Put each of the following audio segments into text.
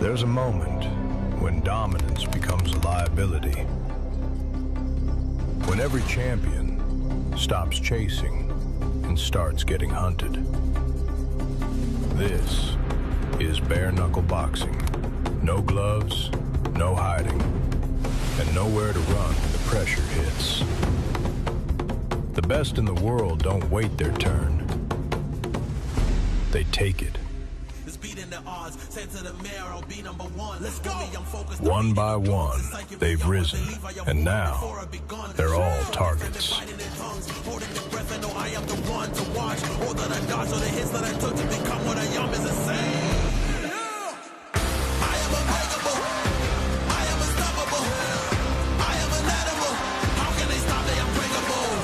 There's a moment when dominance becomes a liability. When every champion stops chasing and starts getting hunted. This is bare-knuckle boxing. No gloves, no hiding, and nowhere to run when the pressure hits. The best in the world don't wait their turn. They take it. One by one, they've risen, and now they're all targets.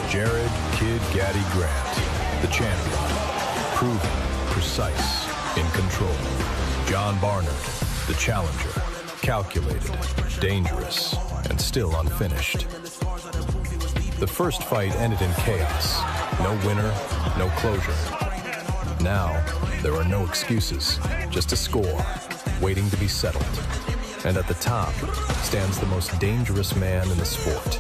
Jarod "Kid" Gaddy Grant, the champion, proven, precise, in control. Jon Barnard, the challenger, calculated, dangerous, and still unfinished. The first fight ended in chaos. No winner, no closure. Now, there are no excuses, just a score, waiting to be settled. And at the top stands the most dangerous man in the sport.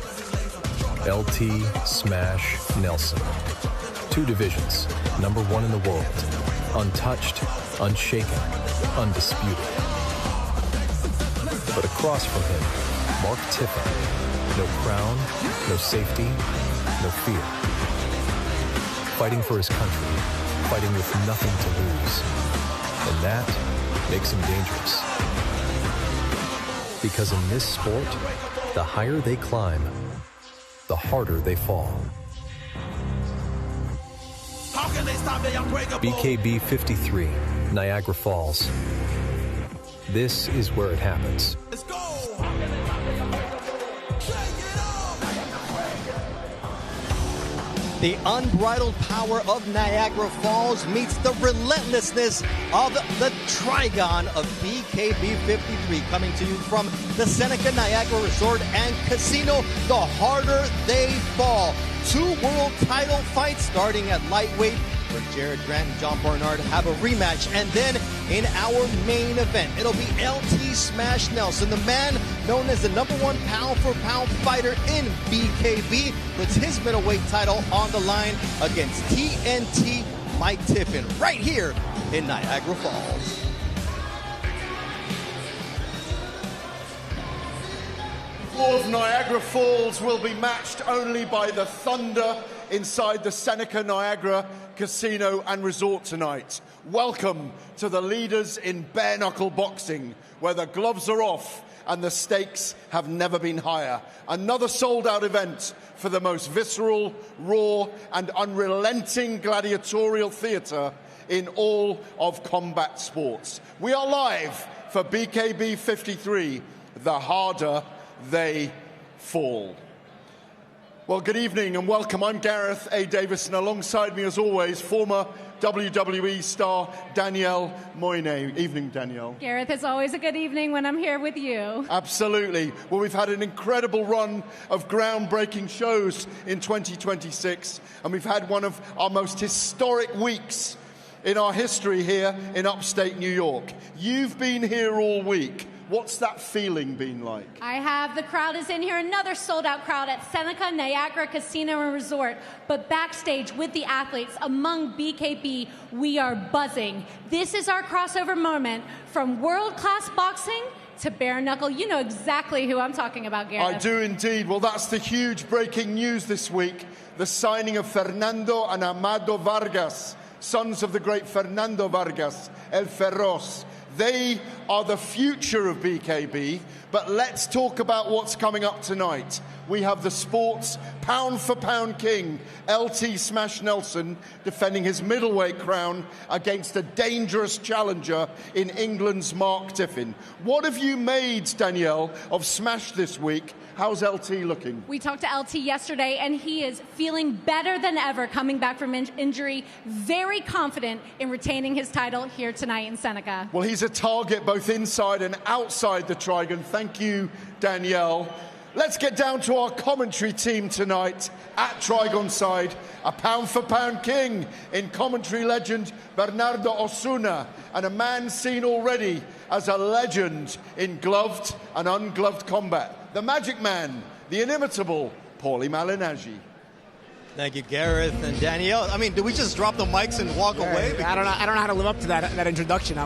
LT Smash Nelson. 2 divisions, #1 in the world. Untouched, unshaken, undisputed. But across from him, Mark Tiffin. No crown, no safety, no fear. Fighting for his country, fighting with nothing to lose. And that makes him dangerous. Because in this sport, the higher they climb, the harder they fall. BKB 53, Niagara Falls. This is where it happens. Let's go! The unbridled power of Niagara Falls meets the relentlessness of the Trigon of BKB 53, coming to you from the Seneca Niagara Resort and Casino. The harder they fall. 2 world title fights starting at lightweight, where Jarod Grant and Jon Barnard have a rematch. And then in our main event, it'll be LT Smash Nelson, the man known as the #1 pound-for-pound fighter in BKB, puts his middleweight title on the line against TNT Mark Tiffin, right here in Niagara Falls. Of Niagara Falls will be matched only by the thunder inside the Seneca Niagara Casino and Resort tonight. Welcome to the leaders in bare-knuckle boxing, where the gloves are off and the stakes have never been higher. Another sold-out event for the most visceral, raw, and unrelenting gladiatorial theater in all of combat sports. We are live for BKB 53, the harder they fall. Well, good evening and welcome. I'm Gareth A. Davison. Alongside me, as always, former WWE star Danielle Moyne. Evening, Danielle. Gareth, it's always a good evening when I'm here with you. Absolutely. Well, we've had an incredible run of groundbreaking shows in 2026, and we've had one of our most historic weeks in our history here in upstate New York. You've been here all week. What's that feeling been like? I have. The crowd is in here. Another sold-out crowd at Seneca Niagara Casino and Resort. But backstage with the athletes among BKB, we are buzzing. This is our crossover moment from world-class boxing to bare-knuckle. You know exactly who I'm talking about, Gareth. I do indeed. Well, that's the huge breaking news this week. The signing of Fernando and Amado Vargas, sons of the great Fernando Vargas, El Feroz. They are the future of BKB, but let's talk about what's coming up tonight. We have the sport's pound-for-pound king, LT Smash Nelson, defending his middleweight crown against a dangerous challenger in England's Mark Tiffin. What have you made, Danielle, of Smash this week? How's LT looking? We talked to LT yesterday, and he is feeling better than ever coming back from injury, very confident in retaining his title here tonight in Seneca. Well, he's a target both inside and outside the Trigon. Thank you, Danielle. Let's get down to our commentary team tonight. At Trigon side, a pound-for-pound king in commentary legend Bernardo Osuna, and a man seen already as a legend in gloved and ungloved combat. The Magic Man, the inimitable Paulie Malignaggi. Thank you, Gareth and Danielle. I mean, do we just drop the mics and walk away? I don't know how to live up to that introduction.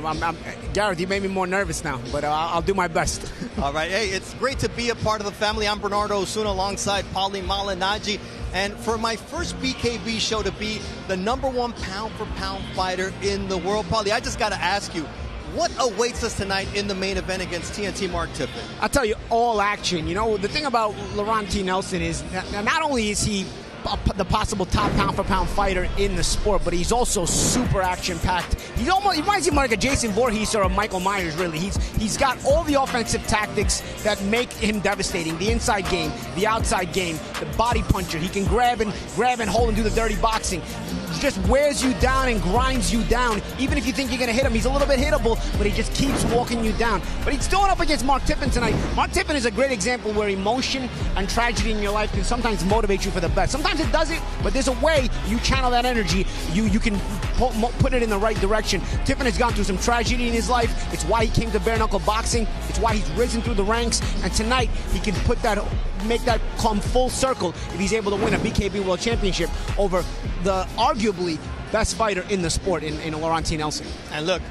Gareth, you made me more nervous now, but I'll do my best. All right. Hey, it's great to be a part of the family. I'm Bernardo Osuna alongside Paulie Malignaggi. And for my first BKB show to be the #1 pound-for-pound fighter in the world, Paulie, I just got to ask you, what awaits us tonight in the main event against TNT Mark Tiffin? I'll tell you, all action. You know, the thing about Laurent T. Nelson is not only is he the possible top pound-for-pound fighter in the sport, but he's also super action-packed. He reminds me like a Jason Voorhees or a Michael Myers, really. He's got all the offensive tactics that make him devastating. The inside game, the outside game, the body puncher. He can grab and hold and do the dirty boxing. He just wears you down and grinds you down. Even if you think you're going to hit him, he's a little bit hittable, but he just keeps walking you down. But he's going up against Mark Tiffin tonight. Mark Tiffin is a great example where emotion and tragedy in your life can sometimes motivate you for the best. Sometimes it doesn't, but there's a way you channel that energy. You can put it in the right direction. Tiffin has gone through some tragedy in his life. It's why he came to bare-knuckle boxing. It's why he's risen through the ranks. And tonight, he can make that come full circle if he's able to win a BKB World Championship over the arguably best fighter in the sport in Laurent T. Nelson. And look,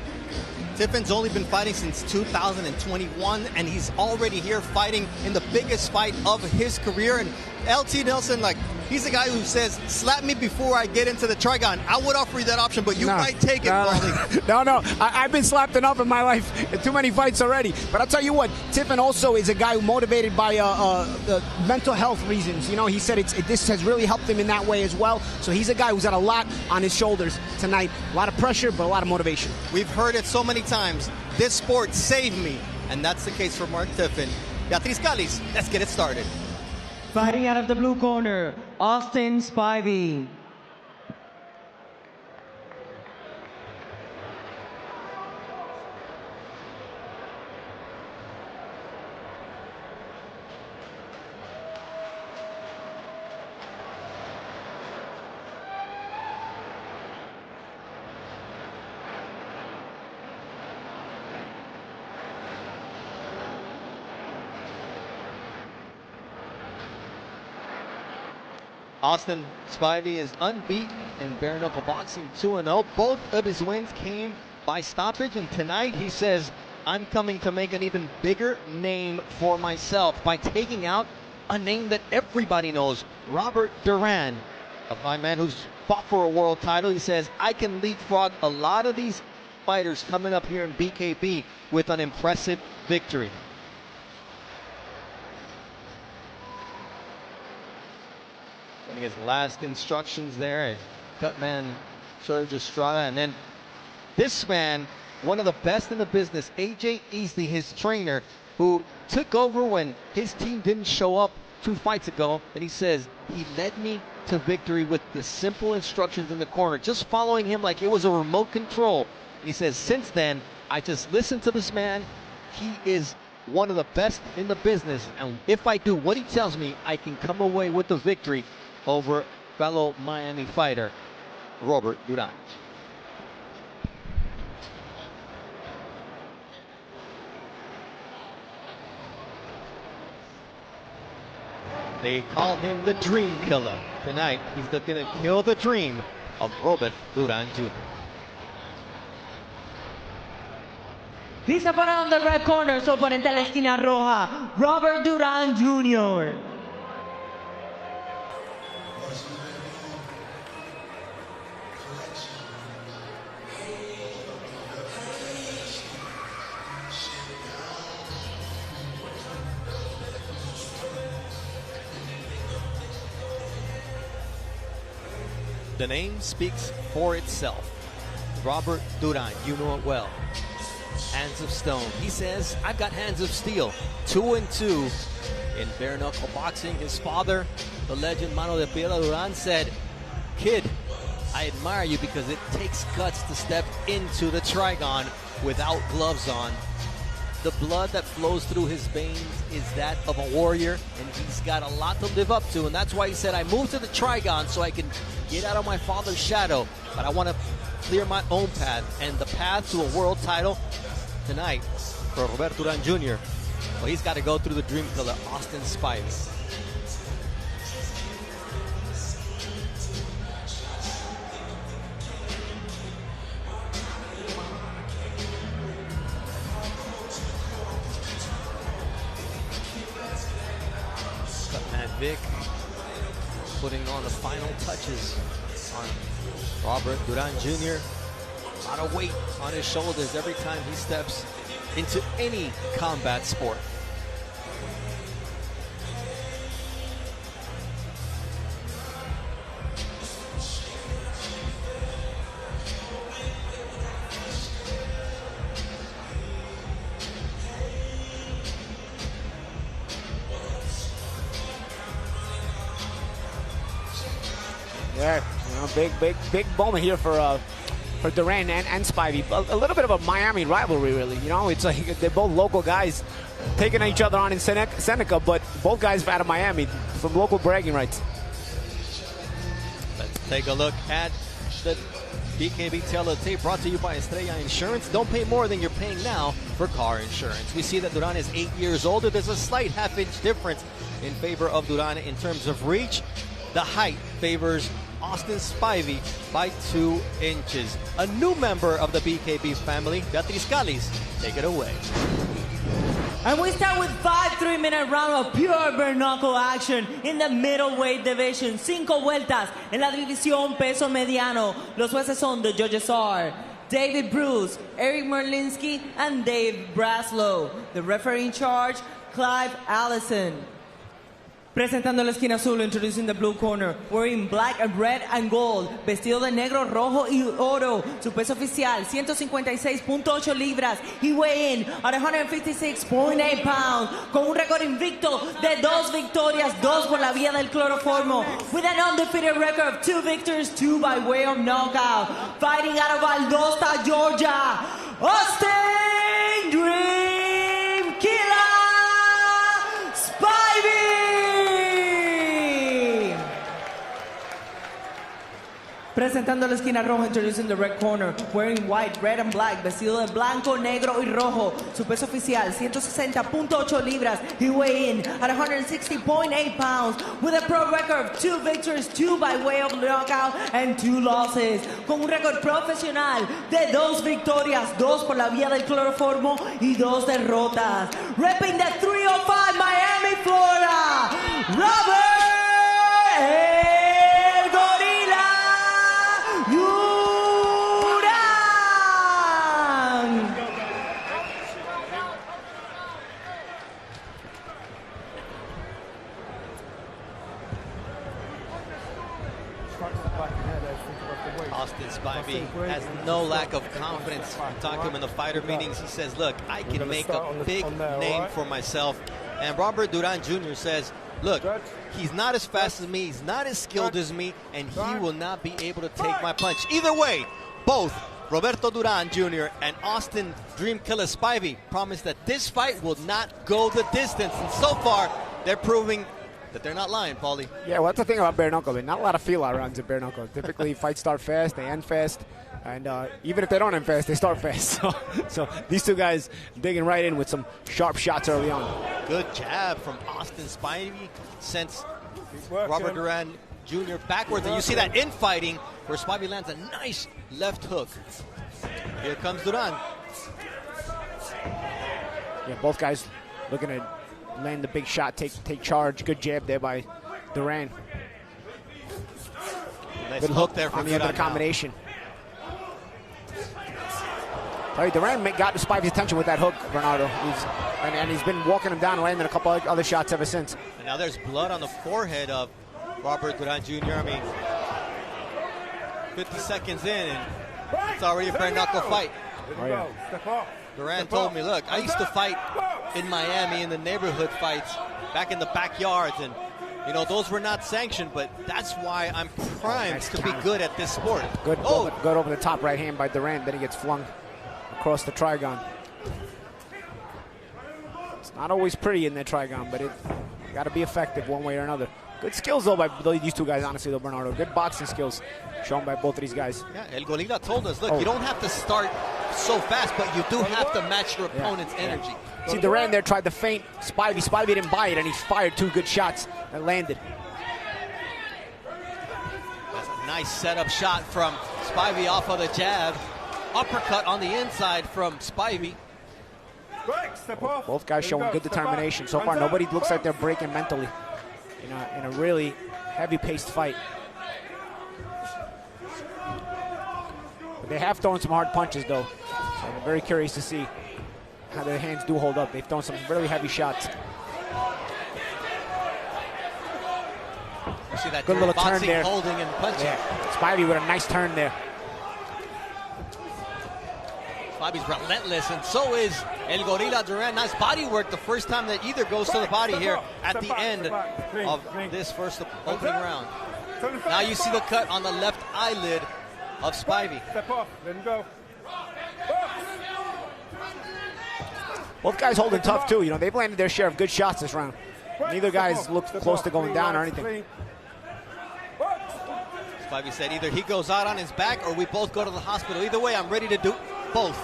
Tiffin's only been fighting since 2021, and he's already here fighting in the biggest fight of his career. And LT Nelson, like, he's the guy who says, slap me before I get into the Trigon. I would offer you that option, but you might take it, Paulie. No. I've been slapped enough in my life. Too many fights already. But I'll tell you what, Tiffin also is a guy who motivated by mental health reasons. You know, he said this has really helped him in that way as well. So he's a guy who's got a lot on his shoulders tonight. A lot of pressure, but a lot of motivation. We've heard it so many times. This sport saved me. And that's the case for Mark Tiffin. Beatriz Callis, let's get it started. Fighting out of the blue corner, Austin Spivey. Austin Spivey is unbeaten in bare-knuckle boxing, 2-0. Both of his wins came by stoppage, and tonight he says, I'm coming to make an even bigger name for myself by taking out a name that everybody knows, Robert Duran, a fine man who's fought for a world title. He says, I can leapfrog a lot of these fighters coming up here in BKB with an impressive victory. His last instructions there, Cutman Sergio Estrada, and then this man, one of the best in the business, AJ Easley, his trainer, who took over when his team didn't show up 2 fights ago, and he says he led me to victory with the simple instructions in the corner, just following him like it was a remote control. And he says since then I just listened to this man. He is one of the best in the business, and if I do what he tells me, I can come away with the victory over fellow Miami fighter Robert Duran. They call him the Dream Killer. Tonight, he's looking to kill the dream of Robert Duran Jr. Lista para on the red corner, su oponente a la esquina roja, Robert Duran Jr. The name speaks for itself. Robert Duran, you know it well. Hands of stone. He says, I've got hands of steel. 2-2 in bare-knuckle boxing. His father, the legend Mano de Piedra Duran, said, kid, I admire you because it takes guts to step into the Trigon without gloves on. the blood that flows through his veins is that of a warrior, and he's got a lot to live up to, and that's why he said, I moved to the Trigon so I can get out of my father's shadow, but I want to clear my own path, and the path to a world title tonight for Roberto Duran Jr., well, he's got to go through the dream killer, Austin Spivey. Vic putting on the final touches on Robert Duran Jr. A lot of weight on his shoulders every time he steps into any combat sport. Yeah, big moment here for Duran and Spivey. A little bit of a Miami rivalry, really. You know, it's like they're both local guys taking each other on in Seneca, but both guys out of Miami, some local bragging rights. Let's take a look at the BKB tape brought to you by Estrella Insurance. Don't pay more than you're paying now for car insurance. We see that Duran is 8 years older. There's a slight half-inch difference in favor of Duran in terms of reach. The height favors Austin Spivey by 2 inches. A new member of the BKB family, Beatriz Callis, take it away. And we start with 5 3-minute round of pure bare-knuckle action in the middleweight division. 5 vueltas en la división peso mediano. Los jueces son the judges are David Bruce, Eric Merlinski, and Dave Braslow. The referee in charge, Clive Allison. Presentando la esquina azul, introducing the blue corner, wearing black and red and gold, vestido de negro, rojo y oro. Su peso oficial, 156.8 libras. He weigh in at 156.8 pounds, con un récord invicto de 2 victorias, 2 por la vía del cloroformo, with an undefeated record of 2 victories, 2 by way of knockout. Fighting out of Valdosta, Georgia, Austin Dream Killer Spivey! Presentando la esquina roja, introducing the red corner, wearing white, red and black, vestido de blanco, negro y rojo. Su peso oficial, 160.8 libras. He weigh in at 160.8 pounds, with a pro record of 2 victories, 2 by way of knockout, and 2 losses. Con un récord profesional de 2 victorias, 2 por la vía del cloroformo y 2 derrotas. Repping the 305 Miami, Florida, Robert Austin Spivey has no lack of confidence. I talked to him in the fighter meetings. He says, look, I can make a big name for myself. And Robert Duran Jr. says, look, he's not as fast as me, he's not as skilled as me, and he will not be able to take my punch. Either way, both Roberto Duran Jr. and Austin Dream Killer Spivey promise that this fight will not go the distance. And so far, they're proving that they're not lying, Paulie. Yeah, well, that's the thing about bare-knuckle. Not a lot of feel-out rounds at bare-knuckle. Typically, fights start fast, they end fast, and even if they don't end fast, they start fast. So these two guys digging right in with some sharp shots early on. Good jab from Austin Spivey sends Robert Duran Jr. backwards, and you see that infighting where Spivey lands a nice left hook. Here comes Duran. Yeah, both guys looking to land the big shot, take charge. Good jab there by Duran. Nice Good hook there on the end of the combination. Duran got Spivey's attention with that hook, Bernardo. He's been walking him down and landing a couple other shots ever since. And now there's blood on the forehead of Robert Duran Jr. I mean, 50 seconds in, and it's already a bare-knuckle fight. Oh, yeah. Duran told me, look, I used to fight in Miami in the neighborhood fights back in the backyards, and you know, those were not sanctioned, but that's why I'm primed to be good at this sport. Good over the top right hand by Duran, then he gets flung across the trigon. It's not always pretty in the trigon, but it got to be effective one way or another. Good skills, though, by these two guys, honestly, though, Bernardo. Good boxing skills shown by both of these guys. Yeah, El Gorilla told us, look, you don't have to start so fast, but you do have to match your opponent's energy. See, Duran there tried to feint Spivey. Spivey didn't buy it, and he fired 2 good shots that landed. That's a nice setup shot from Spivey off of the jab. Uppercut on the inside from Spivey. Both guys showing good determination. So far, nobody looks like they're breaking mentally in a really heavy-paced fight. But they have thrown some hard punches, though. So I'm very curious to see how their hands do hold up. They've thrown some really heavy shots. You see that good little turn there. Holding and punching. Yeah. Spivey with a nice turn there. Spivey's relentless, and so is El Gorilla Duran. Nice body work the first time that either goes to the body here at the end of this first opening round. Now you see the cut on the left eyelid of Spivey. Step off, then go. Both guys holding tough, too. They've landed their share of good shots this round. Neither guy's looked close to going down or anything. Spivey said either he goes out on his back or we both go to the hospital. Either way, I'm ready to do both.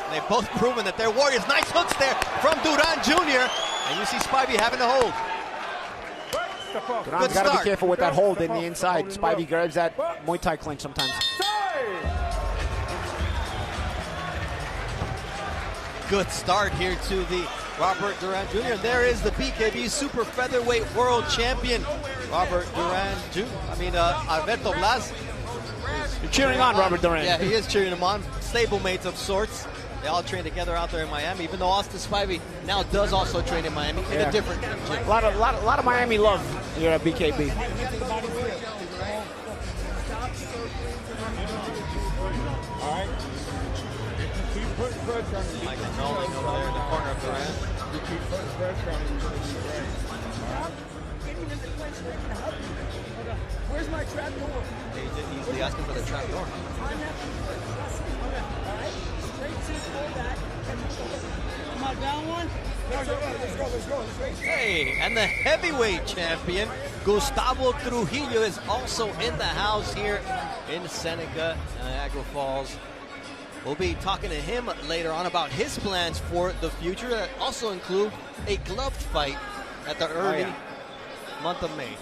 And they've both proven that they're warriors. Nice hooks there from Duran Jr. And you see Spivey having to hold. Duran's got to be careful with that hold in the inside. Spivey grabs that Muay Thai clinch sometimes. Good start here to the Robert Duran Jr. There is the BKB Super Featherweight World Champion, Robert Duran Jr. Alberto Blas. You're cheering on Robert Duran. Yeah, he is cheering him on. Stablemates of sorts. They all train together out there in Miami, even though Austin Spivey now does also train in Miami in a different gym. A lot of Miami love here at BKB. All right. Keep putting pressure on him. Michael Nolan over there in the corner of Duran. You keep putting pressure on him. Where's my trap door? He's asking for the trap door. Am I down one? Let's go. Hey, and the heavyweight champion, Gustavo Trujillo, is also in the house here in Seneca, Niagara Falls. We'll be talking to him later on about his plans for the future that also include a gloved fight at the early month of May.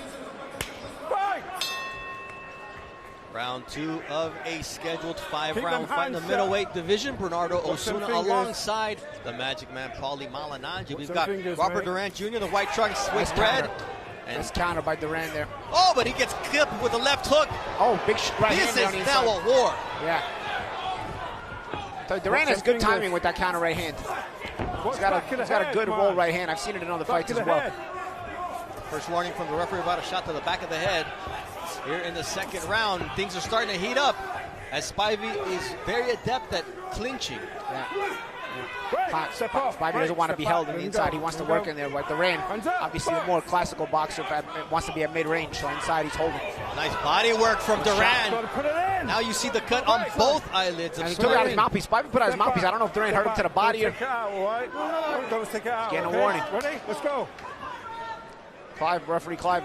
Round 2 of a scheduled 5-round fight in the middleweight division. Bernardo Osuna alongside the Magic Man, Paulie Malignaggi. We've got Robert Duran Jr., the white trunks with red. And nice counter by Duran there. Oh, but he gets clipped with a left hook. Oh, big right This hand is now a war. Yeah. So Duran has good timing with that counter right hand. He's got a good roll right hand. I've seen it in other fights as well. First warning from the referee about a shot to the back of the head. Here in the second round, things are starting to heat up as Spivey is very adept at clinching. Spivey doesn't want to be held on the inside. He wants to work in there. But Duran, obviously the more classical boxer, wants to be at mid-range. So inside he's holding. Nice body work from Duran. Now you see the cut on both eyelids. And he took out his mouthpiece. Spivey put out his mouthpiece. I don't know if Duran hurt him to the body or... Getting a warning. Ready? Let's go. Referee Clive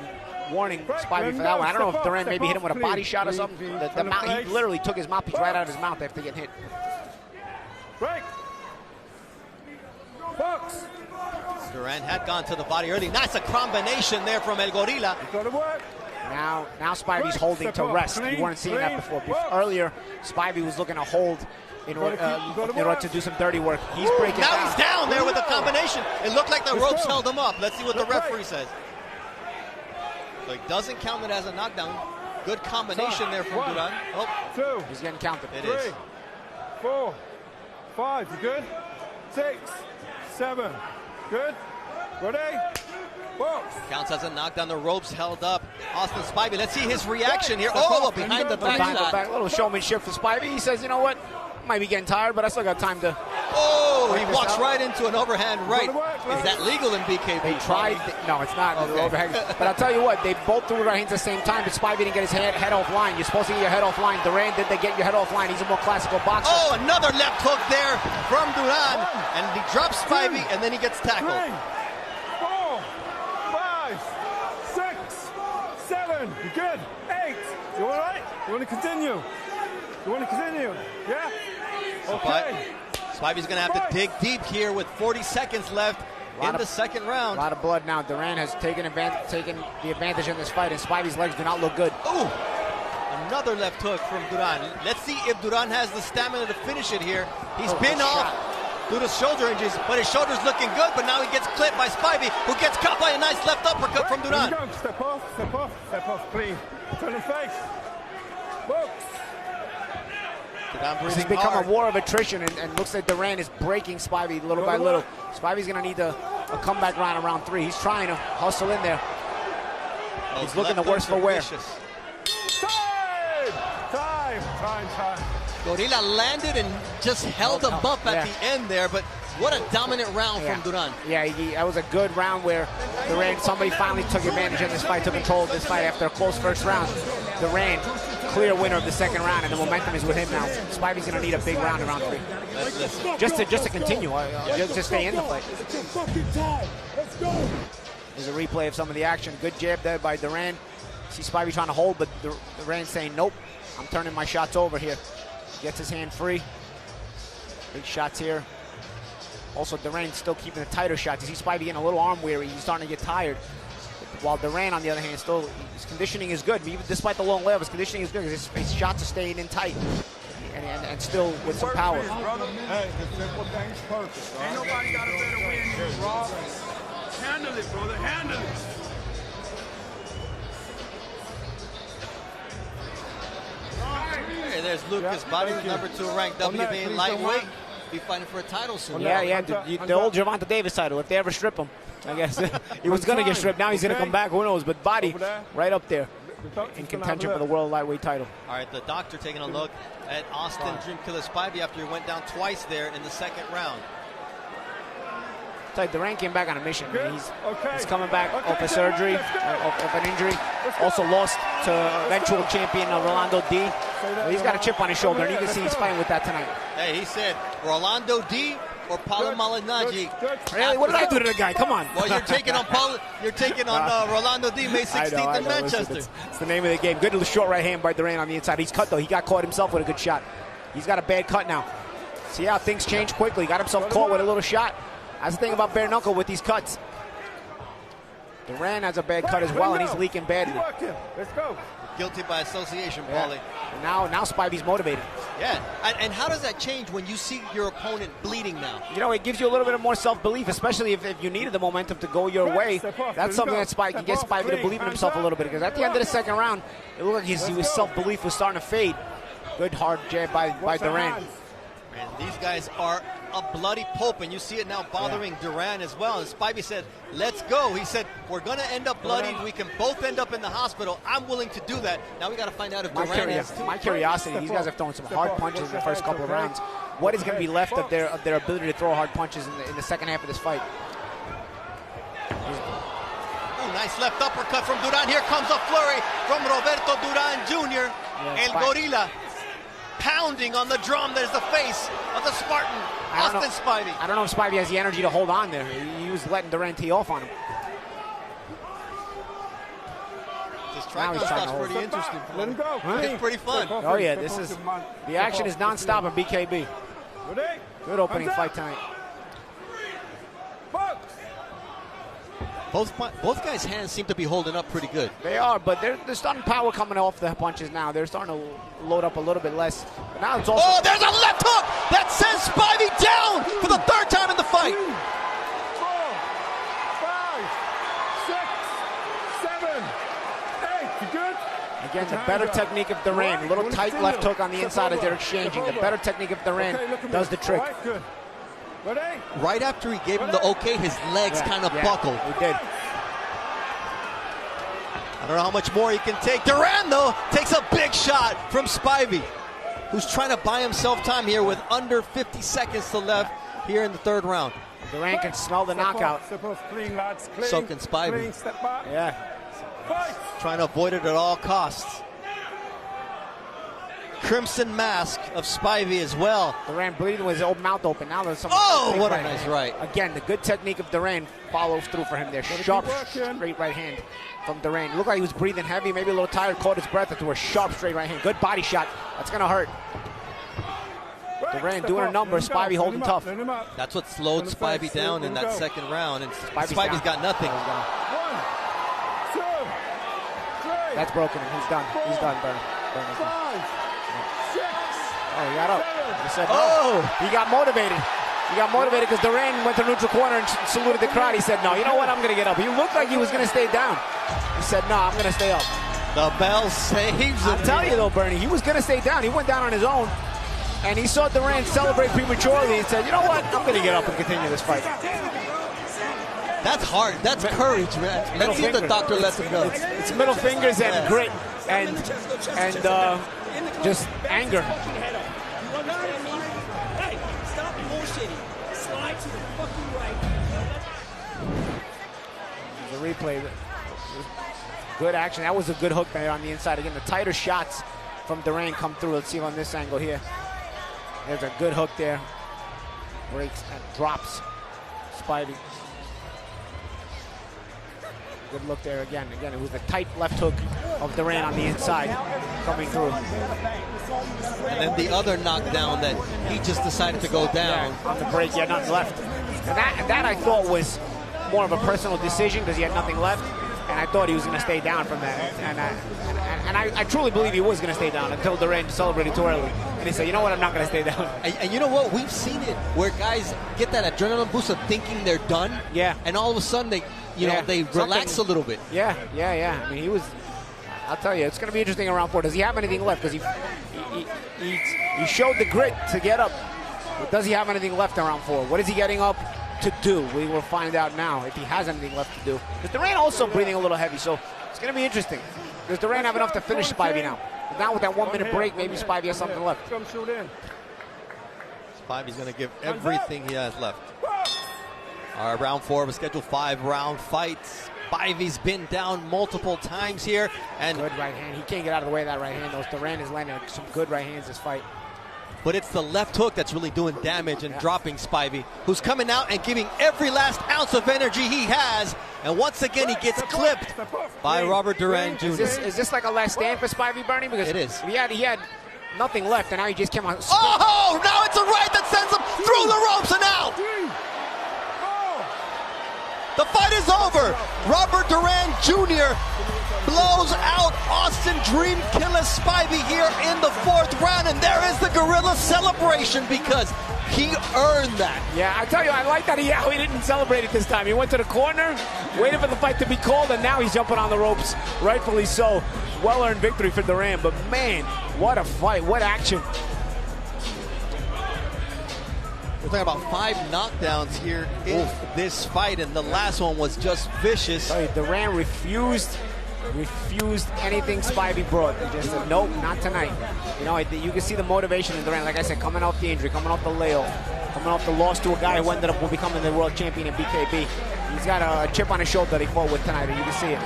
warning Spivey for that one. I don't know if Duran maybe hit him with a body shot or something. He literally took his mouthpiece right out of his mouth after getting hit. Break. Box. Duran had gone to the body early. Nice a combination there from El Gorilla. Now Spivey's holding to rest. You weren't seeing that before. Earlier, Spivey was looking to hold in order to do some dirty work. He's breaking down. Now he's down there with the combination. It looked like the ropes held him up. Let's see what the referee says. So he doesn't count it as a knockdown. Good combination there from Duran. Oh, 2. He's getting counted. It 3, is. 4, 5. You good? 6, 7. Good. Ready? Box. Counts as a knockdown. The ropes held up. Austin Spivey. Let's see his reaction here. Oh, behind the back shot. A little showmanship for Spivey. He says, you know what? Might be getting tired, but I still got time to. Oh! Oh, he walks right into an overhand right. Is that legal in BKB? They tried. No, it's not. Okay. Overhand. But I'll tell you what, they both threw right hands at the same time, but Spivey didn't get his head off line. You're supposed to get your head off line. Duran, did they get your head off line? He's a more classical boxer. Oh, another left hook there from Duran. And he drops Spivey, and then he gets tackled. 3, 4, 5, 6, 7. You good? 8. You all right? You want to continue? You want to continue? Yeah? Okay. Spivey's going to have to dig deep here with 40 seconds left in the second round. A lot of blood now. Duran has taken the advantage in this fight, and Spivey's legs do not look good. Ooh, another left hook from Duran. Let's see if Duran has the stamina to finish it here. He's been off due to shoulder injuries, but his shoulder's looking good, but now he gets clipped by Spivey, who gets caught by a nice left uppercut from Duran. Step off, step off, step off, clean. Turn and face. Box. This has become a war of attrition, and looks like Duran is breaking Spivey little by little. Spivey's going to need a comeback round in round 3. He's trying to hustle in there. He's looking the worse for wear. Time. Gorilla landed and just held him up at the end there, but what a dominant round from Duran. Yeah, that was a good round where Duran, somebody finally took advantage of this fight, took control of this fight after a close first round. Duran, clear winner of the second round, and the momentum is with him now. Spivey's going to need a big round in round 3. Just to continue, just to stay in the fight. There's a replay of some of the action. Good jab there by Duran. See Spivey trying to hold, but Duran saying, nope, I'm turning my shots over here. Gets his hand free. Big shots here. Also, Duran still keeping the tighter shots. You see Spivey getting a little arm weary. He's starting to get tired. While Duran, on the other hand, still, his conditioning is good. Even despite the long layoff, his conditioning is good because his shots are staying in tight and still with some power. Hey, the simple thing's perfect. Ain't nobody got a better win than you, Rob. Handle it, brother. Handle it. Hey, there's Lucas Body, number 2 ranked WBA lightweight. Be fighting for a title soon. Yeah, the old Gervonta Davis title, if they ever strip him. I guess he was going to get stripped. Now he's going to come back. Who knows? But Body right up there in contention for the world lightweight title. All right, the doctor taking a look at Austin Dreamkiller Spivey after he went down twice there in the second round. Duran came back on a mission. He's coming back off a surgery, off an injury. Also lost to eventual champion Rolando D. Well, he's got a chip on his shoulder, and you can see he's fighting with that tonight. Hey, he said Rolando D or Paulo Malignaggi. Really? What did I do to the guy? Come on. Well, you're taking on Rolando D May 16th in Manchester. Listen, it's the name of the game. Good short right hand by Duran on the inside. He's cut, though. He got caught himself with a good shot. He's got a bad cut now. See how things change quickly. Got himself caught with a little shot. That's the thing about bare-knuckle with these cuts. Duran has a bad cut as well, and he's leaking badly. Let's go. Guilty by association, Paulie. And now Spivey's motivated. Yeah, and how does that change when you see your opponent bleeding now? You know, it gives you a little bit of more self-belief, especially if you needed the momentum to go your way. That's something that can get Spivey to believe in himself a little bit, because at the end of the second round, it looked like his self-belief was starting to fade. Good hard jab by Duran. And these guys are a bloody pulp, and you see it now bothering Duran as well. And Spivey said, let's go. He said, we're going to end up bloody. We can both end up in the hospital. I'm willing to do that. Now we got to find out if Duran has... My curiosity, these guys have thrown some hard punches in the first couple of rounds. What is going to be left of their ability to throw hard punches in the second half of this fight? Ooh, nice left uppercut from Duran. Here comes a flurry from Roberto Duran Jr. El Gorilla. Pounding on the drum. There's the face of the Spartan, Austin Spivey. I don't know if Spivey has the energy to hold on there. He was letting Duran tee off on him. This strike stuff's pretty interesting. Let him go. It's pretty fun. Oh yeah, the action is non-stop in BKB. Good opening fight tonight. Both guys' hands seem to be holding up pretty good. They are, but they're starting power coming off the punches now. They're starting to load up a little bit less. But now it's also... Oh, there's a left hook that sends Spivey down for the third time in the fight. 2, 4, 5, 6, 7, 8. You good? Again, the better technique of Duran. A little tight left hook on the inside as they're exchanging. The better technique of Duran does the trick. Good. Right after he gave him the okay, his legs kind of buckled. He did. I don't know how much more he can take. Duran, though, takes a big shot from Spivey, who's trying to buy himself time here with under 50 seconds to left here in the third round. Duran can smell the knockout. Step off, clean, lads. Clean. So can Spivey. Clean, step back. Yeah. Fight. Trying to avoid it at all costs. Crimson mask of Spivey as well. Duran bleeding with his old mouth open. Now there's some. Oh, what a nice right. Again, the good technique of Duran follows through for him there. Sharp, straight right hand from Duran. Looked like he was breathing heavy, maybe a little tired, caught his breath into a sharp, straight right hand. Good body shot. That's going to hurt. Duran doing a number, Spivey holding tough. That's what slowed Spivey down in that second round, and Spivey's got nothing. 1, 2, 3. That's broken him. He's done. He's done, Burn. 5, 6. Oh, he got up. He said no. He got motivated. He got motivated because Duran went to neutral corner and saluted the crowd. He said, no, you know what? I'm going to get up. He looked like he was going to stay down. He said, no, I'm going to stay up. The bell saves him. I'm telling you, though, Bernie, he was going to stay down. He went down on his own. And he saw Duran celebrate prematurely and said, you know what? I'm going to get up and continue this fight. That's hard. That's courage, man. Let's see if the doctor lets him go. It's middle fingers and grit and just anger. Hey, stop bullshitting. Slide to the fucking right. The replay. Good action. That was a good hook there on the inside. Again, the tighter shots from Duran come through. Let's see on this angle here. There's a good hook there. Breaks and drops Spivey. Good look there again. Again, it was the tight left hook of Duran on the inside coming through. And then the other knockdown that he just decided to go down. Yeah, on the break, he had nothing left. And that I thought was more of a personal decision because he had nothing left. And I thought he was going to stay down from that. And I truly believe he was going to stay down until Duran celebrated too early. And he said, you know what, I'm not going to stay down. And you know what? We've seen it where guys get that adrenaline boost of thinking they're done. Yeah. And all of a sudden they relax a little bit. Yeah. I mean, he was. I'll tell you, it's going to be interesting in round 4. Does he have anything left? Because he showed the grit to get up. But does he have anything left in round 4? What is he getting up to do? We will find out now if he has anything left to do. Because Duran also breathing a little heavy, so it's going to be interesting. Does Duran have enough to finish Spivey now? But now with that 1 minute break, maybe Spivey has something left. Come shoot in. Spivey's going to give everything he has left. All right, round 4 of a scheduled 5-round fight. Spivey's been down multiple times here. And good right hand. He can't get out of the way of that right hand. Duran is landing some good right hands this fight. But it's the left hook that's really doing damage and dropping Spivey, who's coming out and giving every last ounce of energy he has. And once again, he gets clipped by Robert Duran Jr. Is this like a last stand for Spivey, Bernie? Because it is. He had nothing left, and now he just came out. Oh, now it's a right that sends him through the ropes and out. The fight is over. Robert Duran Jr. blows out Austin Dream Killer Spivey here in the 4th round, and there is the gorilla celebration because he earned that. Yeah, I tell you, I like that he didn't celebrate it this time. He went to the corner, waited for the fight to be called, and now he's jumping on the ropes, rightfully so. Well-earned victory for Duran, but man, what a fight, what action. We're talking about 5 knockdowns here in this fight, and the last one was just vicious. Duran refused anything Spivey brought. He just said, nope, not tonight. You know, you can see the motivation in Duran. Like I said, coming off the injury, coming off the layoff, coming off the loss to a guy who ended up becoming the world champion in BKB. He's got a chip on his shoulder that he fought with tonight, and you can see it.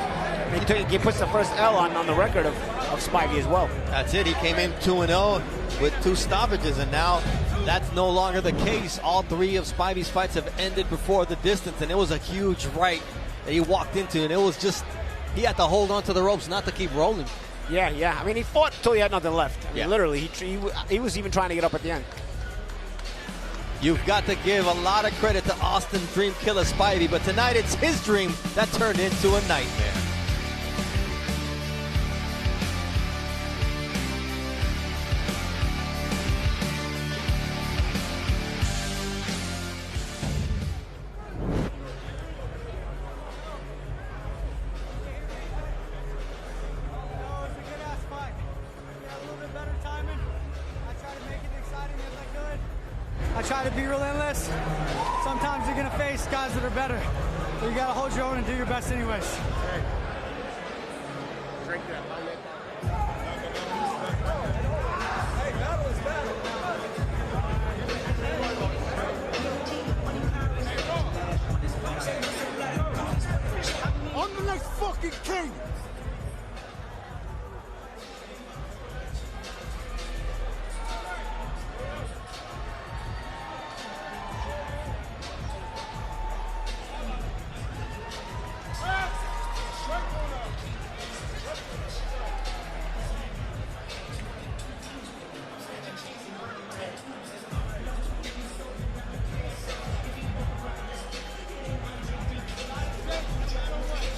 And he puts the first L on the record of Spivey as well. That's it. He came in 2-0 with 2 stoppages, and now that's no longer the case. All 3 of Spivey's fights have ended before the distance, and it was a huge right that he walked into, and it was just, he had to hold on to the ropes not to keep rolling. Yeah. I mean, he fought until he had nothing left. I mean, literally, he was even trying to get up at the end. You've got to give a lot of credit to Austin Dream Killer Spivey, but tonight it's his dream that turned into a nightmare. I try to be relentless. Sometimes you're gonna face guys that are better. But you gotta hold your own and do your best anyways. Drink that. ring!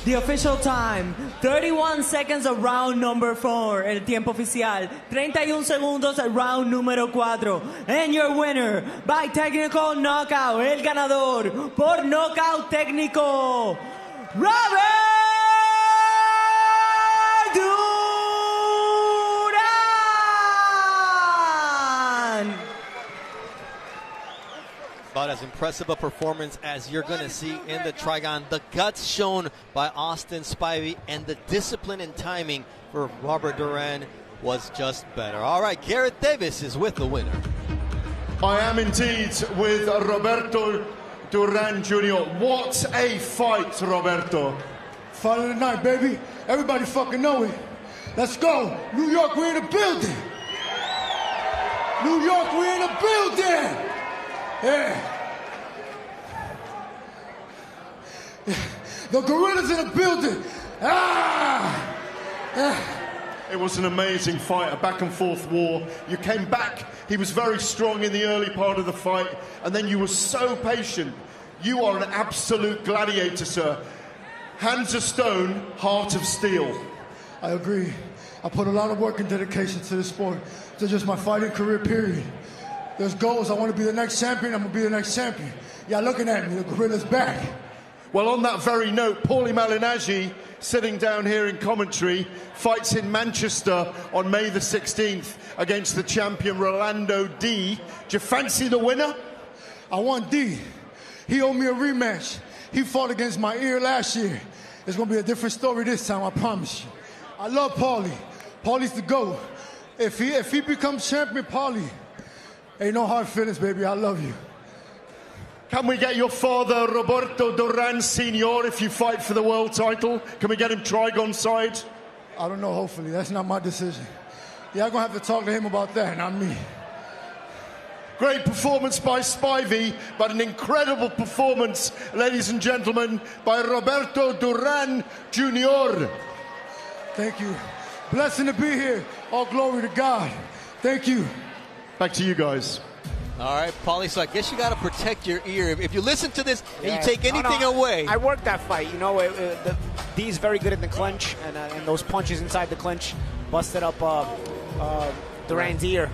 The official time, 31 seconds of round number 4, el tiempo oficial, 31 segundos el round número 4. And your winner by technical knockout, el ganador por knockout técnico, Robert Duran! About as impressive a performance as you're going to see in the Trigon. The guts shown by Austin Spivey and the discipline and timing for Robert Duran was just better. All right, Gareth Davis is with the winner. I am indeed with Roberto Duran Jr. What a fight, Roberto. Fight of the night, baby. Everybody fucking know it. Let's go. New York, we're in the building. New York, we're in the building. Yeah. The gorilla's in the building. Ah! It was an amazing fight, a back and forth war. You came back, he was very strong in the early part of the fight, and then you were so patient. You are an absolute gladiator, sir. Hands of stone, heart of steel. I agree. I put a lot of work and dedication to this sport. To just my fighting career, period. There's goals. I want to be the next champion. I'm going to be the next champion. Y'all looking at me. The gorilla's back. Well, on that very note, Paulie Malignaggi, sitting down here in commentary, fights in Manchester on May the 16th against the champion Rolando D. Do you fancy the winner? I want D. He owed me a rematch. He fought against my ear last year. It's going to be a different story this time, I promise you. I love Paulie. Paulie's the GOAT. If he becomes champion, Paulie, ain't no hard feelings, baby. I love you. Can we get your father, Roberto Duran Sr., if you fight for the world title? Can we get him Trigon side? I don't know, hopefully. That's not my decision. Yeah, I'm going to have to talk to him about that, not me. Great performance by Spivey, but an incredible performance, ladies and gentlemen, by Roberto Duran Jr. Thank you. Blessing to be here. All glory to God. Thank you. Back to you guys. All right, Paulie, so I guess you got to protect your ear. If you listen to this and you take anything away. I worked that fight. You know, D's very good in the clinch, and those punches inside the clinch busted up Duran's ear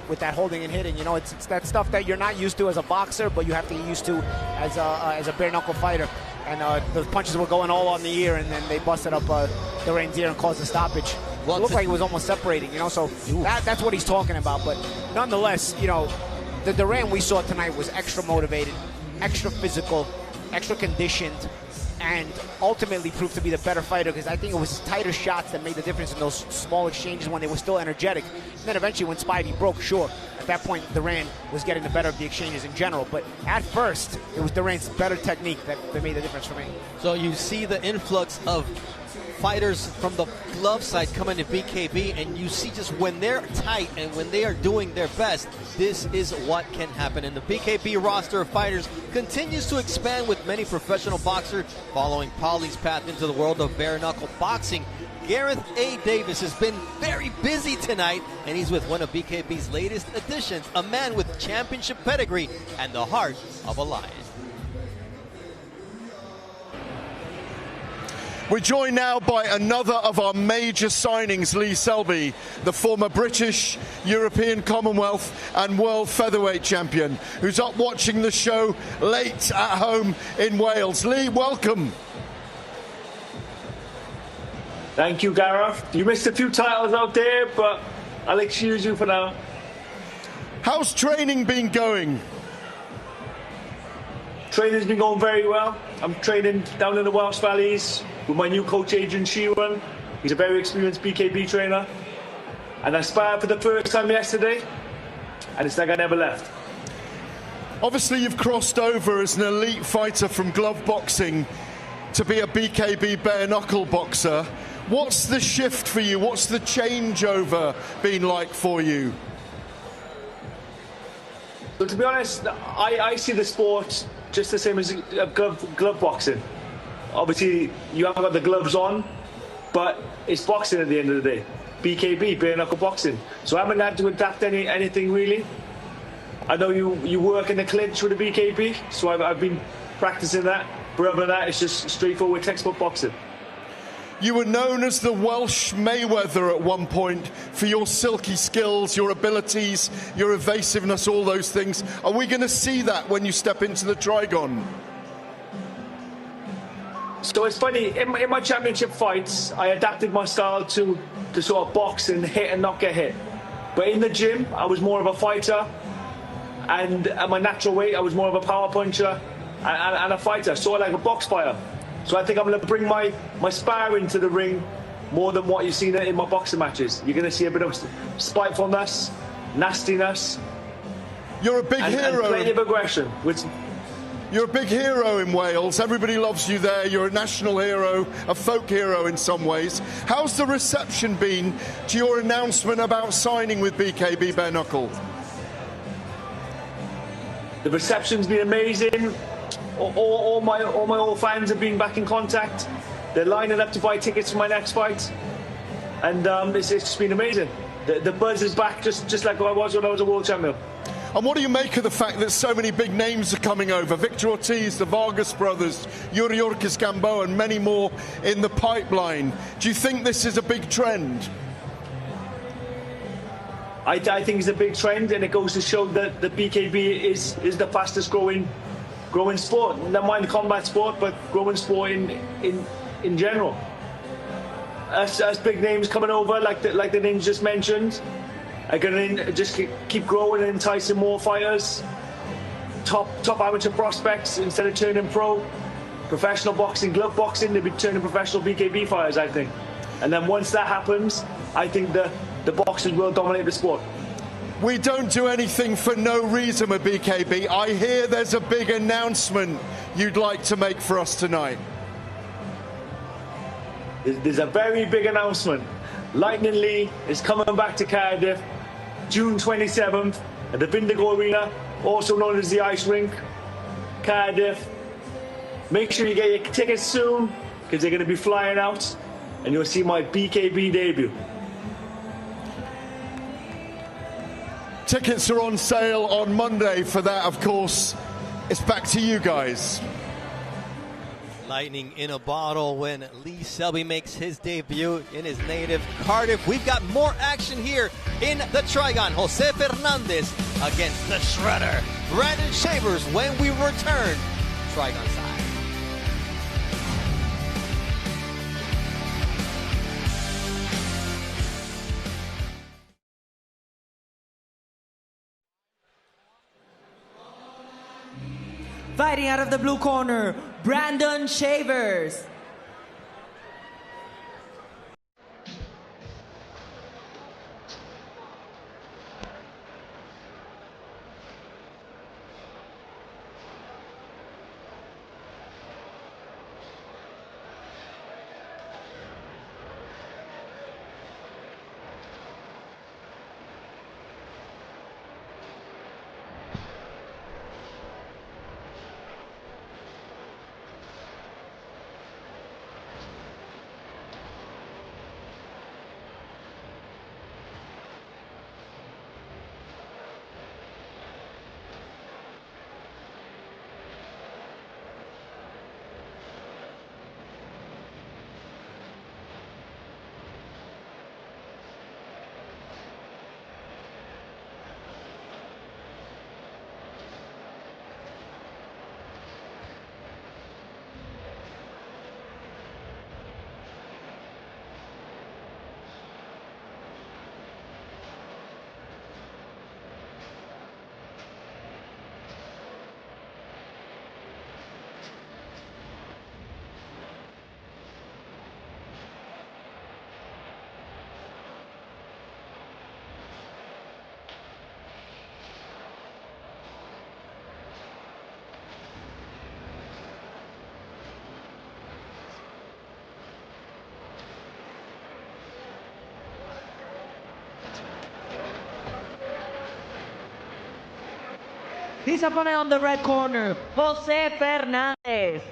with that holding and hitting. You know, it's that stuff that you're not used to as a boxer, but you have to get used to as a bare-knuckle fighter. And the punches were going all on the ear, and then they busted up Duran's ear and caused a stoppage. Well, it looked like it was almost separating, you know, so that's what he's talking about. But nonetheless, you know, the Duran we saw tonight was extra motivated, extra physical, extra conditioned, and ultimately proved to be the better fighter, because I think it was tighter shots that made the difference in those small exchanges when they were still energetic. And then eventually when Spivey broke, sure, at that point Duran was getting the better of the exchanges in general. But at first, it was Duran's better technique that made the difference for me. So you see the influx of fighters from the glove side coming to BKB, and you see just when they're tight and when they are doing their best, this is what can happen. And the BKB roster of fighters continues to expand with many professional boxers following Paulie's path into the world of bare-knuckle boxing. Gareth A. Davis has been very busy tonight, and he's with one of BKB's latest additions, a man with championship pedigree and the heart of a lion. We're joined now by another of our major signings, Lee Selby, the former British, European, Commonwealth and World Featherweight champion, who's up watching the show late at home in Wales. Lee, welcome. Thank you, Gareth. You missed a few titles out there, but I'll excuse you for now. How's training been going? Training's been going very well. I'm training down in the Welsh Valleys with my new coach, Adrian Sheeran. He's a very experienced BKB trainer. And I sparred for the first time yesterday, and it's like I never left. Obviously, you've crossed over as an elite fighter from glove boxing to be a BKB bare-knuckle boxer. What's the shift for you? What's the changeover been like for you? So to be honest, I see the sport just the same as glove boxing. Obviously, you haven't got the gloves on, but it's boxing at the end of the day. BKB, bare-knuckle boxing. So I haven't had to adapt anything really. I know you work in the clinch with the BKB, so I've been practicing that. But other than that, it's just straightforward textbook boxing. You were known as the Welsh Mayweather at one point for your silky skills, your abilities, your evasiveness, all those things. Are we going to see that when you step into the Trigon? So it's funny, in my championship fights, I adapted my style to sort of box and hit and not get hit. But in the gym, I was more of a fighter. And at my natural weight, I was more of a power puncher and a fighter, sort of like a box fighter. So I think I'm going to bring my sparring to the ring more than what you've seen in my boxing matches. You're going to see a bit of spitefulness, nastiness. You're a big hero. And plenty of aggression. You're a big hero in Wales. Everybody loves you there. You're a national hero, a folk hero in some ways. How's the reception been to your announcement about signing with BKB bare-knuckle? The reception's been amazing. All my old fans have been back in contact. They're lining up to buy tickets for my next fight, and it's just been amazing. The buzz is back, just like I was when I was a world champion. And what do you make of the fact that so many big names are coming over? Victor Ortiz, the Vargas brothers, Yuri Gamboa, and many more in the pipeline. Do you think this is a big trend? I think it's a big trend, and it goes to show that the BKB is the fastest growing sport. Never mind combat sport, but growing sport in general. As big names coming over, like the names just mentioned, are going to just keep growing and enticing more fighters. Top amateur prospects, instead of turning pro, professional boxing, glove boxing, they'll be turning professional BKB fighters, I think. And then once that happens, I think the boxers will dominate the sport. We don't do anything for no reason with BKB. I hear there's a big announcement you'd like to make for us tonight. There's a very big announcement. Lightning Lee is coming back to Cardiff, June 27th at the Vindigo Arena, also known as the Ice Rink, Cardiff. Make sure you get your tickets soon, because they're going to be flying out, and you'll see my BKB debut. Tickets are on sale on Monday for that, of course. It's back to you guys. Lightning in a bottle when Lee Selby makes his debut in his native Cardiff. We've got more action here in the Trigon. Jose Fernandez against the Shredder, Brandon Shavers, when we return. Trigon side. Fighting out of the blue corner, Brandon Shavers. His opponent on the red corner, Jose Fernandez.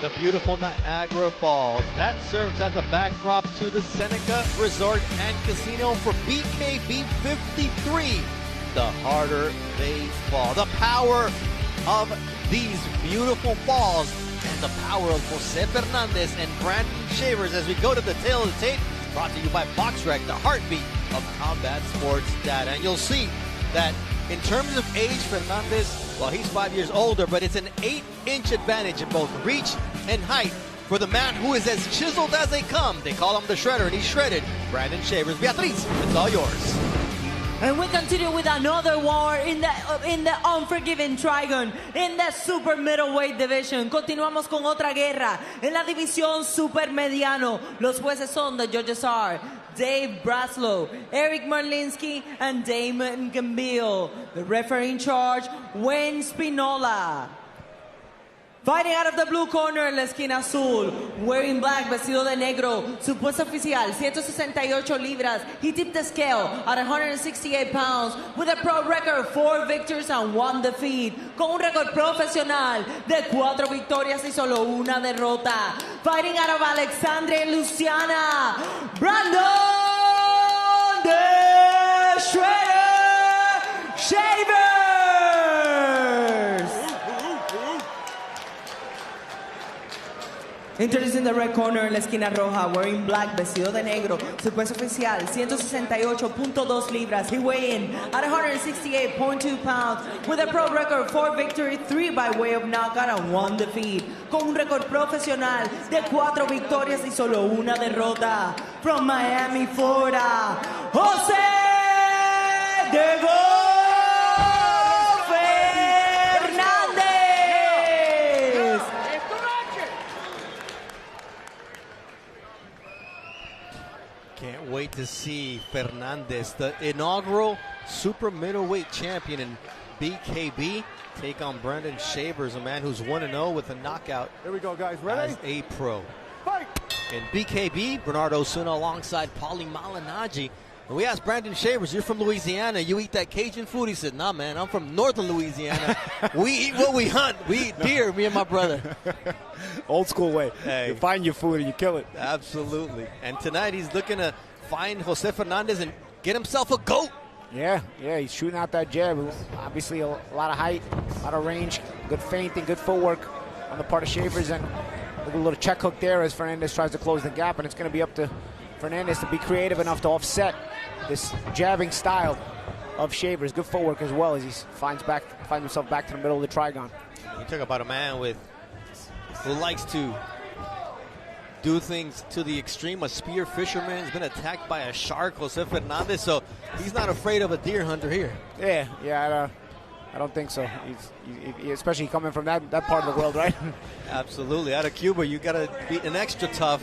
The beautiful Niagara Falls. That serves as a backdrop to the Seneca Resort and Casino for BKB 53. The harder they fall. The power of these beautiful falls and the power of Jose Fernandez and Brandon Shavers as we go to the tail of the tape. It's brought to you by BoxRec, the heartbeat of combat sports data. And you'll see that in terms of age, Fernandez, well, he's 5 years older, but it's an 8-inch advantage in both reach and height for the man who is as chiseled as they come. They call him the Shredder, and he's shredded. Brandon Shavers. Beatriz, it's all yours. And we continue with another war in the Unforgiven Trigon, in the super middleweight division. Continuamos con otra guerra en la división super mediano. Los jueces son the judges are Dave Braslow, Eric Marlinsky, and Damon Gambill. The referee in charge, Wayne Spinola. Fighting out of the blue corner en la esquina azul, wearing black, vestido de negro, su peso oficial, 168 libras. He tipped the scale at 168 pounds with a pro record, 4 victories and 1 defeat. Con un récord profesional de 4 victorias y solo 1 derrota. Fighting out of Alexandria, Louisiana, Brandon the Shredder Shavers. Introducing the red corner en la esquina roja, wearing black, vestido de negro, su peso oficial, 168.2 libras. He weighed in at 168.2 pounds with a pro record, 4 victories, 3 by way of knockout and 1 defeat. Con un récord profesional de 4 victorias y solo 1 derrota. From Miami, Florida, Jose Diego Can't wait to see Fernandez, the inaugural super middleweight champion in BKB, take on Brandon Shavers, a man who's 1-0 with a knockout. Here we go, guys. Ready? As a pro. Fight! In BKB, Bernardo Osuna alongside Paulie Malignaggi. And we asked Brandon Shavers, you're from Louisiana, you eat that Cajun food? He said, nah, man, I'm from northern Louisiana. We eat what we hunt. We eat deer, me and my brother. Old school way. Hey. You find your food and you kill it. Absolutely. And tonight he's looking to find Jose Fernandez and get himself a goat. Yeah, he's shooting out that jab. Obviously a lot of height, a lot of range, good feinting, good footwork on the part of Shavers, and a little check hook there as Fernandez tries to close the gap, and it's going to be up to Fernandez to be creative enough to offset this jabbing style of Shavers. Good footwork as well as he finds himself back to the middle of the trigon. You talk about a man who likes to do things to the extreme. A spear fisherman has been attacked by a shark, Jose Fernandez, so he's not afraid of a deer hunter here. Yeah, I don't think so. Especially coming from that part of the world, right? Absolutely. Out of Cuba, you got to be an extra tough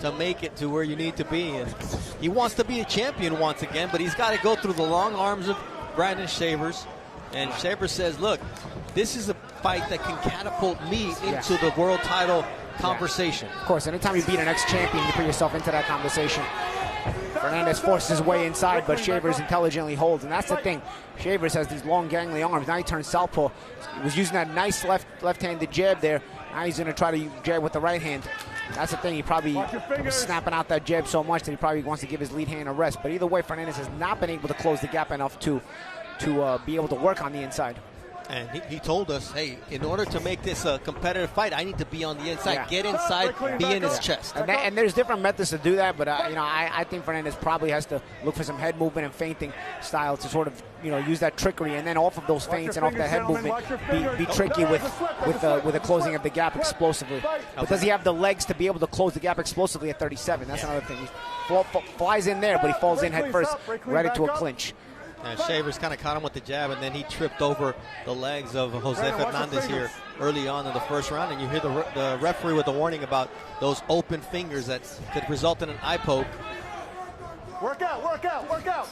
to make it to where you need to be. And he wants to be a champion once again, but he's got to go through the long arms of Brandon Shavers. And Shavers says, look, this is a fight that can catapult me into the world title conversation. Of course, anytime you beat an ex-champion, you put yourself into that conversation. Fernandez forces his way inside, but Shavers intelligently holds, and that's the thing. Shavers has these long, gangly arms. Now he turns southpaw. He was using that nice left-handed jab there. Now he's going to try to jab with the right hand. That's the thing. He probably was snapping out that jab so much that he probably wants to give his lead hand a rest. But either way, Fernandez has not been able to close the gap enough to be able to work on the inside. And he told us, hey, in order to make this a competitive fight, I need to be on the inside, get inside, be in his chest. And there's different methods to do that, but I think Fernandez probably has to look for some head movement and feinting style to sort of use that trickery, and then off of those feints and off that head movement, be tricky with the closing of the gap explosively. But does he have the legs to be able to close the gap explosively at 37? That's another thing. He flies in there, but he falls in head first, right into a clinch. And Shavers kind of caught him with the jab, and then he tripped over the legs of Jose Fernandez here early on in the first round. And you hear the referee with a warning about those open fingers that could result in an eye poke. Work out, work out, work out.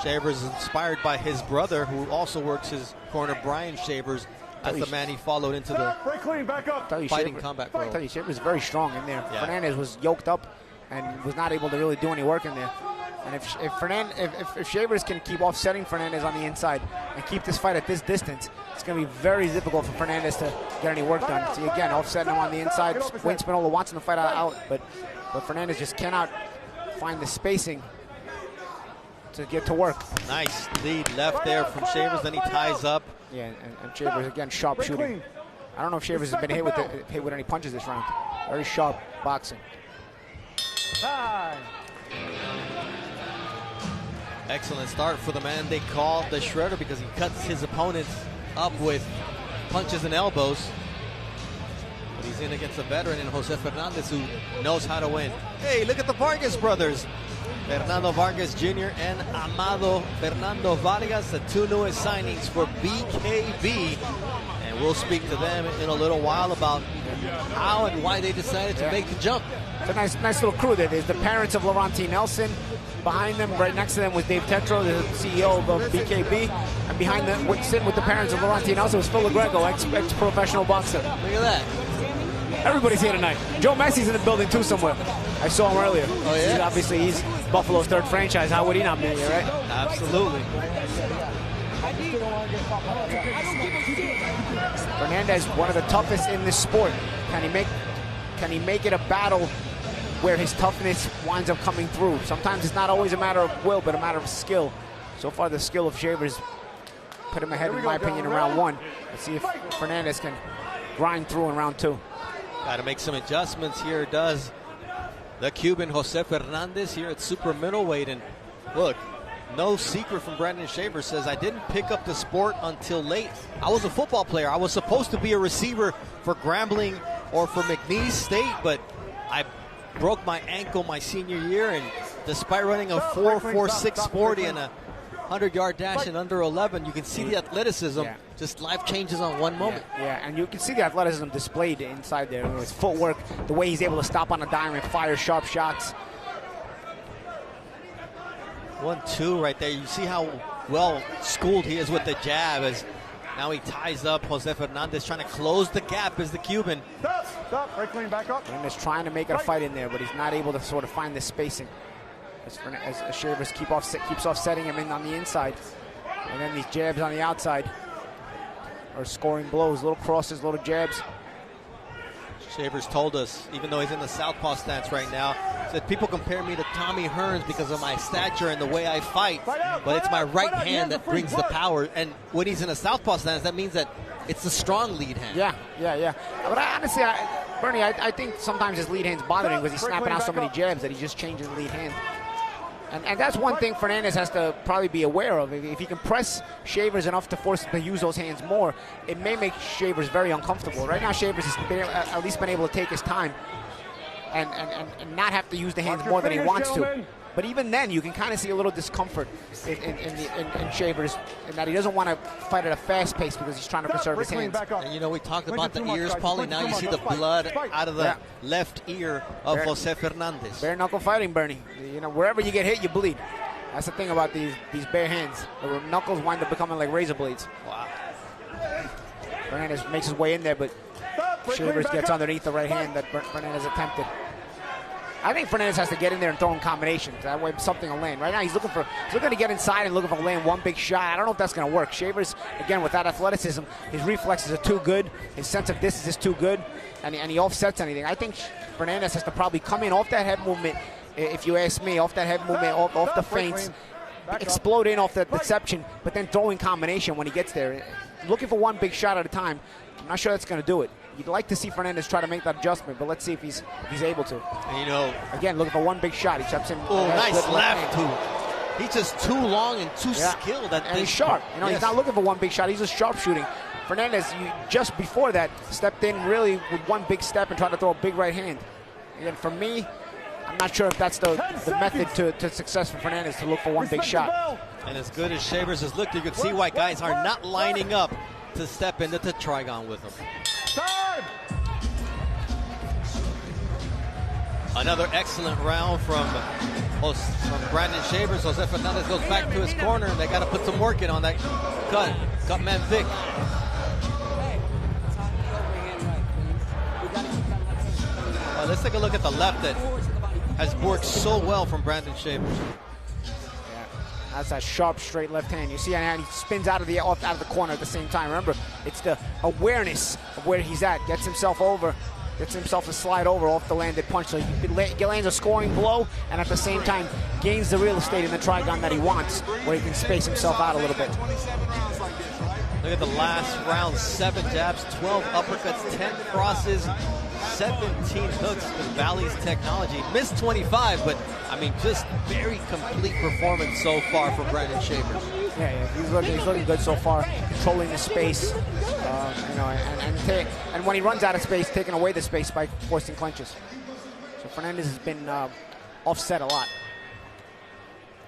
Shavers is inspired by his brother, who also works his corner, Brian Shavers, as the man he followed into the fighting combat world. I tell you, Shavers is very strong in there. Yeah. Fernandez was yoked up and was not able to really do any work in there. And if Shavers can keep offsetting Fernandez on the inside and keep this fight at this distance, it's going to be very difficult for Fernandez to get any work done. See, again, offsetting him on the inside. Wayne Spinola wants him to fight out, but Fernandez just cannot find the spacing to get to work. Nice lead left there from Shavers, then he ties up. Yeah, and Shavers, again, sharp shooting. I don't know if Shavers has been hit with any punches this round. Very sharp boxing. Excellent start for the man they call the Shredder, because he cuts his opponents up with punches and elbows. But he's in against a veteran in Jose Fernandez, who knows how to win. Hey, look at the Vargas brothers. Fernando Vargas Jr. and Amado Fernando Vargas, the two newest signings for BKB. And we'll speak to them in a little while about how and why they decided to make the jump. It's a nice little crew there. There's the parents of Laurenti Nelson. Behind them, right next to them, was Dave Tetro, the CEO of BKB. And behind them, sitting with the parents of Laurenti Nelson, was Phil LaGreco, ex-professional boxer. Look at that. Everybody's here tonight. Joe Messi's in the building, too, somewhere. I saw him earlier. Oh, yeah? Obviously, he's Buffalo's third franchise. How would he not be here, right? Absolutely. Fernandez, one of the toughest in this sport. Can he make it a battle where his toughness winds up coming through? Sometimes it's not always a matter of will, but a matter of skill. So far, the skill of Shavers put him ahead, in my opinion, in round one. Let's see if Fernandez can grind through in round two. Got to make some adjustments here, does the Cuban Jose Fernandez here at super middleweight. And look, no secret from Brandon Shavers, says, I didn't pick up the sport until late. I was a football player. I was supposed to be a receiver for Grambling or for McNeese State, but I broke my ankle my senior year, and despite running a 4.46 40 and a 100-yard dash in under 11, you can see the athleticism. Just life changes on one moment. Yeah, and you can see the athleticism displayed inside there. His footwork, the way he's able to stop on a dime and fire sharp shots. 1-2 right there. You see how well schooled he is with the jab, as now he ties up Jose Fernandez, trying to close the gap as the Cuban. Stop, right clean, back up. And he's trying to make it a fight in there, but he's not able to sort of find the spacing. As Shavers keeps offsetting him in on the inside. And then these jabs on the outside are scoring blows, little crosses, little jabs. Shavers told us, even though he's in the southpaw stance right now, said people compare me to Tommy Hearns because of my stature and the way I fight, but it's my right hand that brings the power. And when he's in a southpaw stance, that means that it's the strong lead hand. Yeah. But honestly, Bernie, I think sometimes his lead hand's bothering him because he's snapping out so many jabs that he's just changing the lead hand. And that's one thing Fernandez has to probably be aware of. If he can press Shavers enough to force him to use those hands more, it may make Shavers very uncomfortable. Right now, Shavers has at least been able to take his time and not have to use the hands more than he wants to. But even then, you can kind of see a little discomfort in Shavers, in that he doesn't want to fight at a fast pace because he's trying to preserve his hands. And you know, we talked about the ears, Paulie. Now you see the blood out of the left ear of Jose Fernandez. Bare knuckle fighting, Bernie. You know, wherever you get hit, you bleed. That's the thing about these bare hands. The knuckles wind up becoming like razor blades. Wow. Fernandez makes his way in there, but Shavers gets underneath the right hand that Fernandez attempted. I think Fernandez has to get in there and throw in combinations. That way something will land. Right now he's looking to get inside and looking for land one big shot. I don't know if that's going to work. Shavers, again, with that athleticism, his reflexes are too good. His sense of distance is too good, and he offsets anything. I think Fernandez has to probably come in off that head movement, if you ask me, off that head movement, off the feints, explode in off the deception, but then throw in combination when he gets there. Looking for one big shot at a time. I'm not sure that's going to do it. You'd like to see Fernandez try to make that adjustment, but let's see if he's able to. And you know, again, looking for one big shot. He steps in. Oh, nice left hook. He's just too long and too skilled at and this. He's sharp. You know, he's not looking for one big shot. He's just sharp shooting. Fernandez, just before that, stepped in really with one big step and tried to throw a big right hand. Again, for me, I'm not sure if that's the method to success for Fernandez, to look for one big shot. And as good as Shavers has looked, you can see why guys are not lining up to step into the trigon with him. Time! Another excellent round from Brandon Shavers. Jose Fernandez goes back to his corner, and they got to put some work in on that cut man Vic. Let's take a look at the left that has worked so well from Brandon Shavers. That's that sharp, straight left hand. You see, and he spins out of the corner at the same time. Remember, it's the awareness of where he's at. Gets himself over, gets himself to slide over off the landed punch. So he lands a scoring blow, and at the same time gains the real estate in the trigon that he wants, where he can space himself out a little bit. Look at the last round: 7 jabs, 12 uppercuts, 10 crosses, 17 hooks with Valley's technology. Missed 25, but I mean, just very complete performance so far for Brandon Shavers. Yeah, he's looking good so far, controlling the space, you know, and when he runs out of space, taking away the space by forcing clinches. So Fernandez has been offset a lot.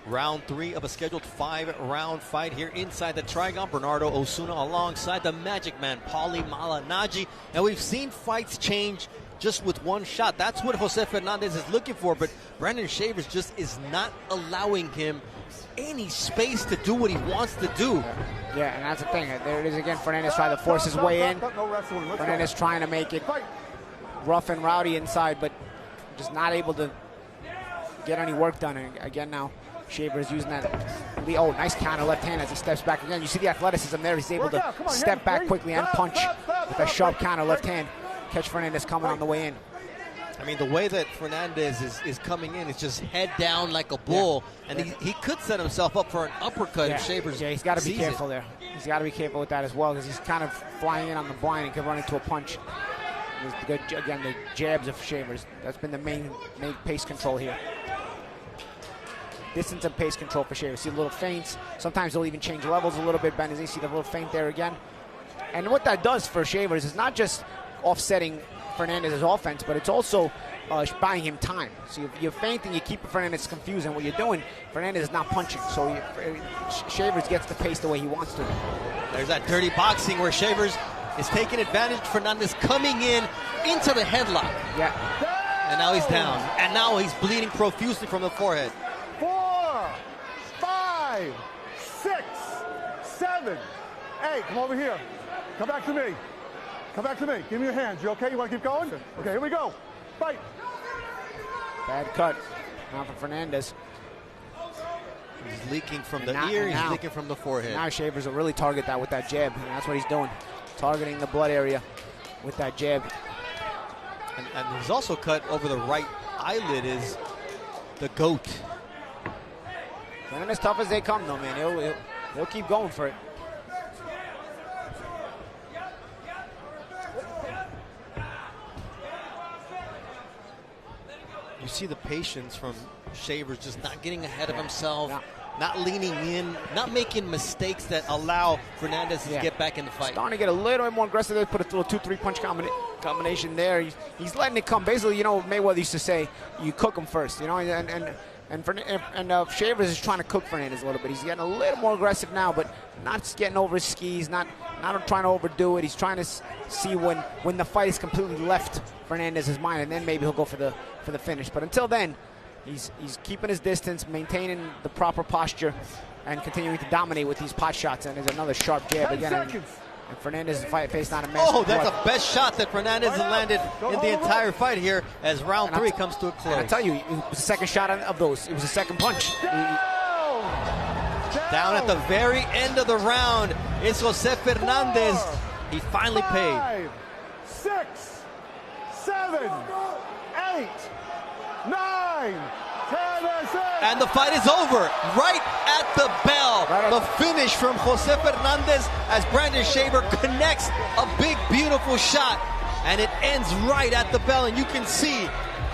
Round 3 of a scheduled 5-round fight here inside the trigon. Bernardo Osuna alongside the Magic Man, Paulie Malignaggi. And we've seen fights change just with one shot. That's what Jose Fernandez is looking for, but Brandon Shavers just is not allowing him any space to do what he wants to do. Yeah, and that's the thing. There it is again. Fernandez trying to force his way in. Fernandez trying to make it rough and rowdy inside, but just not able to get any work done. And again now, Shavers using that. Oh, nice counter left hand as he steps back again. You see the athleticism there. He's able to step back quickly and punch with a sharp counter left hand. Catch Fernandez coming on the way in. I mean, the way that Fernandez is coming in is just head down like a bull, and he could set himself up for an uppercut if Shavers he's got to be careful there. He's got to be careful with that as well, because he's kind of flying in on the blind and could run into a punch. Again, the jabs of Shavers. That's been the main pace control here. Distance and pace control for Shavers. See the little feints. Sometimes they'll even change levels a little bit. Ben, as you see the little feint there again. And what that does for Shavers is not just offsetting Fernandez's offense, but it's also buying him time. So you're feinting, you keep Fernandez confused, and what you're doing, Fernandez is not punching. So Shavers gets the pace the way he wants to. There's that dirty boxing where Shavers is taking advantage. Fernandez coming in into the headlock. Yeah. And now he's down. And now he's bleeding profusely from the forehead. 4, 5, 6, 7, 8. Come over here. Come back to me. Come back to me. Give me your hands. You okay? You want to keep going? Okay, here we go. Fight. Bad cut. Now for Fernandez. He's leaking from the ear. He's leaking from the forehead. Now Shavers will really target that with that jab, and that's what he's doing. Targeting the blood area with that jab. And he's also cut over the right eyelid is the goat. And as tough as they come, though, man, he'll keep going for it. You see the patience from Shavers, just not getting ahead of himself, not leaning in, not making mistakes that allow Fernandez to get back in the fight. Starting to get a little bit more aggressive. They put a little 2-3 punch combination there. He's letting it come. Basically, you know, Mayweather used to say, you cook him first, you know, and And Shavers is trying to cook Fernandez a little bit. He's getting a little more aggressive now, but not getting over his skis, not trying to overdo it. He's trying to see when the fight is completely left Fernandez's mind, and then maybe he'll go for the finish. But until then, he's keeping his distance, maintaining the proper posture, and continuing to dominate with these pot shots. And there's another sharp jab again. And Fernandez's face not a mess. Oh, that's the best shot that Fernandez has landed in the entire fight here as round 3 comes to a close. And I tell you, it was the second shot of those. It was the second punch. Down at the very end of the round, it's Jose Fernandez. He finally paid. 5, 6, 7, 8, 9, 10, and the fight is over right at the bell. The finish from Jose Fernandez as Brandon Shaver connects a big, beautiful shot, and it ends right at the bell. And you can see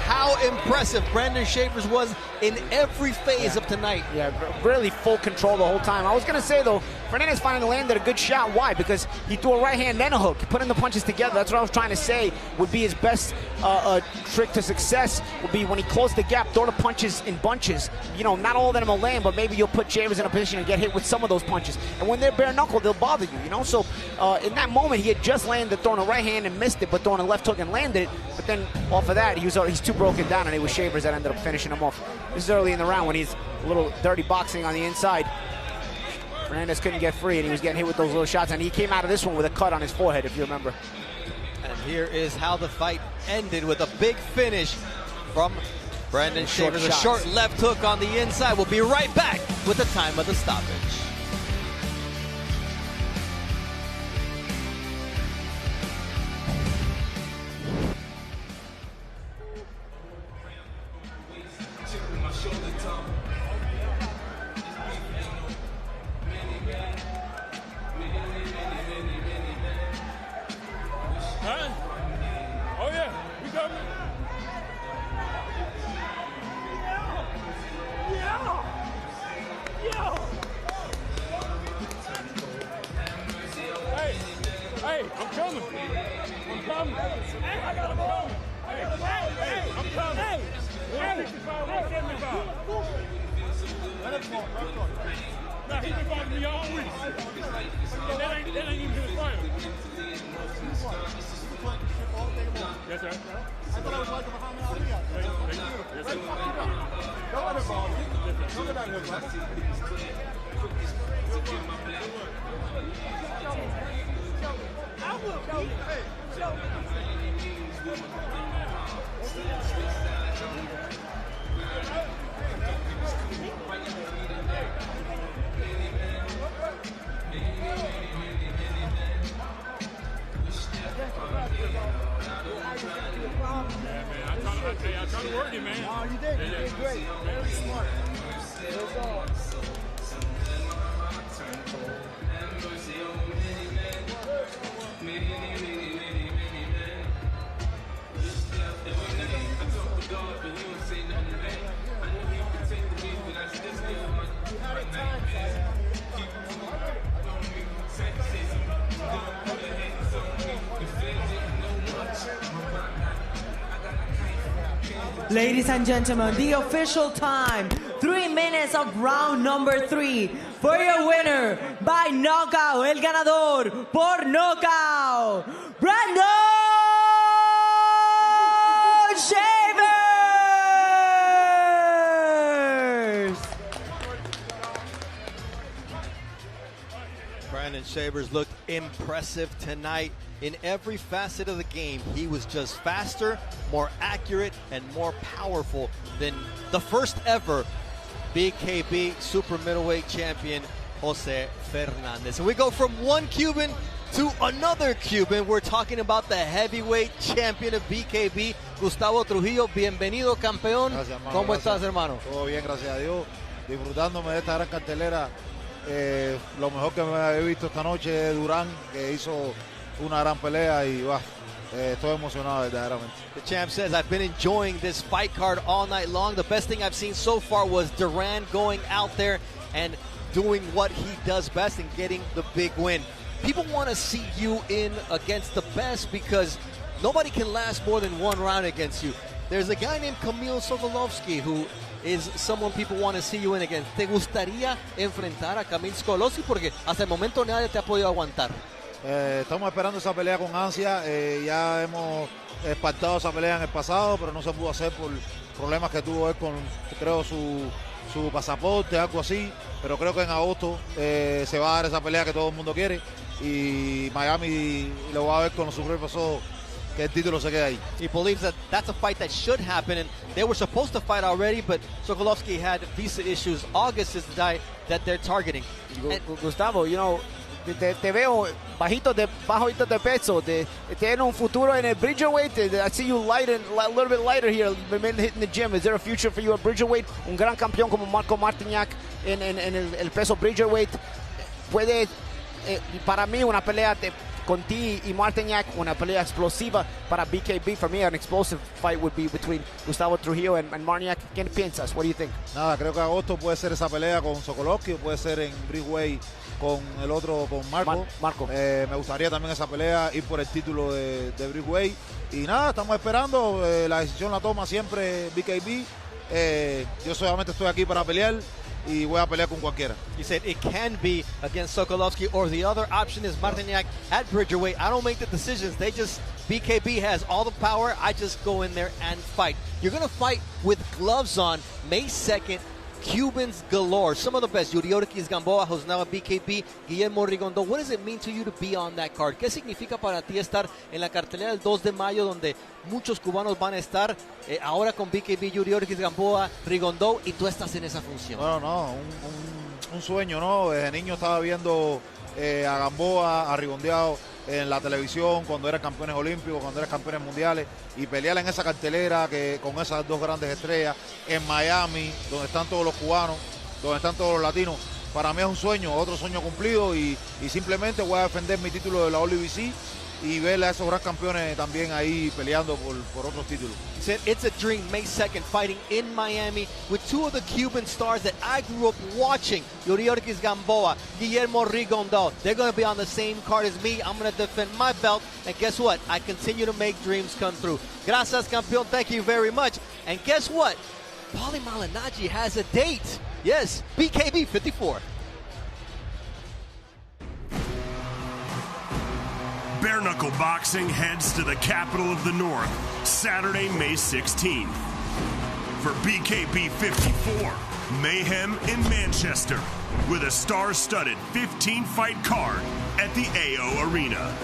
how impressive Brandon Shavers was in every phase of tonight. Yeah, really full control the whole time. I was going to say, though, Fernandez finally landed a good shot. Why? Because he threw a right hand and a hook, putting the punches together. That's what I was trying to say would be his best trick to success would be when he closed the gap, throw the punches in bunches. You know, not all of them will land, but maybe you'll put Shavers in a position to get hit with some of those punches. And when they're bare knuckle, they'll bother you, you know? So in that moment, he had just landed, throwing a right hand and missed it, but throwing a left hook and landed it. But then off of that, he's too broken down, and it was Shavers that ended up finishing him off. This is early in the round when he's a little dirty boxing on the inside. Fernandez couldn't get free, and he was getting hit with those little shots, and he came out of this one with a cut on his forehead, if you remember. And here is how the fight ended, with a big finish from Brandon Shavers. A short left hook on the inside. We'll be right back with the time of the stoppage. Oh yeah, we got me. Hey, I'm coming. I'm coming. I gotta go. Hey, I'm coming. Hey, 165, 175. Let him go. Nah, he's been fighting me all week. That ain't even his fight. Yes, sir. I thought I was like a Muhammad Ali out there. Yes, sir. Don't let him ball. Don't let him ball. I will show you. Hey, show me. I'm trying to work it, man. Oh, you did. You did great. Very smart. That's all. Ladies and gentlemen, the official time, 3 minutes of round number 3. For your winner, by knockout, el ganador, por knockout, Brandon Shavers! Brandon Shavers looked impressive tonight. In every facet of the game, he was just faster, more accurate, and more powerful than the first ever BKB super middleweight champion, Jose Fernandez. And we go from one Cuban to another Cuban. We're talking about the heavyweight champion of BKB, Gustavo Trujillo. Bienvenido, campeón. Gracias, hermano. ¿Cómo Gracias. estás, hermano? Todo bien, gracias a Dios. Disfrutándome de esta gran cartelera. Lo mejor que me he visto esta noche es Duran, que hizo una gran pelea y estoy emocionado verdaderamente. The champ says, I've been enjoying this fight card all night long. The best thing I've seen so far was Duran going out there and doing what he does best and getting the big win. People want to see you in against the best because nobody can last more than one round against you. There's a guy named Kamil Sokolovsky who is someone people want to see you in again. ¿Te gustaría enfrentar a Kamil Skolovsky? Porque hasta el momento nadie te ha podido aguantar. Estamos esperando esa pelea con ansia. Ya hemos pactado esa pelea en el pasado, pero no se pudo hacer por problemas que tuvo él con, creo, su pasaporte, algo así. Pero creo que en agosto se va a dar esa pelea que todo el mundo quiere. Y Miami lo va a ver con los propios ojos, que el título se quede ahí. He believes that that's a fight that should happen, and they were supposed to fight already, but Sokolovsky had visa issues. August is the day that they're targeting. Gustavo, you know, te veo bajo de peso. Tiene un futuro en el Bridgerweight. I see you a little bit lighter here. Been hitting the gym. Is there a future for you at Bridgerweight? Un gran campeón como Marco Martignac en el peso Bridgerweight. Puede, para mí, una pelea con ti y Martignac, una pelea explosiva para BKB. For me, an explosive fight would be between Gustavo Trujillo and Martignac. ¿Qué piensas? What do you think? Nada, creo que agosto puede ser esa pelea con Sokolovsky, o puede ser en Bridgeweight con el otro, con Marco. Me gustaría también esa pelea, ir por el título de Bridgeweight. Y nada, estamos esperando. La decisión la toma siempre BKB. Yo solamente estoy aquí para pelear y voy a pelear con cualquiera. He said it can be against Sokolovsky, or the other option is Martignac at Bridgerweight. I don't make the decisions. BKB has all the power. I just go in there and fight. You're going to fight with gloves on May 2nd. Cubans galore. Some of the best. Yuriorkis Gamboa, who's now at BKB. Guillermo Rigondeaux. What does it mean to you to be on that card? ¿Qué significa para ti estar en la cartelera del 2 de mayo, donde muchos cubanos van a estar ahora con BKB, Yuriorkis Gamboa, Rigondeaux, y tú estás en esa función? No, un sueño, ¿no? Desde niño estaba viendo a Gamboa, a Rigondeaux en la televisión, cuando eran campeones olímpicos, cuando eran campeones mundiales, y pelear en esa cartelera con esas dos grandes estrellas en Miami, donde están todos los cubanos, donde están todos los latinos. Para mí es un sueño, otro sueño cumplido, y simplemente voy a defender mi título de la WBC y ver a esos gran campeones también ahí peleando por otros títulos. He said it's a dream, May 2nd, fighting in Miami with two of the Cuban stars that I grew up watching, Yuriorkis Gamboa, Guillermo Rigondeaux. They're going to be on the same card as me. I'm going to defend my belt, and guess what? I continue to make dreams come true. Gracias, campeón. Thank you very much. And guess what? Paulie Malignaggi has a date. Yes, BKB 54. Bare-knuckle boxing heads to the capital of the North, Saturday, May 16th. For BKB 54, Mayhem in Manchester, with a star-studded 15-fight card at the AO Arena.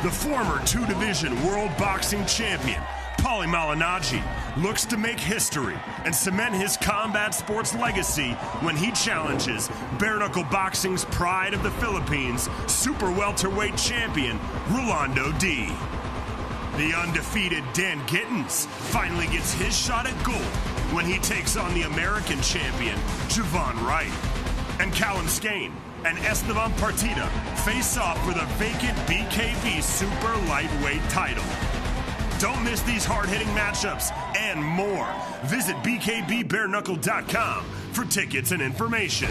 The former two-division world boxing champion, Paulie Malignaggi, looks to make history and cement his combat sports legacy when he challenges bare-knuckle boxing's pride of the Philippines, super welterweight champion, Rolando D. The undefeated Dan Gittins finally gets his shot at gold when he takes on the American champion, Javon Wright. And Callum Skane and Esteban Partida face off for the vacant BKB super lightweight title. Don't miss these hard-hitting matchups and more. Visit bkbbareknuckle.com for tickets and information.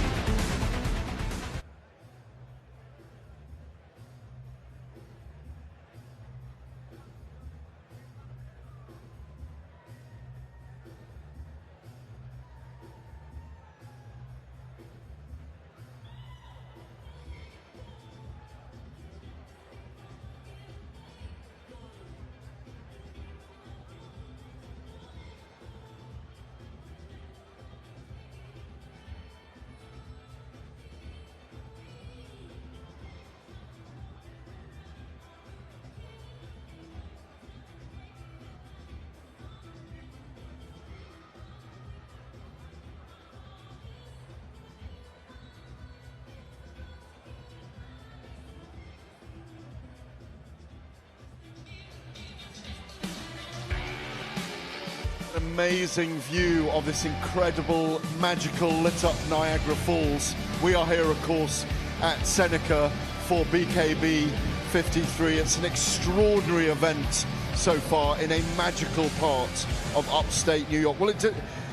Amazing view of this incredible, magical, lit-up Niagara Falls. We are here, of course, at Seneca for BKB 53. It's an extraordinary event so far in a magical part of upstate New York. Well,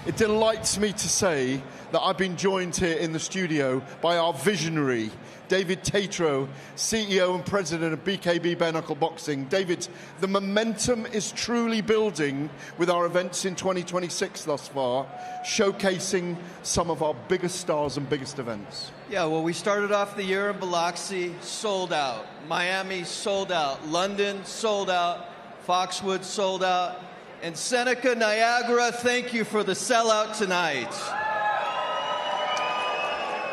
It delights me to say that I've been joined here in the studio by our visionary, David Tatro, CEO and President of BKB Bare-Knuckle Boxing. David, the momentum is truly building with our events in 2026 thus far, showcasing some of our biggest stars and biggest events. Yeah, well, we started off the year in Biloxi, sold out. Miami, sold out. London, sold out. Foxwood, sold out. And Seneca Niagara, thank you for the sellout tonight.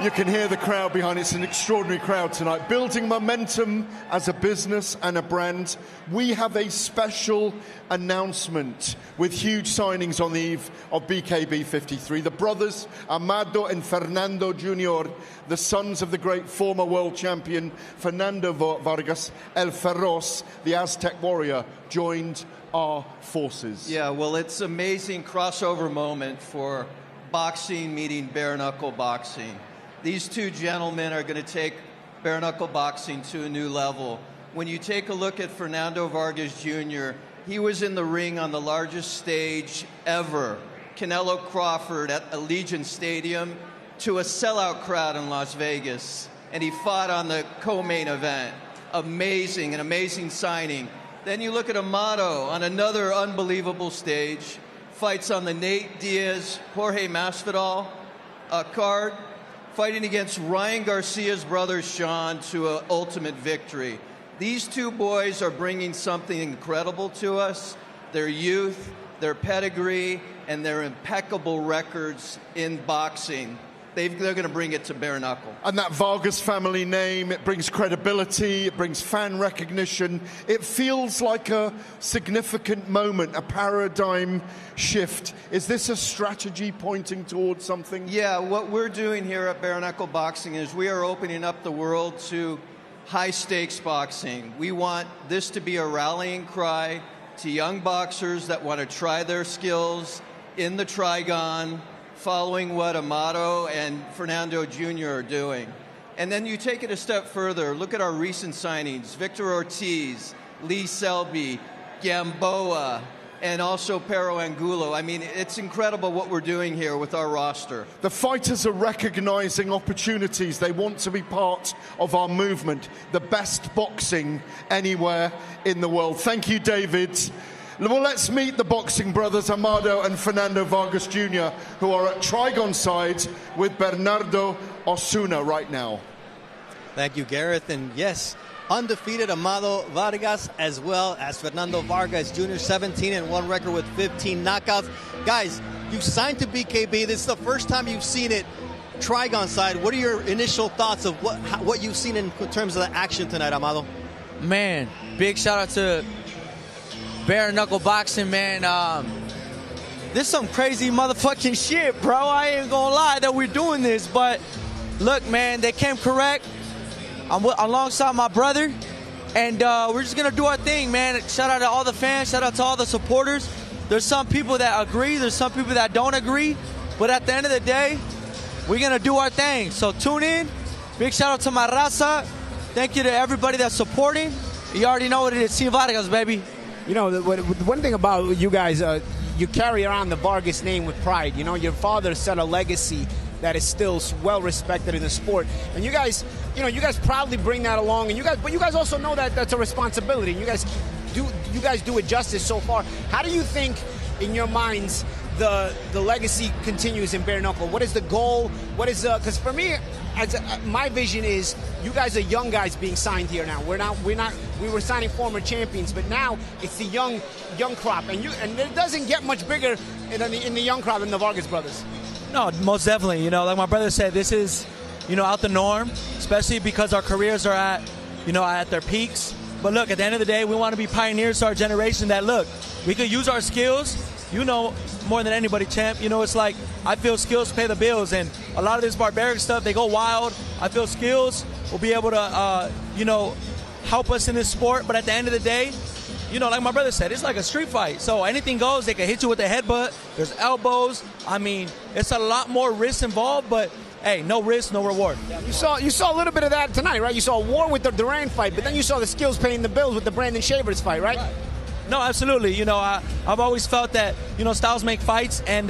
You can hear the crowd behind. It's an extraordinary crowd tonight. Building momentum as a business and a brand. We have a special announcement with huge signings on the eve of BKB 53. The brothers Amado and Fernando Jr., the sons of the great former world champion Fernando Vargas, El Feroz, the Aztec warrior, joined our forces. Yeah, well, it's an amazing crossover moment for boxing meeting bare-knuckle boxing. These two gentlemen are going to take bare-knuckle boxing to a new level. When you take a look at Fernando Vargas Jr., he was in the ring on the largest stage ever, Canelo Crawford at Allegiant Stadium, to a sellout crowd in Las Vegas, and he fought on the co-main event. Amazing, an amazing signing. Then you look at Amado on another unbelievable stage, fights on the Nate Diaz, Jorge Masvidal card, fighting against Ryan Garcia's brother Sean to an ultimate victory. These two boys are bringing something incredible to us. Their youth, their pedigree, and their impeccable records in boxing. They're going to bring it to bare-knuckle. And that Vargas family name, it brings credibility, it brings fan recognition. It feels like a significant moment, a paradigm shift. Is this a strategy pointing towards something? Yeah, what we're doing here at bare-knuckle boxing is we are opening up the world to high-stakes boxing. We want this to be a rallying cry to young boxers that want to try their skills in the Trigon, following what Amado and Fernando Jr. are doing. And then you take it a step further. Look at our recent signings. Victor Ortiz, Lee Selby, Gamboa, and also Pero Angulo. I mean, it's incredible what we're doing here with our roster. The fighters are recognizing opportunities. They want to be part of our movement, the best boxing anywhere in the world. Thank you, David. Well, let's meet the boxing brothers, Amado and Fernando Vargas Jr., who are at Trigon side with Bernardo Osuna right now. Thank you, Gareth. And yes, undefeated Amado Vargas as well as Fernando Vargas Jr., 17-1 record with 15 knockouts. Guys, you signed to BKB. This is the first time you've seen it Trigon side. What are your initial thoughts of what you've seen in terms of the action tonight, Amado? Man, big shout out to bare-knuckle boxing, man. This is some crazy motherfucking shit, bro. I ain't gonna lie that we're doing this, but look, man, they came correct. I'm alongside my brother, and we're just gonna do our thing, man. Shout out to all the fans, shout out to all the supporters. There's some people that agree, there's some people that don't agree, but at the end of the day, we're gonna do our thing. So tune in. Big shout out to my raza. Thank you to everybody that's supporting. You already know what it is. Team Vargas, baby. You know, the one thing about you guys, you carry around the Vargas name with pride. You know, your father set a legacy that is still well respected in the sport, and you guys proudly bring that along. And but you guys also know that that's a responsibility. You guys do it justice so far. How do you think, in your minds, the legacy continues in bare-knuckle? What is the goal? What is because for me, my vision is you guys are young guys being signed here now. We were signing former champions, but now it's the young crop, and it doesn't get much bigger in the young crop than the Vargas brothers. No, most definitely. You know, like my brother said, this is, out the norm, especially because our careers are at their peaks. But look, at the end of the day, we want to be pioneers to our generation that, look, we could use our skills, more than anybody, champ. It's like, I feel skills pay the bills, and a lot of this barbaric stuff, they go wild. I feel skills will be able to, help us in this sport. But at the end of the day, like my brother said, it's like a street fight. So anything goes. They can hit you with a headbutt. There's elbows. I mean, it's a lot more risk involved, but hey, no risk, no reward. You saw a little bit of that tonight, right? You saw a war with the Duran fight, but then you saw the skills paying the bills with the Brandon Shavers fight, right? No, absolutely. I've always felt that, styles make fights, and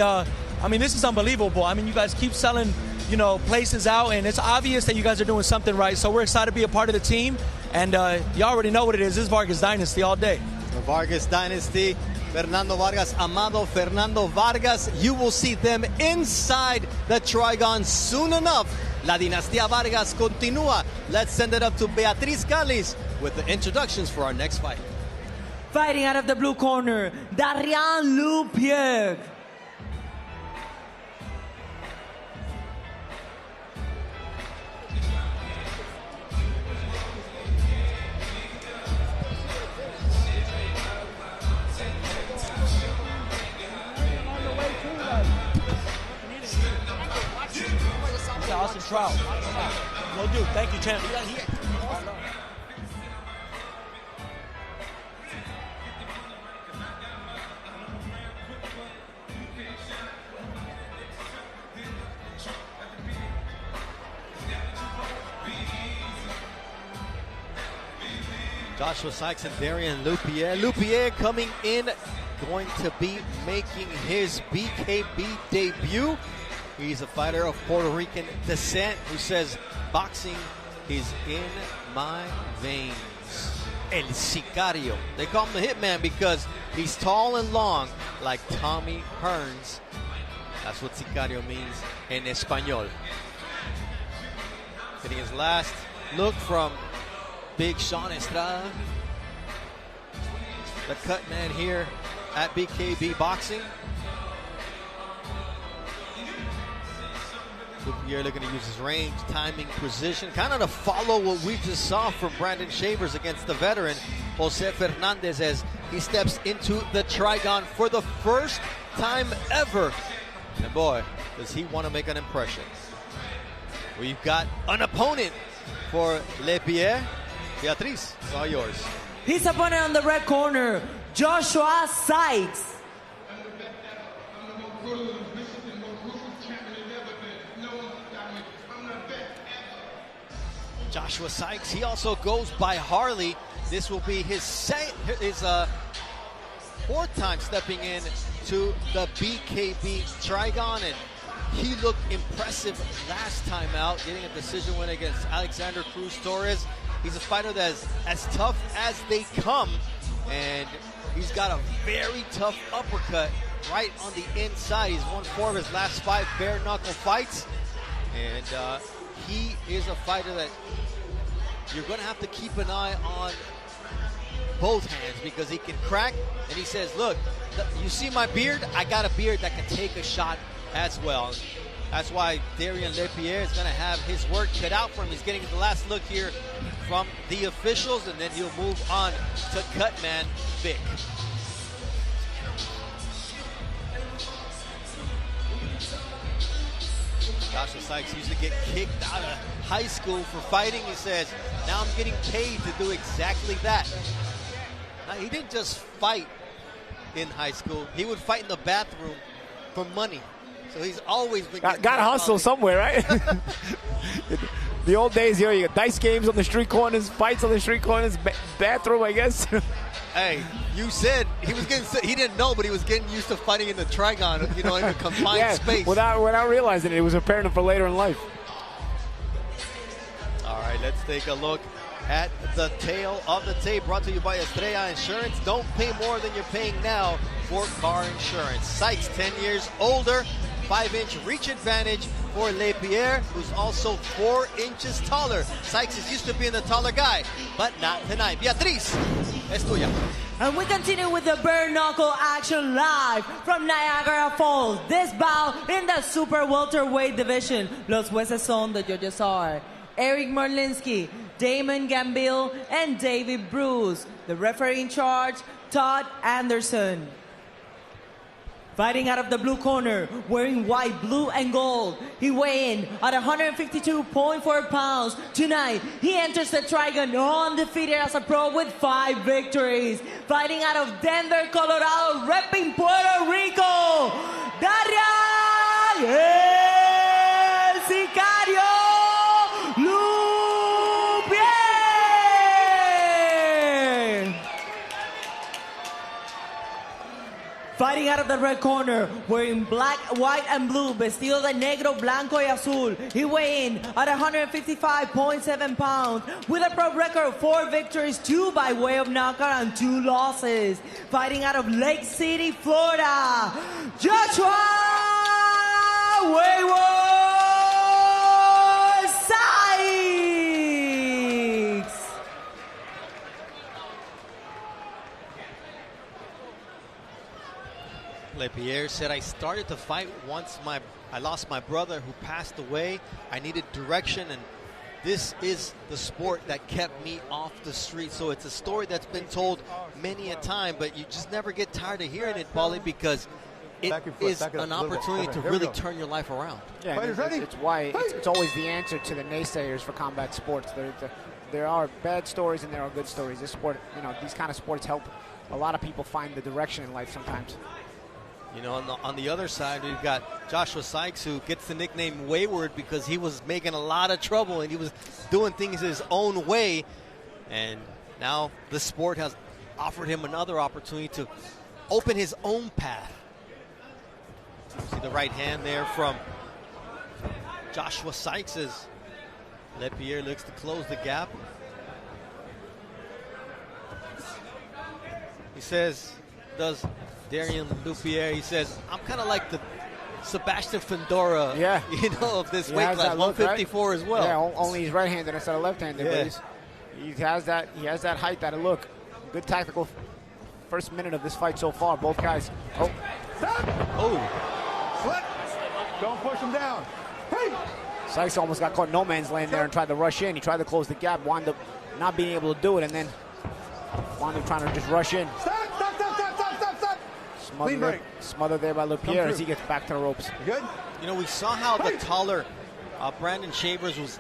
I mean, this is unbelievable. I mean, you guys keep selling, you know, places out, and it's obvious that you guys are doing something right. So we're excited to be a part of the team, and you already know what it is. This is Vargas Dynasty all day. The Vargas Dynasty, Fernando Vargas, Amado Fernando Vargas. You will see them inside the Trigon soon enough. La Dinastía Vargas continúa. Let's send it up to Beatriz Callis with the introductions for our next fight. Fighting out of the blue corner, Darrian Leu-Pierre. Austin Trout. No, dude. Thank you, champ. Joshua Sikes and Darrian Leu-Pierre. Leu-Pierre coming in, going to be making his BKB debut. He's a fighter of Puerto Rican descent who says boxing is in my veins. El Sicario. They call him the Hitman because he's tall and long like Tommy Hearns. That's what Sicario means in Espanol. Getting his last look from Big Sean Estrada. The cut man here at BKB Boxing. Leu-Pierre looking to use his range, timing, precision, kind of to follow what we just saw from Brandon Shavers against the veteran Jose Fernandez as he steps into the Trigon for the first time ever. And boy, does he want to make an impression. We've got an opponent for Leu-Pierre. Beatriz, it's all yours. His opponent on the red corner, Joshua Sikes. Joshua Sikes, he also goes by Harley. This will be his fourth time stepping in to the BKB Trigon, and he looked impressive last time out, getting a decision win against Alexander Cruz Torres. He's a fighter that's as tough as they come, and he's got a very tough uppercut right on the inside. He's won 4 of his last 5 bare-knuckle fights, and he is a fighter that you're going to have to keep an eye on both hands because he can crack, and he says, look, you see my beard? I got a beard that can take a shot as well. That's why Darrian Leu-Pierre is going to have his work cut out for him. He's getting the last look here from the officials, and then he'll move on to Cutman Vic. Joshua Sikes used to get kicked out of high school for fighting. He says, now I'm getting paid to do exactly that. Now, he didn't just fight in high school. He would fight in the bathroom for money. So he's always been got to hustle somewhere, right? The old days, you know, you got dice games on the street corners, fights on the street corners, bathroom, I guess. Hey, you said he was getting. He didn't know, but he was getting used to fighting in the Trigon, you know, in a confined space. Without realizing it was preparing him for later in life. All right, let's take a look at the tail of the tape, brought to you by Estrella Insurance. Don't pay more than you're paying now for car insurance. Sikes, 10 years older, 5-inch reach advantage for Leu-Pierre, who's also 4 inches taller. Sikes is used to being the taller guy, but not tonight. Beatriz, es tuya. And we continue with the bare-knuckle action live from Niagara Falls. This bout in the super welterweight division. Los jueces son, the judges are Eric Merlinsky, Damon Gambill, and David Bruce. The referee in charge, Todd Anderson. Fighting out of the blue corner, wearing white, blue, and gold. He weighed in at 152.4 pounds. Tonight, he enters the Trigon undefeated as a pro with 5 victories. Fighting out of Denver, Colorado, repping Puerto Rico, Darrian El Sicario Leu-Pierre. Fighting out of the red corner, wearing black, white, and blue, vestido de negro, blanco, y azul. He weighed in at 155.7 pounds with a pro record of 4 victories, 2 by way of knockout, and 2 losses. Fighting out of Lake City, Florida, Joshua Wayward Sikes. Leu-Pierre said, I started to fight once I lost my brother who passed away. I needed direction, and this is the sport that kept me off the street. So it's a story that's been told many a time, but you just never get tired of hearing it, Paulie, because it is an opportunity to really turn your life around. Yeah, it's why it's always the answer to the naysayers for combat sports. There are bad stories and there are good stories. This sport, these kind of sports help a lot of people find the direction in life sometimes. On the other side, we've got Joshua Sikes, who gets the nickname Wayward because he was making a lot of trouble and he was doing things his own way. And now the sport has offered him another opportunity to open his own path. See the right hand there from Joshua Sikes as Leu-Pierre looks to close the gap. He says, does Darrian Leu-Pierre, he says, I'm kind of like the Sebastian Fundora, of this weight class, 154 right? As well. Yeah, only he's right-handed instead of left-handed, but he has that height, that look. Good tactical first minute of this fight so far, both guys. Slip. Don't push him down. Hey. Sikes almost got caught no man's land there and tried to rush in. He tried to close the gap, wound up not being able to do it, and then wound up trying to just rush in. Stop. Smothered there by Leu-Pierre as he gets back to the ropes. You good? We saw how the taller Brandon Shavers was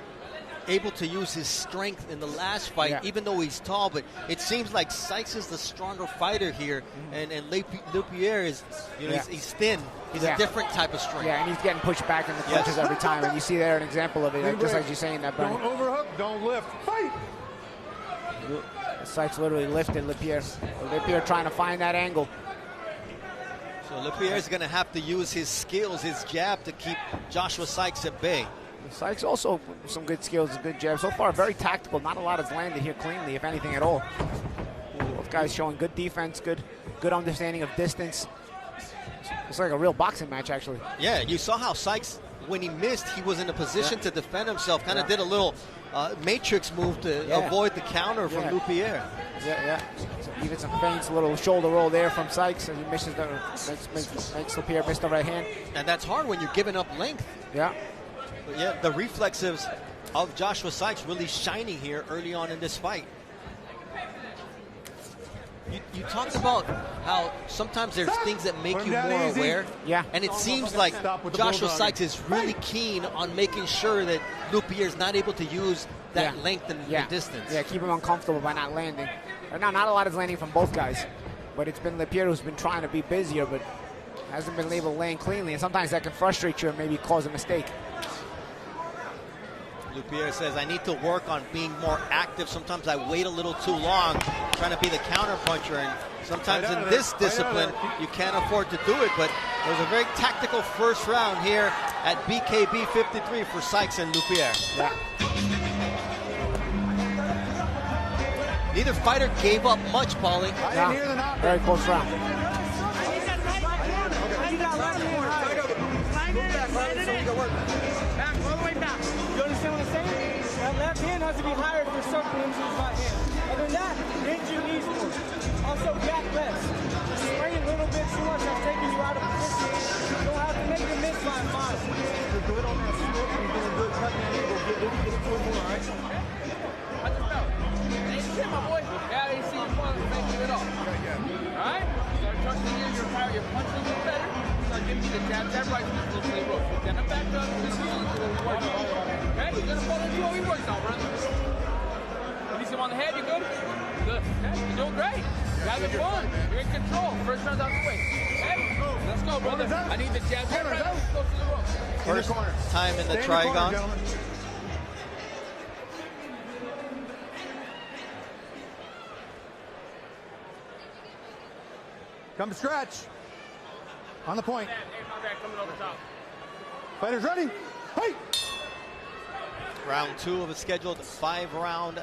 able to use his strength in the last fight, even though he's tall, but it seems like Sikes is the stronger fighter here, and Leu-Pierre is, he's thin. He's a different type of strength. Yeah, and he's getting pushed back in the punches every time, and you see there an example of it, just like you're saying that, Brandon. Don't overhook, don't lift. Fight! Sikes literally lifted Leu-Pierre. Leu-Pierre trying to find that angle. So Leu-Pierre is going to have to use his skills, his jab, to keep Joshua Sikes at bay. Sikes also some good skills, a good jab. So far, very tactical. Not a lot has landed here cleanly, if anything at all. Both guys showing good defense, good understanding of distance. It's like a real boxing match, actually. Yeah, you saw how Sikes, when he missed, he was in a position to defend himself. Kind of did a little matrix move to avoid the counter from Leu-Pierre. So even some feints, a little shoulder roll there from Sikes, and he misses makes Leu-Pierre miss the right hand. And that's hard when you're giving up length. Yeah. But the reflexes of Joshua Sikes really shining here early on in this fight. You talked about how sometimes there's things that make you more aware. Yeah. And it seems like Joshua Sikes is really keen on making sure that Leu-Pierre is not able to use that length and distance. Yeah, keep him uncomfortable by not landing. Right now, not a lot is landing from both guys, but it's been Leu-Pierre who's been trying to be busier, but hasn't been able to land cleanly, and sometimes that can frustrate you and maybe cause a mistake. Leu-Pierre says, I need to work on being more active. Sometimes I wait a little too long trying to be the counter puncher, and sometimes in this discipline you can't afford to do it, but it was a very tactical first round here at BKB 53 for Sikes and Leu-Pierre. Yeah. Neither fighter gave up much, Paulie. Very close round. You understand what I'm saying? That left hand has to be higher for circling into his right hand. Other than that, bend your knees more. Also, back less. Sway a little bit too much. I'm taking you out of position. You don't have to make a miss by a mile. You're good on that slip. You're doing good cutting that angle. Get it to it more, all right? Watch him out. Hey, my boy. Yeah, you see you falling to make it off. All right? Start trusting you. Your power. Your punch will get better. Start giving you the jab right. We'll play rope. Then a back up. Okay, you're gonna follow through what we worked on, brother. When you see him on the head, you good? Good. Okay, you're doing great. You're having fun. You're in control. First round's out the way. Okay, let's go, brother. I need the jab. Let's go to the rope. First time in the trigon. Come to stretch. On the point. Fighters ready? Hey! Round 2 of a scheduled 5-round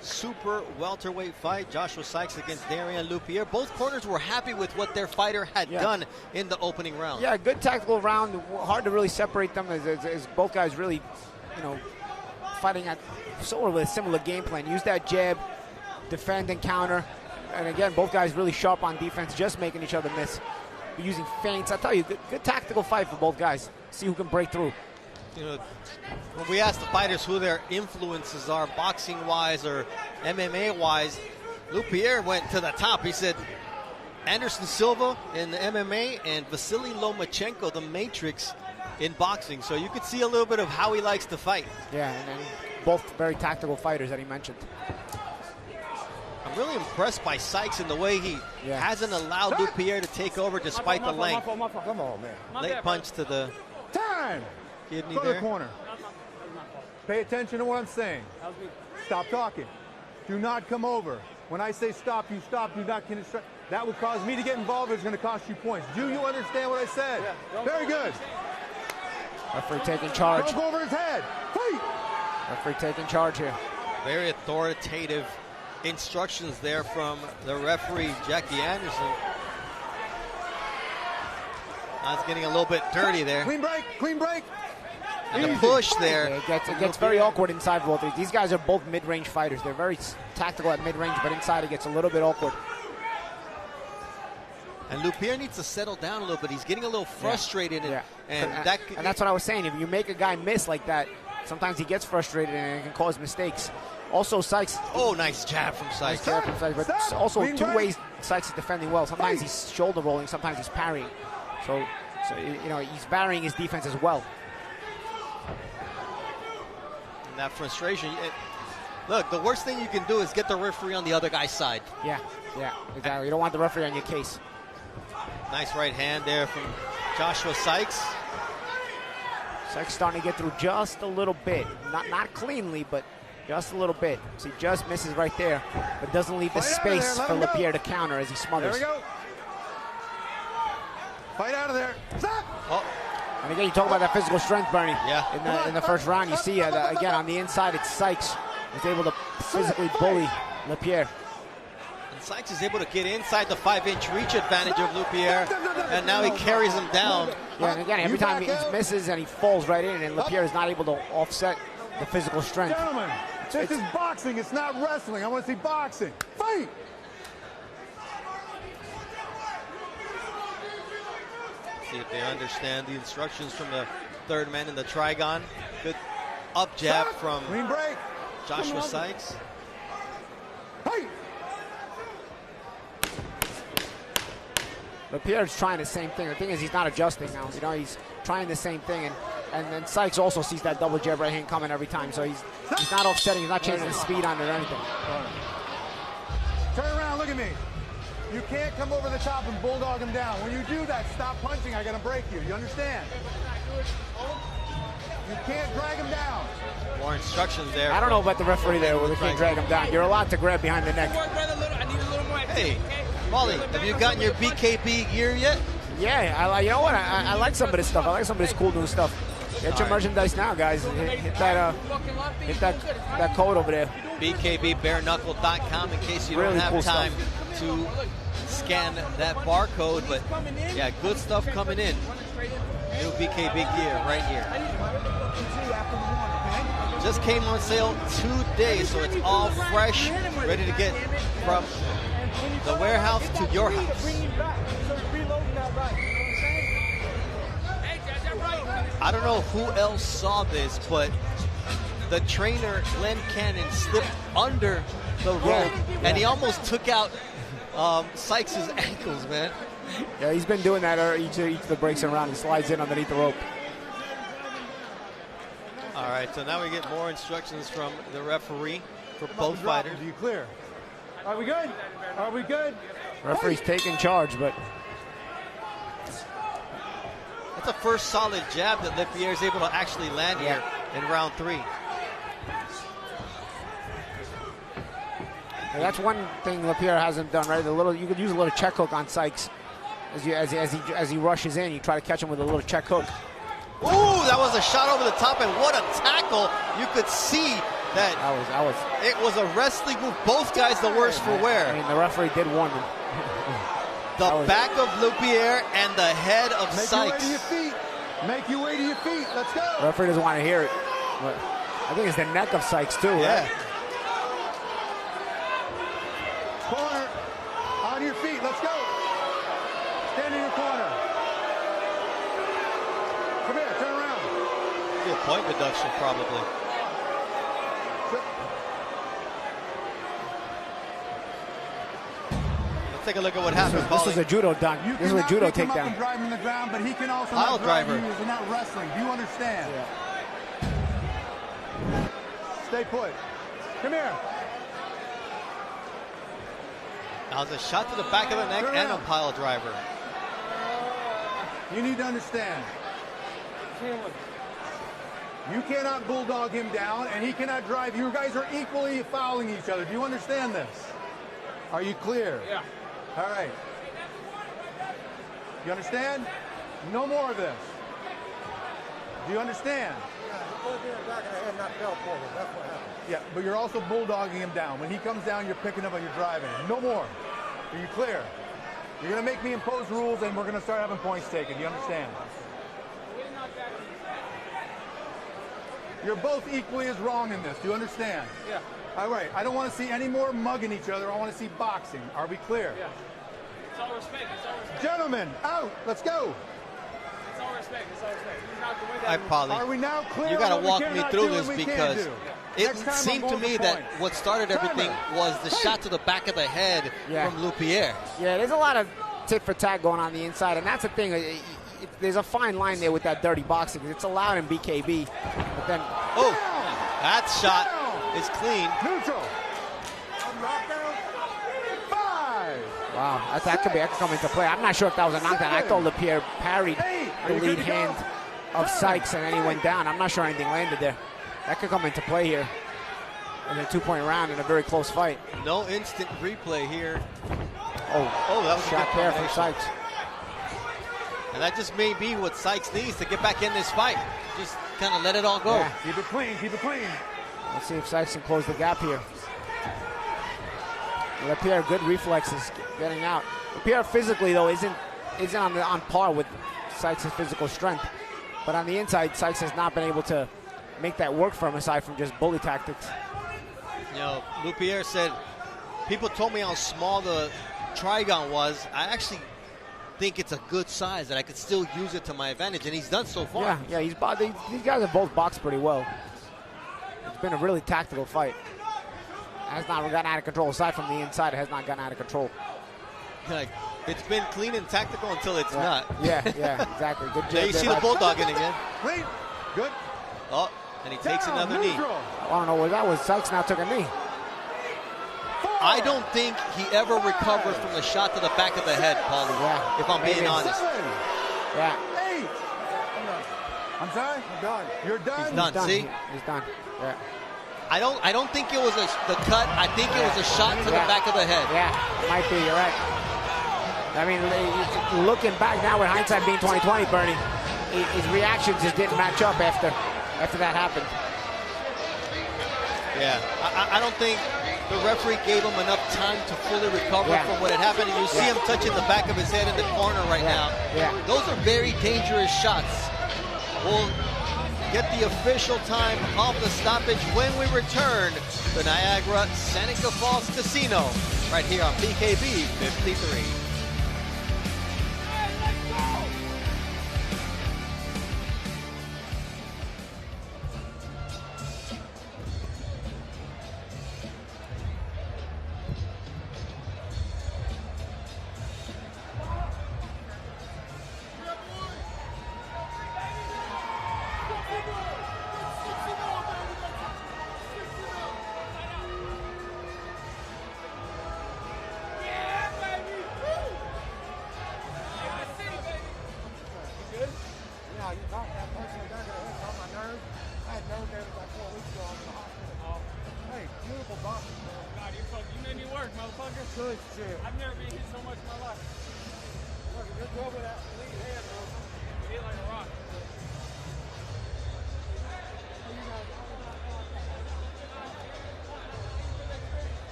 super welterweight fight. Joshua Sikes against Darrian Leu-Pierre. Both corners were happy with what their fighter had done in the opening round. Yeah, good tactical round. Hard to really separate them as both guys really, fighting at sort of a similar game plan. Use that jab, defend and counter. And again, both guys really sharp on defense, just making each other miss. Using feints. I tell you, good tactical fight for both guys. See who can break through. When we ask the fighters who their influences are, boxing-wise or MMA-wise, Leu-Pierre went to the top. He said Anderson Silva in the MMA and Vasily Lomachenko, the Matrix, in boxing. So you could see a little bit of how he likes to fight. Yeah, and both very tactical fighters that he mentioned. I'm really impressed by Sikes in the way he hasn't allowed Leu-Pierre to take over despite the length. Come on, man. Late punch to the kidney Go to there. the corner. Pay attention to what I'm saying. Stop talking. Do not come over. When I say stop, you stop. Do not instruct. That would cause me to get involved. It's going to cost you points. Do you understand what I said? Very good. Referee taking charge. Don't go over his head. Fight! Referee taking charge here. Very authoritative instructions there from the referee, Jackie Anderson. That's getting a little bit dirty there. Clean break, clean break. And the push there. Yeah, it gets very awkward inside both of these. These guys are both mid-range fighters. They're very tactical at mid-range, but inside it gets a little bit awkward. And Leu-Pierre needs to settle down a little bit. He's getting a little frustrated. And that's what I was saying. If you make a guy miss like that, sometimes he gets frustrated and it can cause mistakes. Also, Sikes. Oh, nice jab from Sikes. Nice jab from Sikes, but also two ways Sikes is defending well. Sometimes he's shoulder rolling, sometimes he's parrying. So he's varying his defense as well. And that frustration. Look, the worst thing you can do is get the referee on the other guy's side. Yeah, exactly. You don't want the referee on your case. Nice right hand there from Joshua Sikes. Sikes starting to get through just a little bit. Not cleanly, but just a little bit. So he just misses right there, but doesn't leave the space for Leu-Pierre to counter as he smothers. There we go. Fight out of there. Stop! Oh. And again, you talk about that physical strength, Bernie. Yeah. In the first round, you see again on the inside, it's Sikes who's able to physically bully Leu-Pierre. And Sikes is able to get inside the 5-inch reach advantage of Leu-Pierre, and now he carries him down. Yeah, and again, every time he misses and he falls right in, and Leu-Pierre is not able to offset the physical strength. Gentlemen, this is boxing. It's not wrestling. I want to see boxing. Fight! See if they understand the instructions from the third man in the trigon. Good up jab from clean break. Joshua Sikes. Hey! Leu-Pierre's trying the same thing. The thing is, he's not adjusting now. He's trying the same thing, and then Sikes also sees that double jab right hand coming every time. So he's not offsetting. He's not changing the speed on it or anything. Turn around. Look at me. You can't come over the top and bulldog him down. When you do that, stop punching. I got to break you. You understand? You can't drag him down. More instructions there. I don't know about the referee there where they can't drag him down. You're allowed to grab behind the neck. Hey, Molly, have you gotten your BKB gear yet? Yeah, you know what? I like some of this stuff. I like some of this cool new stuff. Get your merchandise now, guys. Hit that code over there. BKB bare-knuckle.com in case you Really don't have cool time to scan that barcode. But yeah, good stuff coming in. New BKB gear right here. Just came on sale today, so it's all fresh, ready to get from the warehouse to your house. I don't know who else saw this, but the trainer, Glenn Cannon, slipped under the rope, and he almost took out Sikes' ankles, man. Yeah, he's been doing that each of the breaks around. He slides in underneath the rope. All right, so now we get more instructions from the referee for both fighters. Are you clear? Are we good? Are we good? Referee's taking charge, but that's a first solid jab that Leu-Pierre is able to actually land here in round 3. And that's one thing Leu-Pierre hasn't done, right? You could use a little check hook on Sikes. as he rushes in, you try to catch him with a little check hook. Ooh, that was a shot over the top, and what a tackle. You could see that it was a wrestling move. Both guys the worse for wear. I mean, the referee did warn him. The back of Leu-Pierre and the head of Make Sikes. you way to your feet. Make you way to your feet. Let's go. The referee doesn't want to hear it. But I think it's the neck of Sikes, too. Yeah. Right? Corner. On your feet. Let's go. Stand in your corner. Come here. Turn around. Be a point deduction, probably. Let's take a look at what happened. This was a judo dunk. This was a judo takedown. takedown. Up and drive him in the ground, but he can also Pile not drive driver. you. It's not wrestling. Do you understand? Yeah. Stay put. Come here. That was a shot to the back of the neck and a pile driver. You need to understand. You cannot bulldog him down, and he cannot drive. You guys are equally fouling each other. Do you understand this? Are you clear? Yeah. All right. You understand? No more of this. Do you understand? Yeah, but you're also bulldogging him down. When he comes down, you're picking up and you're driving. No more. Are you clear? You're going to make me impose rules, and we're going to start having points taken. Do you understand? You're both equally as wrong in this. Do you understand? Yeah. All right. I don't want to see any more mugging each other. I want to see boxing. Are we clear? Yeah. It's all respect. It's all respect. Gentlemen, out. Let's go. It's all respect. It's all respect. He's not the way that Hi, Polly. Are we now clear? You got on to what we walk me cannot through do this and we can because do? it Next time I'm seemed to going me for that points. what started everything was the shot to the back of the head from Leu-Pierre. Yeah, there's a lot of tit for tat going on the inside, and that's the thing. There's a fine line there with that dirty boxing. It's allowed in BKB, but then that shot is clean. Neutral. Wow, that could come into play. I'm not sure if that was a knockdown. I thought Leu-Pierre parried the lead hand of Sikes, and then he went down. I'm not sure anything landed there. That could come into play here in a 2-point round in a very close fight. No instant replay here. Oh, that was shot a good there from combination. Sikes. And that just may be what Sikes needs to get back in this fight. Just kind of let it all go. Yeah. Keep it clean. Keep it clean. Let's see if Sikes can close the gap here. Leu-Pierre, good reflexes getting out. Leu-Pierre physically, though, isn't on par with Sikes' physical strength. But on the inside, Sikes has not been able to make that work for him aside from just bully tactics. You know, Leu-Pierre said, people told me how small the trigon was. I actually think it's a good size that I could still use it to my advantage, and he's done so far. Yeah, these guys have both boxed pretty well. It's been a really tactical fight. It has not gotten out of control. Aside from the inside, it has not gotten out of control. Like, it's been clean and tactical until it's not. Yeah, exactly. Good job. There you see the bulldogging again. Clean. Good. Oh, and he takes another knee. I don't know what that was. Sikes now took a knee. I don't think he ever recovered from the shot to the back of the head, Paulie, if I'm being honest. Yeah. 8. I'm sorry? I'm done. You're done? He's done, see? He's done. Yeah. I don't think it was the cut. I think it was a shot to the back of the head. Yeah, might be. You're right. I mean, looking back now with hindsight being 20/20, Bernie, his reaction just didn't match up after that happened. Yeah, I don't think the referee gave him enough time to fully recover from what had happened. And you see him touching the back of his head in the corner right now. Yeah. Those are very dangerous shots. We'll get the official time of the stoppage when we return to Niagara Seneca Falls Casino right here on BKB 53. I've never been hit so much in my life.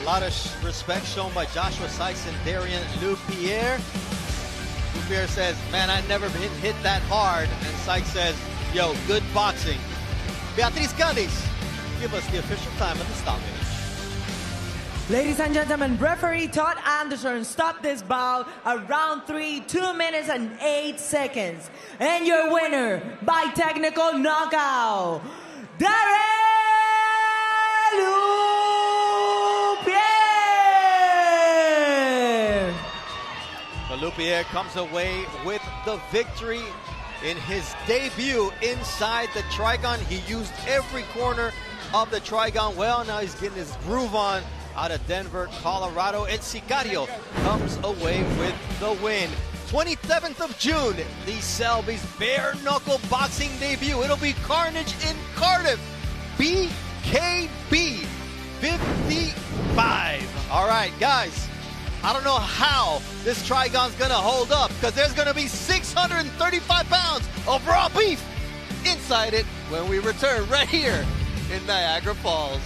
A lot of respect shown by Joshua Sikes and Darrian Leu-Pierre. Leu-Pierre says, man, I never been hit that hard. And Sikes says, yo, good boxing. Beatriz Candice, give us the official time of the stoppage. Ladies and gentlemen, referee Todd Anderson stopped this bout at round 3, 2 minutes and 8 seconds. And your winner by technical knockout, Darrian Leu-Pierre! So Leu-Pierre comes away with the victory in his debut inside the Trigon. He used every corner of the Trigon well. Now he's getting his groove on out of Denver, Colorado. And Sicario comes away with the win. 27th of June, the Selby's bare-knuckle boxing debut. It'll be carnage in Cardiff. BKB 55. All right, guys. I don't know how this Trigon's gonna hold up, because there's gonna be 635 pounds of raw beef inside it when we return right here in Niagara Falls.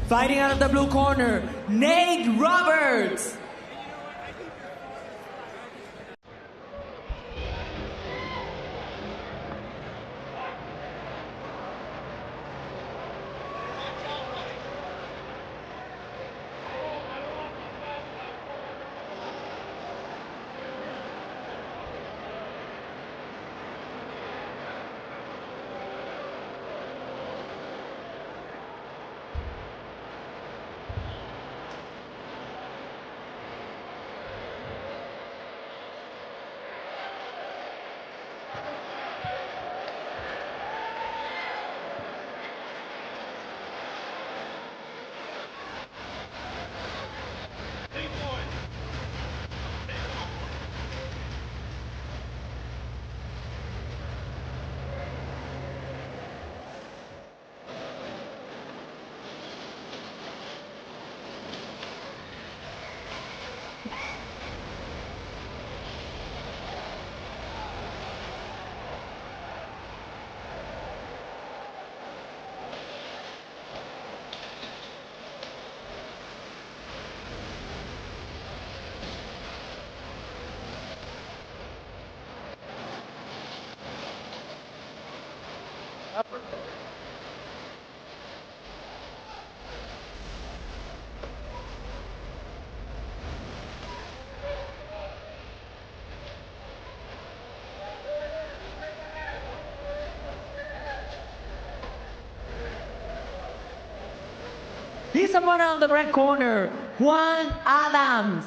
Fighting out of the blue corner, Nate Roberts. He's someone on the red corner, Juan Adams.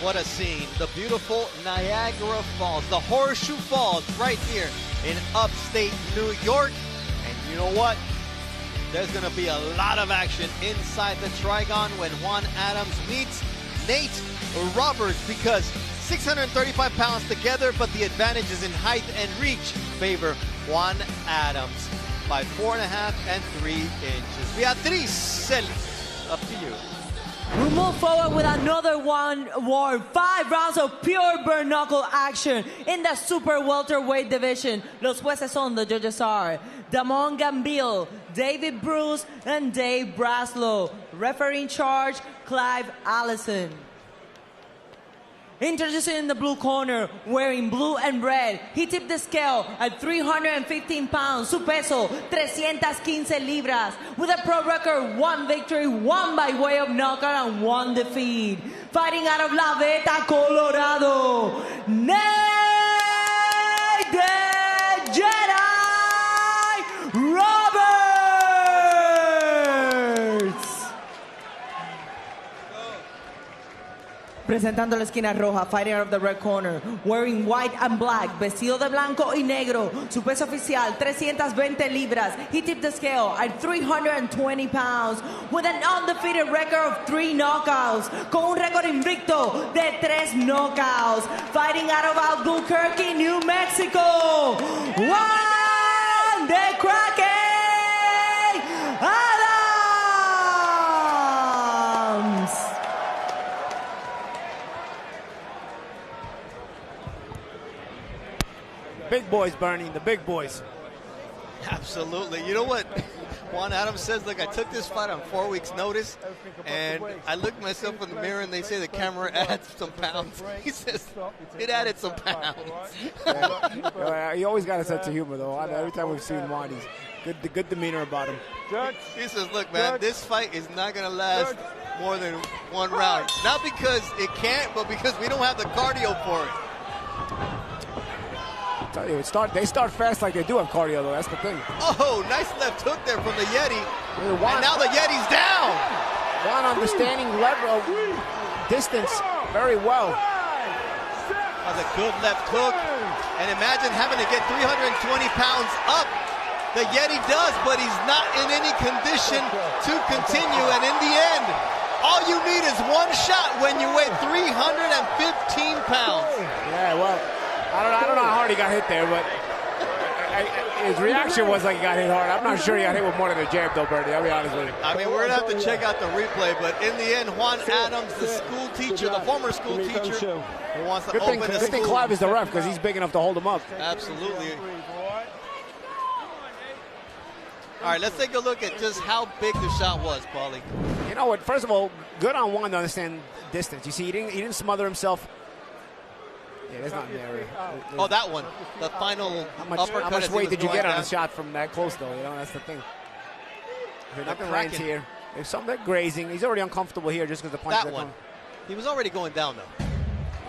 what a scene. The beautiful Niagara Falls, the Horseshoe Falls right here in upstate New York. And you know what? There's going to be a lot of action inside the Trigon when Juan Adams meets Nate Roberts, because 635 pounds together, but the advantages in height and reach favor Juan Adams by 4.5 and 3 inches. Beatriz, up to you. We move forward with another one war. 5 rounds of pure bare-knuckle action in the super welterweight division. Los jueces son, the judges are Damon Gambill, David Bruce, and Dave Braslow. Referee in charge, Clive Allison. Introducing in the blue corner, wearing blue and red. He tipped the scale at 315 pounds, su peso 315 libras, with a pro record, 1 victory, 1 by way of knockout, and 1 defeat. Fighting out of La Veta, Colorado, Nate the Jedi Roberts. Presentando la esquina roja, fighting out of the red corner, wearing white and black, vestido de blanco y negro, su peso oficial 320 libras. He tipped the scale at 320 pounds, with an undefeated record of 3 knockouts, con un récord invicto de 3 knockouts. Fighting out of Albuquerque, New Mexico, Juan de Kraken Adams. Big boys, Bernie, the big boys. Absolutely. You know what Juan Adams says? Look, I took this fight on 4 weeks' notice, and I looked myself in the mirror, and they say the camera adds some pounds. He says it added some pounds. He always got a sense of humor, though. Every time we've seen Juan, he's good demeanor about him. He says, look, man, this fight is not going to last more than 1 round. Not because it can't, but because we don't have the cardio for it. Tell you, they start fast like they do have cardio, though. That's the thing. Oh, nice left hook there from the Yeti. And now the Yeti's down. Juan understanding level, distance very well. That's a good left hook. And imagine having to get 320 pounds up. The Yeti does, but he's not in any condition to continue. And in the end, all you need is 1 shot when you weigh 315 pounds. Yeah, well, I don't know how hard he got hit there, but his reaction was like he got hit hard. I'm not sure he got hit with more than a jab, though, Bernie. I'll be honest with you. I mean, we're going to have to check out the replay, but in the end, Juan Adams, the school teacher, the former school teacher, who wants to open the school. Good thing Clive is the ref, because he's big enough to hold him up. Absolutely. All right, let's take a look at just how big the shot was, Paulie. You know what? First of all, good on Juan to understand distance. You see, he didn't smother himself. Yeah, that's not there. Oh, that one. The final uppercut. How much weight did you get on a shot from that close, though? You know, that's the thing. Nothing lands here. If something grazing, he's already uncomfortable here just because the punch. That one. He was already going down, though.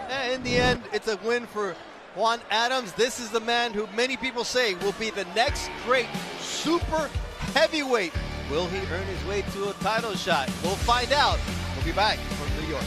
And in the end, it's a win for Juan Adams. This is the man who many people say will be the next great super heavyweight. Will he earn his way to a title shot? We'll find out. We'll be back from New York.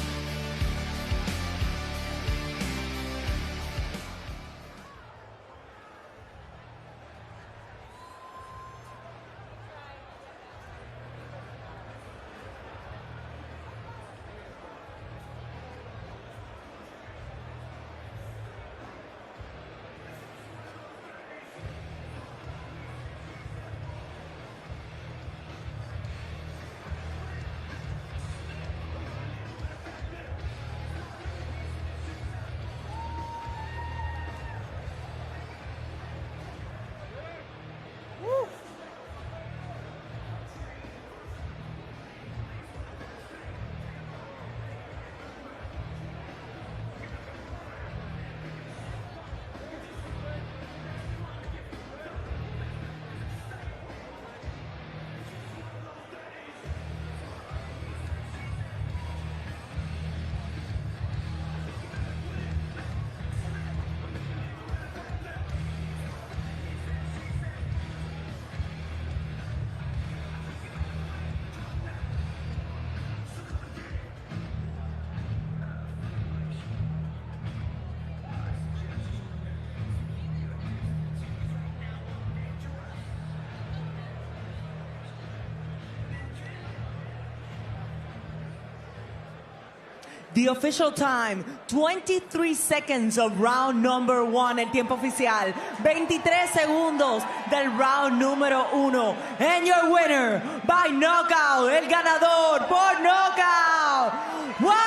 The official time, 23 seconds of round number 1, el tiempo oficial, 23 segundos del round número 1. And your winner by knockout, el ganador por knockout, Juan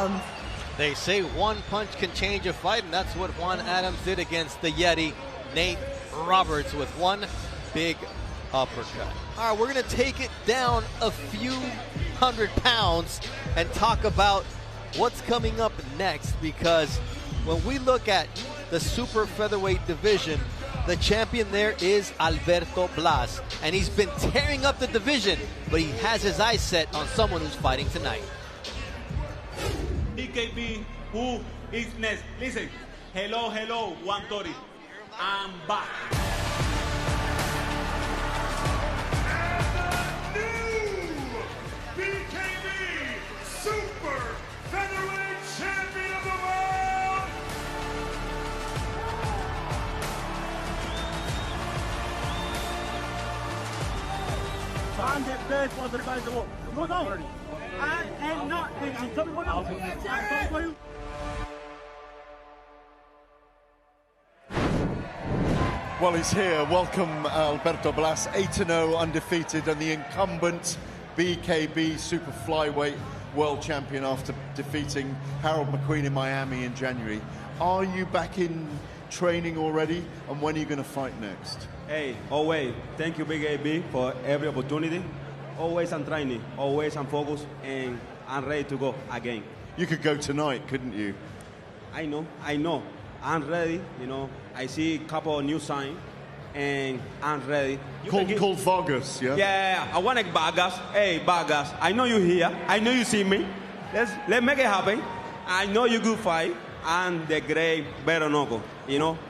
Adams! They say one punch can change a fight, and that's what Juan Adams did against the Yeti, Nate Roberts, with one big uppercut. All right, we're going to take it down a few 100 pounds and talk about what's coming up next, because when we look at the super featherweight division, the champion there is Alberto Blas, and he's been tearing up the division, but he has his eyes set on someone who's fighting tonight. BKB, who is next? Listen, hello, 130. I'm back. BKB Super Featherweight Champion of the World! I'm the best one to fight in the world. No, no. I am not thinking. Tell me what else. Well, he's here. Welcome, Alberto Blas, 8-0 undefeated, and the incumbent BKB Super Flyweight World Champion after defeating Harold McQueen in Miami in January. Are you back in training already, and when are you going to fight next? Hey, always, thank you BKB for every opportunity. Always I'm training, always I'm focused, and I'm ready to go again. You could go tonight, couldn't you? I know. I'm ready, I see a couple of new signs, and I'm ready. Called Vargas, yeah? Yeah, I want to Vargas. Hey, Vargas, I know you're here. I know you see me. Let's make it happen. I know you good fight. And the great bare-knuckle,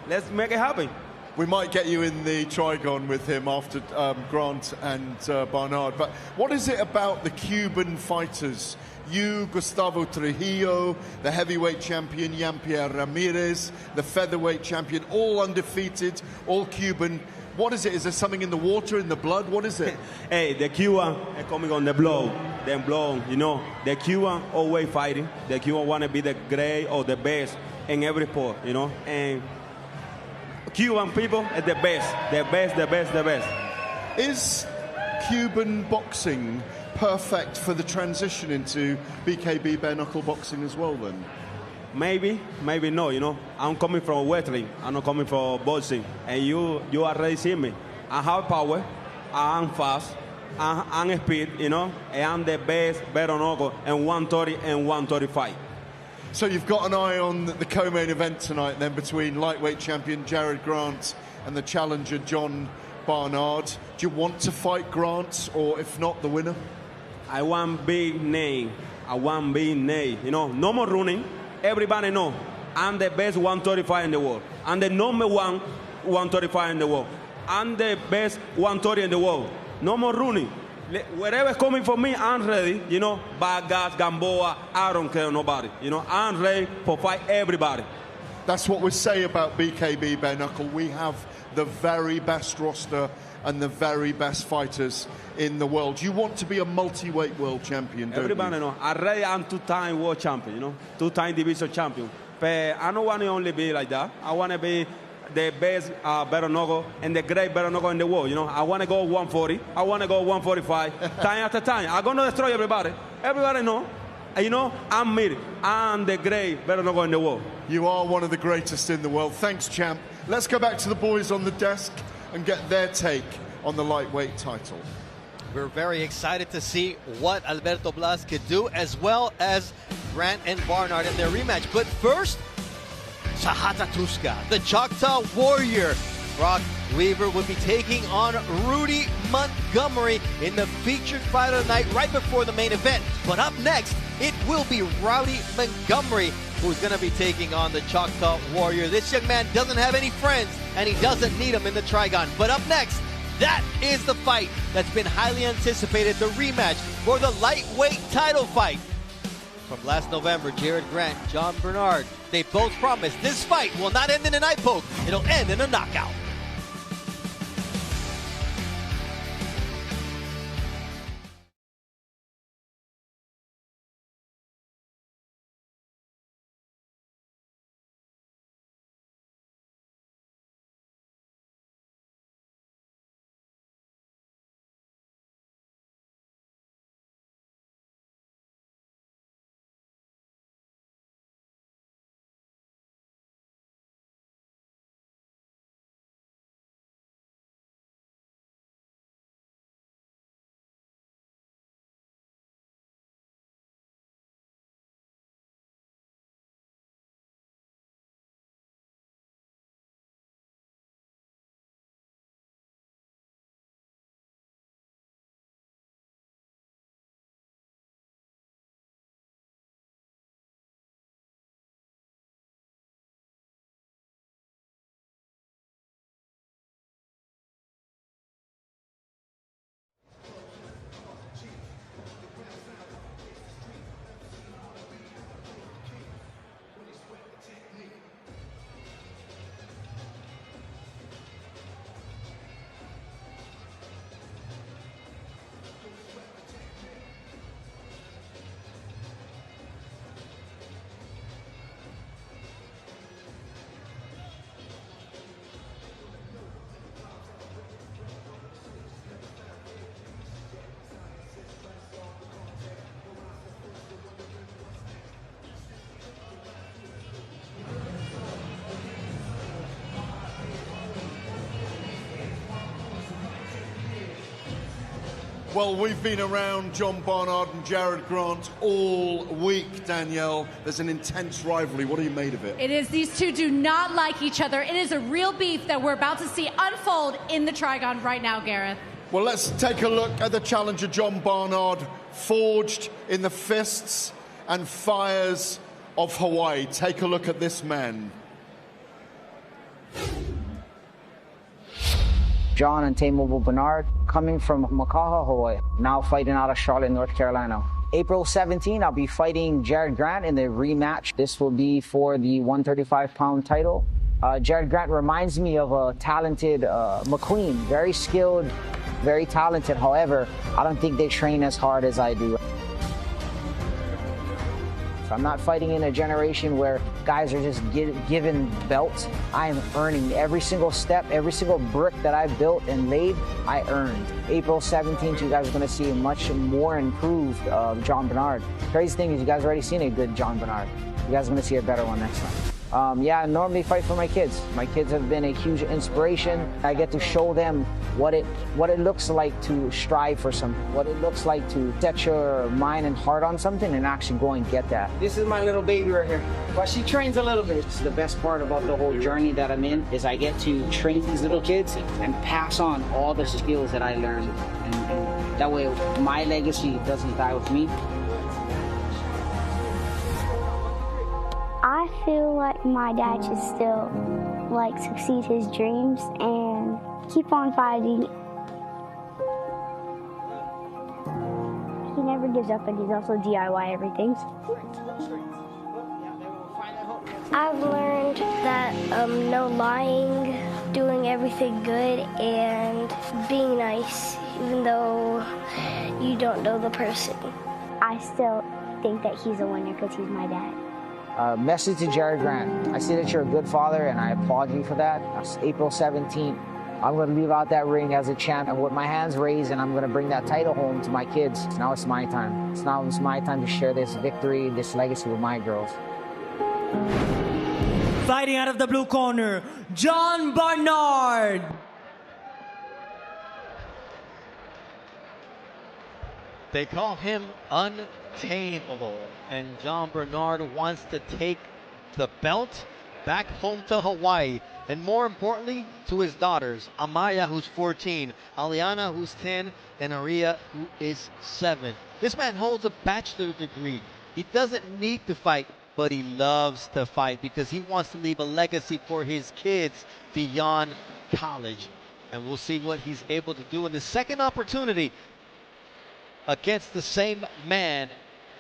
Let's make it happen. We might get you in the trigon with him after Grant and Barnard. But what is it about the Cuban fighters? You, Gustavo Trujillo, the heavyweight champion, Leu-Pierre Ramirez, the featherweight champion, all undefeated, all Cuban. What is it? Is there something in the water, in the blood? What is it? Hey, the Cuban is coming on the blood. The The Cuban always fighting. The Cuban want to be the great or the best in every sport, And Cuban people are the best. The best. Is Cuban boxing perfect for the transition into BKB bare-knuckle boxing as well, then? Maybe no, I'm coming from wrestling, I'm not coming from boxing. And you already see me. I have power, I'm fast, I'm speed, and I'm the best bare-knuckle in 130 and 135. So you've got an eye on the co-main event tonight then between lightweight champion Jarod Grant and the challenger Jon Barnard. Do you want to fight Grant, or if not, the winner? I want big name. No more running. Everybody know I'm the best 135 in the world. I'm the number 1 135 in the world. I'm the best 130 in the world. No more running. Wherever's coming for me, I'm ready. Vargas, Gamboa, I don't care nobody. I'm ready for fight everybody. That's what we say about BKB bare-knuckle. We have the very best roster and the very best fighters in the world. You want to be a multi-weight world champion, don't Everybody you? know. Already I'm 2-time world champion, 2-time division champion. But I don't want to only be like that. I want to be the best bare-knuckle and the great bare-knuckle in the world, I want to go 140. I want to go 145. Time after time. I'm going to destroy everybody. Everybody know. I'm me. I'm the great bare-knuckle in the world. You are one of the greatest in the world. Thanks, champ. Let's go back to the boys on the desk and get their take on the lightweight title. We're very excited to see what Alberto Blas could do, as well as Grant and Barnard in their rematch. But first, Sahatatuska, the Choctaw Warrior. Brok Weaver will be taking on Rowdy Montgomery in the featured fight of the night right before the main event. But up next, it will be Rowdy Montgomery who's going to be taking on the Choctaw Warrior. This young man doesn't have any friends, and he doesn't need them in the trigon. But up next, that is the fight that's been highly anticipated, the rematch for the lightweight title fight. From last November, Jarod Grant, Jon Barnard, they both promised this fight will not end in an eye poke, it'll end in a knockout. Well, we've been around Jon Barnard and Jarod Grant all week, Danielle. There's an intense rivalry. What are you made of it? It is. These two do not like each other. It is a real beef that we're about to see unfold in the Trigon right now, Gareth. Well, let's take a look at the challenger, Jon Barnard, forged in the fists and fires of Hawaii. Take a look at this man. Jon and T-Mobile Barnard, coming from Makaha, Hawaii, now fighting out of Charlotte, North Carolina. April 17, I'll be fighting Jarod Grant in the rematch. This will be for the 135-pound title. Jarod Grant reminds me of a talented McQueen, very skilled, very talented. However, I don't think they train as hard as I do. I'm not fighting in a generation where guys are just given belts. I am earning every single step, every single brick that I built and laid, I earned. April 17th, you guys are going to see a much more improved Jon Barnard. Crazy thing is you guys already seen a good Jon Barnard. You guys are going to see a better one next time. Yeah, I normally fight for my kids. My kids have been a huge inspiration. I get to show them what it looks like to strive for something, what it looks like to set your mind and heart on something and actually go and get that. This is my little baby right here. Well, she trains a little bit. It's the best part about the whole journey that I'm in is I get to train these little kids and pass on all the skills that I learned. And that way my legacy doesn't die with me. I feel like my dad should still succeed his dreams and keep on fighting. He never gives up, and he's also DIY everything. I've learned that no lying, doing everything good, and being nice, even though you don't know the person. I still think that he's a winner because he's my dad. Message to Jarod Grant. I see that you're a good father, and I applaud you for that. That's April 17th. I'm going to leave out that ring as a champ and with my hands raised, and I'm going to bring that title home to my kids. Now it's my time. Now it's my time to share this victory, this legacy with my girls. Fighting out of the blue corner, Jon Barnard. They call him untamable, and Jon Barnard wants to take the belt back home to Hawaii, and more importantly, to his daughters, Amaya, who's 14, Aliana, who's 10, and Aria, who is 7. This man holds a bachelor's degree. He doesn't need to fight, but he loves to fight because he wants to leave a legacy for his kids beyond college. And we'll see what he's able to do in the second opportunity against the same man,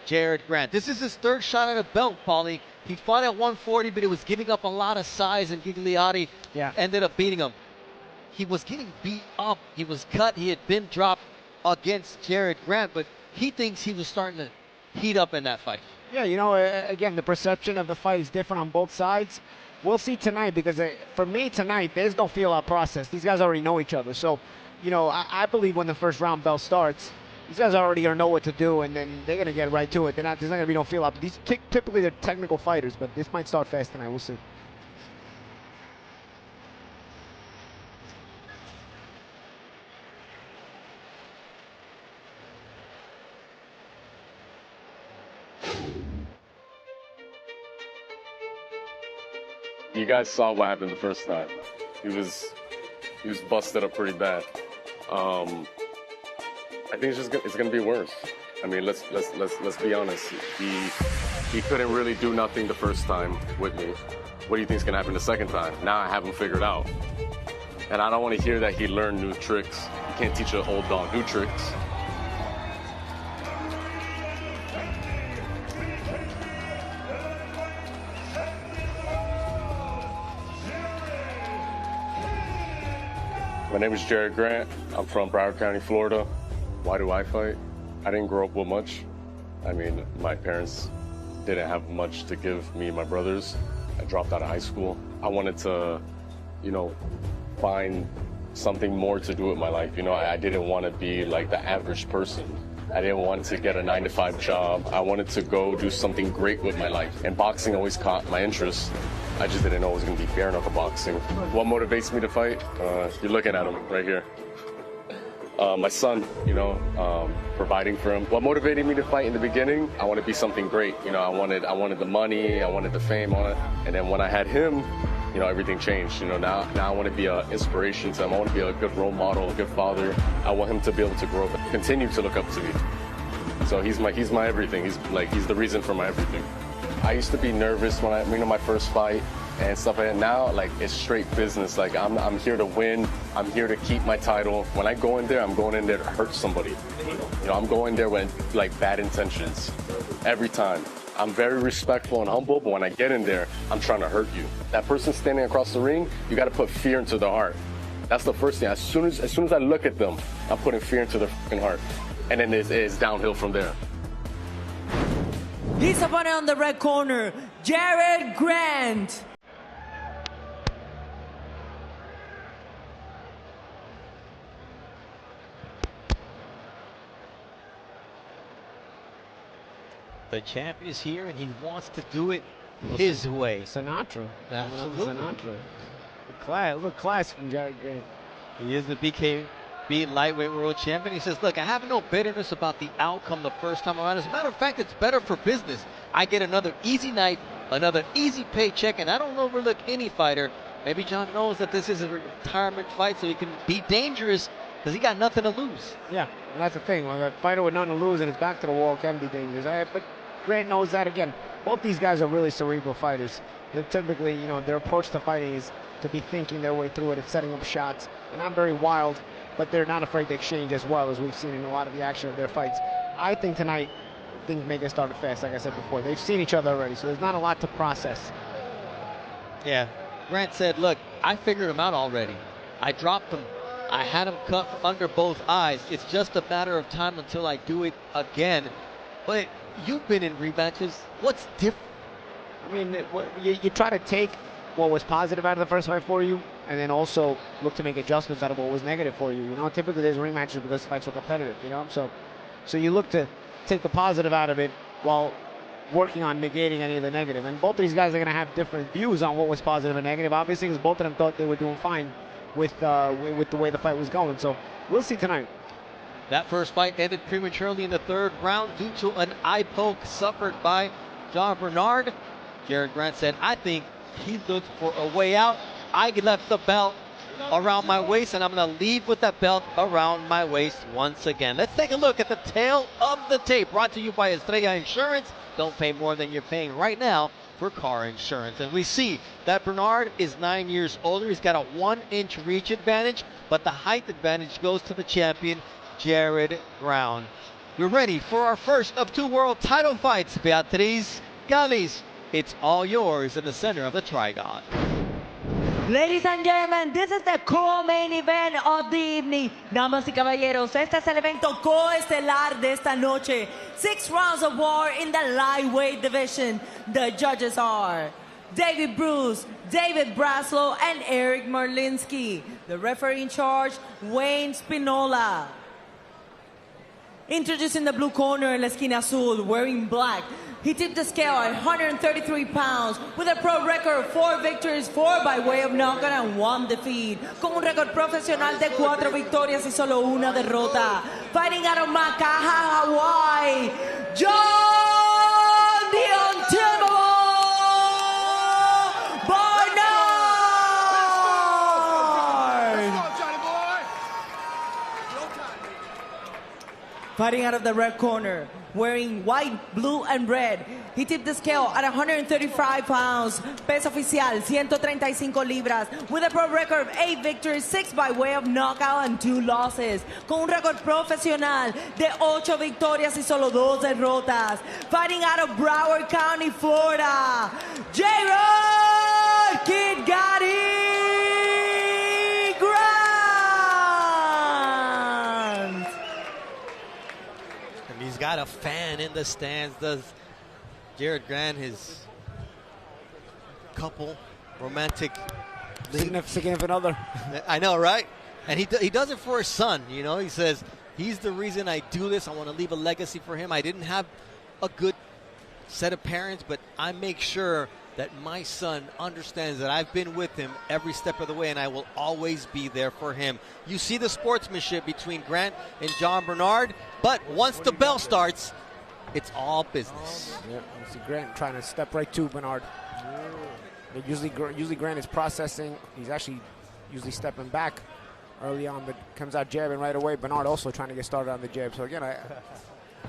Jarod Grant. This is his third shot at a belt, Paulie. He fought at 140, but he was giving up a lot of size, and Gigliotti ended up beating him. He was getting beat up. He was cut. He had been dropped against Jarod Grant, but he thinks he was starting to heat up in that fight. Yeah, you know, again, the perception of the fight is different on both sides. We'll see tonight because for me tonight, there's no feel-out process. These guys already know each other. So, you know, I believe when the first round bell starts, these guys already going to know what to do, and then they're going to get right to it. There's not going to be no feel-out. These typically they're technical fighters, but this might start fast tonight. We'll see. You guys saw what happened the first time. He was busted up pretty bad. I think it's gonna be worse. I mean, let's be honest. He couldn't really do nothing the first time with me. What do you think is gonna happen the second time? Now I have him figured out, and I don't want to hear that he learned new tricks. You can't teach an old dog new tricks. My name is Jarod Grant. I'm from Broward County, Florida. Why do I fight? I didn't grow up with much. I mean, my parents didn't have much to give me and my brothers. I dropped out of high school. I wanted to, you know, find something more to do with my life. You know, I didn't want to be like the average person. I didn't want to get a 9-to-5 job. I wanted to go do something great with my life. And boxing always caught my interest. I just didn't know it was going to be bare-knuckle boxing. What motivates me to fight? You're looking at him right here. my son, providing for him. What motivated me to fight in the beginning, I want to be something great. I wanted the money, I wanted the fame on it. And then when I had him, everything changed. Now I want to be an inspiration to him. I want to be a good role model, a good father. I want him to be able to grow up and continue to look up to me. So he's my everything. He's the reason for my everything. I used to be nervous when my first fight and stuff like that. Now, it's straight business. I'm here to win. I'm here to keep my title. When I go in there, I'm going in there to hurt somebody. I'm going there with bad intentions every time. I'm very respectful and humble, but when I get in there, I'm trying to hurt you. That person standing across the ring, you got to put fear into their heart. That's the first thing. As soon as I look at them, I'm putting fear into their fucking heart, and then it's downhill from there. His opponent on the red corner, Jarod Grant. The champ is here, and he wants to do it his way. Sinatra. Absolutely. Sinatra. Look class from Jarod Grant. He is the BKB Lightweight World Champion. He says, look, I have no bitterness about the outcome the first time around. As a matter of fact, it's better for business. I get another easy night, another easy paycheck, and I don't overlook any fighter. Maybe Jon knows that this is a retirement fight, so he can be dangerous because he got nothing to lose. Yeah, and that's the thing. When a fighter with nothing to lose and his back to the wall can be dangerous. But Grant knows that again. Both these guys are really cerebral fighters. They're typically, their approach to fighting is to be thinking their way through it and setting up shots. They're not very wild, but they're not afraid to exchange as well, as we've seen in a lot of the action of their fights. I think tonight things may get started fast, like I said before. They've seen each other already, so there's not a lot to process. Yeah, Grant said, look, I figured him out already. I dropped him. I had him cut under both eyes. It's just a matter of time until I do it again. But you've been in rematches. What's different? I mean, you try to take what was positive out of the first fight for you, and then also look to make adjustments out of what was negative for you. Typically there's rematches because fights are competitive. So you look to take the positive out of it while working on negating any of the negative. And both of these guys are going to have different views on what was positive and negative, obviously, because both of them thought they were doing fine with the way the fight was going. So we'll see tonight. That first fight ended prematurely in the third round due to an eye poke suffered by Jon Barnard. Jarod Grant said, I think he looked for a way out. I left the belt around my waist, and I'm going to leave with that belt around my waist once again. Let's take a look at the tail of the tape, brought to you by Estrella Insurance. Don't pay more than you're paying right now for car insurance. And we see that Barnard is 9 years older. He's got a 1-inch reach advantage, but the height advantage goes to the champion, Jarod Grant. We're ready for our first of 2 world title fights. Beatriz Gales, it's all yours in the center of the Trigon. Ladies and gentlemen, this is the co-main event of the evening. Damas y caballeros, este es el evento coestelar de esta noche. 6 rounds of war in the lightweight division. The judges are David Bruce, David Braslow, and Eric Marlinsky. The referee in charge, Wayne Spinola. Introducing the blue corner in la esquina azul, wearing black. He tipped the scale at 133 pounds with a pro record of 4 victories, 4 by way of knockout and 1 defeat. Con un récord profesional de 4 victorias y solo 1 derrota. Fighting out of Makaha, Hawaii, Jon the Untamable Barnard! Fighting out of the red corner, wearing white, blue, and red. He tipped the scale at 135 pounds. Peso oficial, 135 libras. With a pro record of 8 victories, 6 by way of knockout and 2 losses. Con un récord profesional de 8 victorias y solo 2 derrotas. Fighting out of Broward County, Florida, Jarod Kid Gotti Grant. And he's got a fan in the stands, does Jarod Grant, his couple, romantic, significant other. I know, right? And he does it for his son, you know. He says, he's the reason I do this. I want to leave a legacy for him. I didn't have a good set of parents, but I make sure that my son understands that I've been with him every step of the way and I will always be there for him. You see the sportsmanship between Grant and Jon Barnard, but once the bell starts, it's all business. Yeah, you see Grant trying to step right to Barnard. Usually Grant is processing. He's actually usually stepping back early on, but comes out jabbing right away. Barnard also trying to get started on the jab. So again, I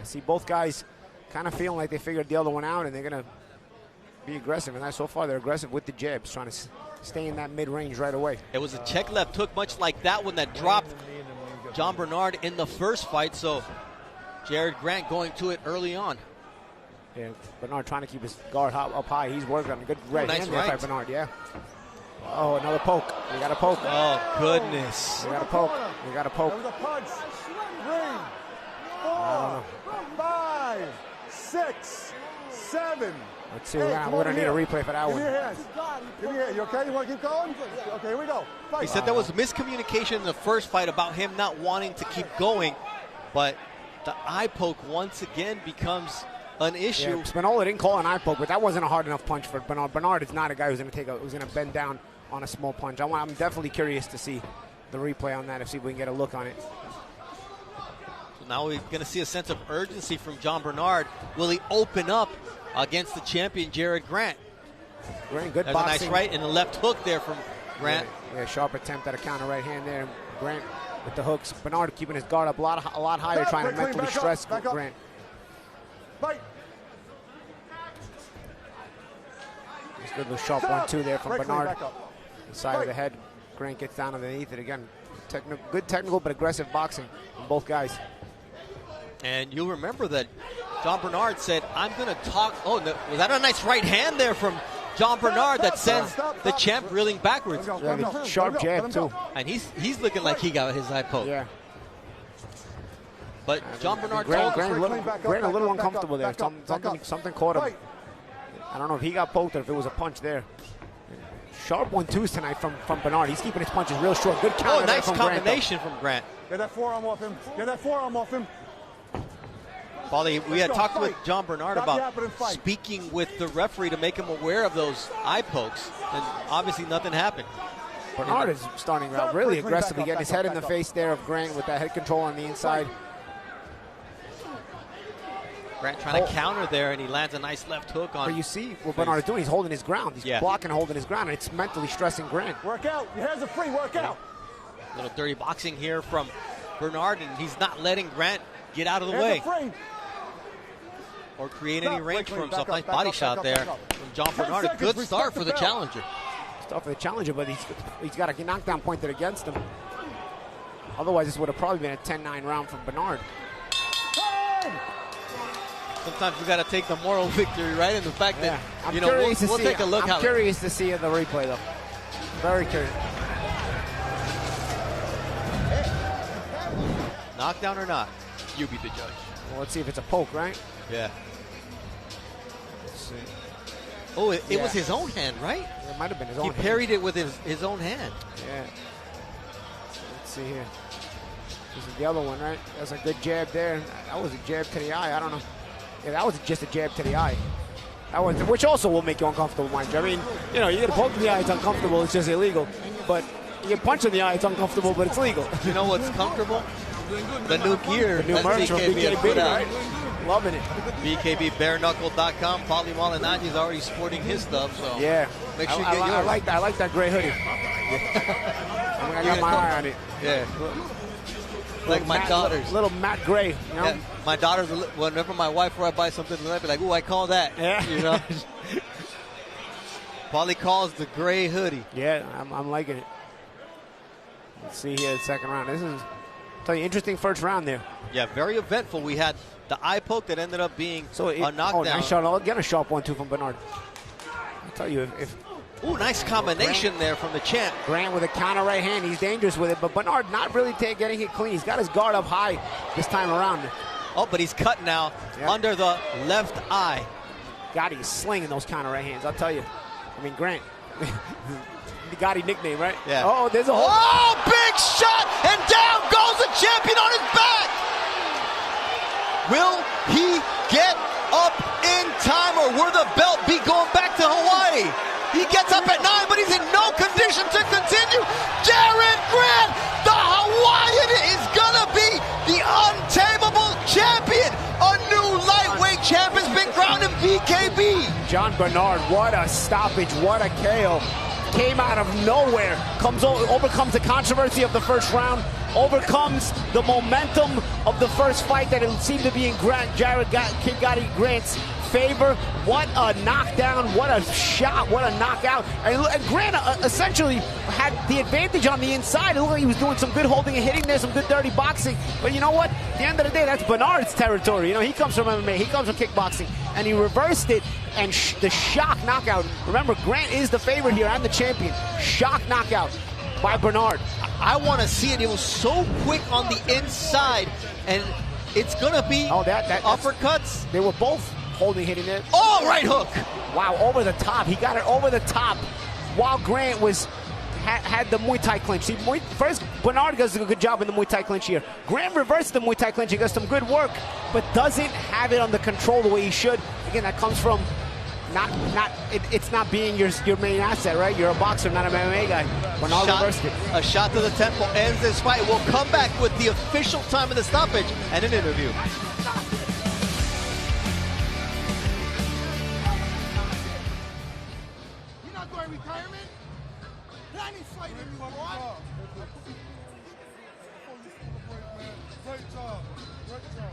see both guys kind of feeling like they figured the other one out, and they're going to be aggressive. And so far, they're aggressive with the jabs, trying to stay in that mid-range right away. It was a check left hook, much like that one that dropped Jon Barnard in the first fight. So Jarod Grant going to it early on. Yeah, Barnard trying to keep his guard up high. He's working on a good right hand there by Barnard, yeah. Oh, another poke. We got a poke. Oh, goodness. We got a poke. We got a poke. That was a punch. 3, 4, 5, 6, 7. Let's see. We're going to need a replay for that one. Give me your hands. Give me your hands. You okay? You want to keep going? Okay, here we go. Fight. He said there was miscommunication in the first fight about him not wanting to keep going, but the eye poke once again becomes an issue. Yeah, Spinola didn't call an eye poke, but that wasn't a hard enough punch for Barnard. Barnard is not a guy who's going to bend down on a small punch. I'm definitely curious to see the replay on that and see if we can get a look on it. So now we're going to see a sense of urgency from Jon Barnard. Will he open up against the champion Jarod Grant? Grant, good There's boxing. a nice right and a left hook there from Grant. Yeah, sharp attempt at a counter right hand there. Grant with the hooks. Barnard keeping his guard up a lot higher, trying to mentally stress Grant. Fight. Just a little sharp 1-2 there from Barnard. Side of the head. Grant gets down underneath it again. Good technical but aggressive boxing from both guys. And you'll remember that Jon Barnard said, I'm going to talk. Oh, no, was that a nice right hand there from Jon Barnard that sends the champ reeling backwards? Yeah, sharp jab, too. And he's looking like he got his eye poke. Yeah. But Jon Barnard Grant a little uncomfortable there. Something caught him. I don't know if he got poked or if it was a punch there. Sharp 1-2s tonight from Barnard. He's keeping his punches real short. Good counter. Oh, nice from combination from Grant. Get that forearm off him. Get that forearm off him. Paulie, we had talked with Jon Barnard about speaking with the referee to make him aware of those eye pokes, and obviously nothing happened. Barnard is starting out really aggressively, getting his head in the face there of Grant with that head control on the inside. Grant trying to counter there, and he lands a nice left hook on. But you see what Barnard is doing. He's holding his ground. He's blocking and holding his ground, and it's mentally stressing Grant. Work out. Your hands are free. Work out. A little dirty boxing here from Barnard, and he's not letting Grant get out of the way or create any range for himself. Nice body shot there from Jon Barnard. A good start for the challenger. Start for the challenger, but he's got a knockdown pointed against him. Otherwise, this would have probably been a 10-9 round from Barnard. Sometimes we got to take the moral victory, right? And the fact that, we'll take a look. I'm curious to see the replay, though. Very curious. Knockdown or not, you be the judge. Well, let's see if it's a poke, right? Yeah. Let's see. Oh, it was his own hand, right? It might have been his own hand. He parried it with his own hand. Yeah. Let's see here. This is the other one, right? That's a good jab there. That was a jab to the eye. I don't know. Yeah, that was just a jab to the eye. Which also will make you uncomfortable, mind you. I mean, you get a poke in the eye, it's uncomfortable, it's just illegal. But you get punched in the eye, it's uncomfortable, but it's legal. You know what's comfortable? The new gear. The new merch from BKB, right? Loving it. BKB bare-knuckle.com. Paulie Malinagi's already sporting his stuff, so yeah. Make sure you get yours. I like that gray hoodie. I got my eye on it. Yeah. Like my daughters. Little matte gray, you know? Yeah, my daughters, whenever my wife or I buy something, they'll be like, ooh, I call that. Yeah. You know? Paulie calls the gray hoodie. Yeah, I'm liking it. Let's see here the second round. This is, I'll tell you, interesting first round there. Yeah, very eventful. We had the eye poke that ended up being a knockdown. Oh, nice shot. Again, a sharp 1-2 from Barnard. I'll tell you, if ooh, nice combination there from the champ. Grant with a counter right hand. He's dangerous with it, but Barnard not really getting it clean. He's got his guard up high this time around. Oh, but he's cut now under the left eye. God, he's slinging those counter right hands. I'll tell you. I mean, Grant. The Gotti nickname, right? Yeah. Oh, there's a whole... Oh, big shot! And down goes the champion on his back! Will he get up in time, or will the belt be going back to Hawaii. He gets up at 9, but he's in no condition to continue. Jarod Grant, the Hawaiian, is gonna be the untamable champion. A new lightweight champ has been crowned in BKB. Jon Barnard, what a stoppage, what a KO. Came out of nowhere, overcomes the controversy of the first round, overcomes the momentum of the first fight that it seemed to be in Jarod Kid Gotti Grant's favor. What a knockdown, what a shot, what a knockout. And Grant essentially had the advantage on the inside. It looked like he was doing some good holding and hitting there, some good dirty boxing. But you know what? At the end of the day, that's Barnard's territory. You know, he comes from MMA, he comes from kickboxing, and he reversed it. And the shock knockout. Remember, Grant is the favorite here. I'm the champion. Shock knockout by Barnard. I want to see it. It was so quick on the inside, and it's gonna be uppercuts. They were both holding, hitting it. Oh, right hook! Wow, over the top. He got it over the top while Grant had the Muay Thai clinch. See, first, Barnard does a good job in the Muay Thai clinch here. Grant reversed the Muay Thai clinch. He does some good work, but doesn't have it under control the way he should. Again, that comes from it's not being your main asset, right? You're a boxer, not an MMA guy. Barnard reversed it. A shot to the temple ends this fight. We'll come back with the official time of the stoppage and an interview. You're not going retirement? I ain't fighting you, what? Great job. Great job.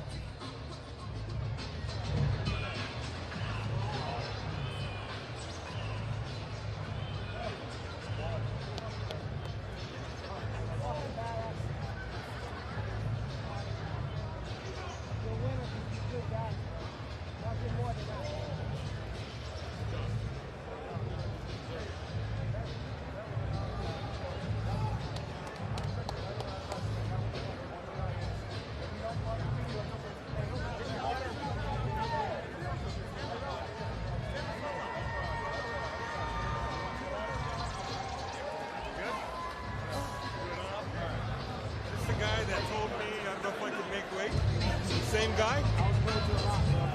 Same guy?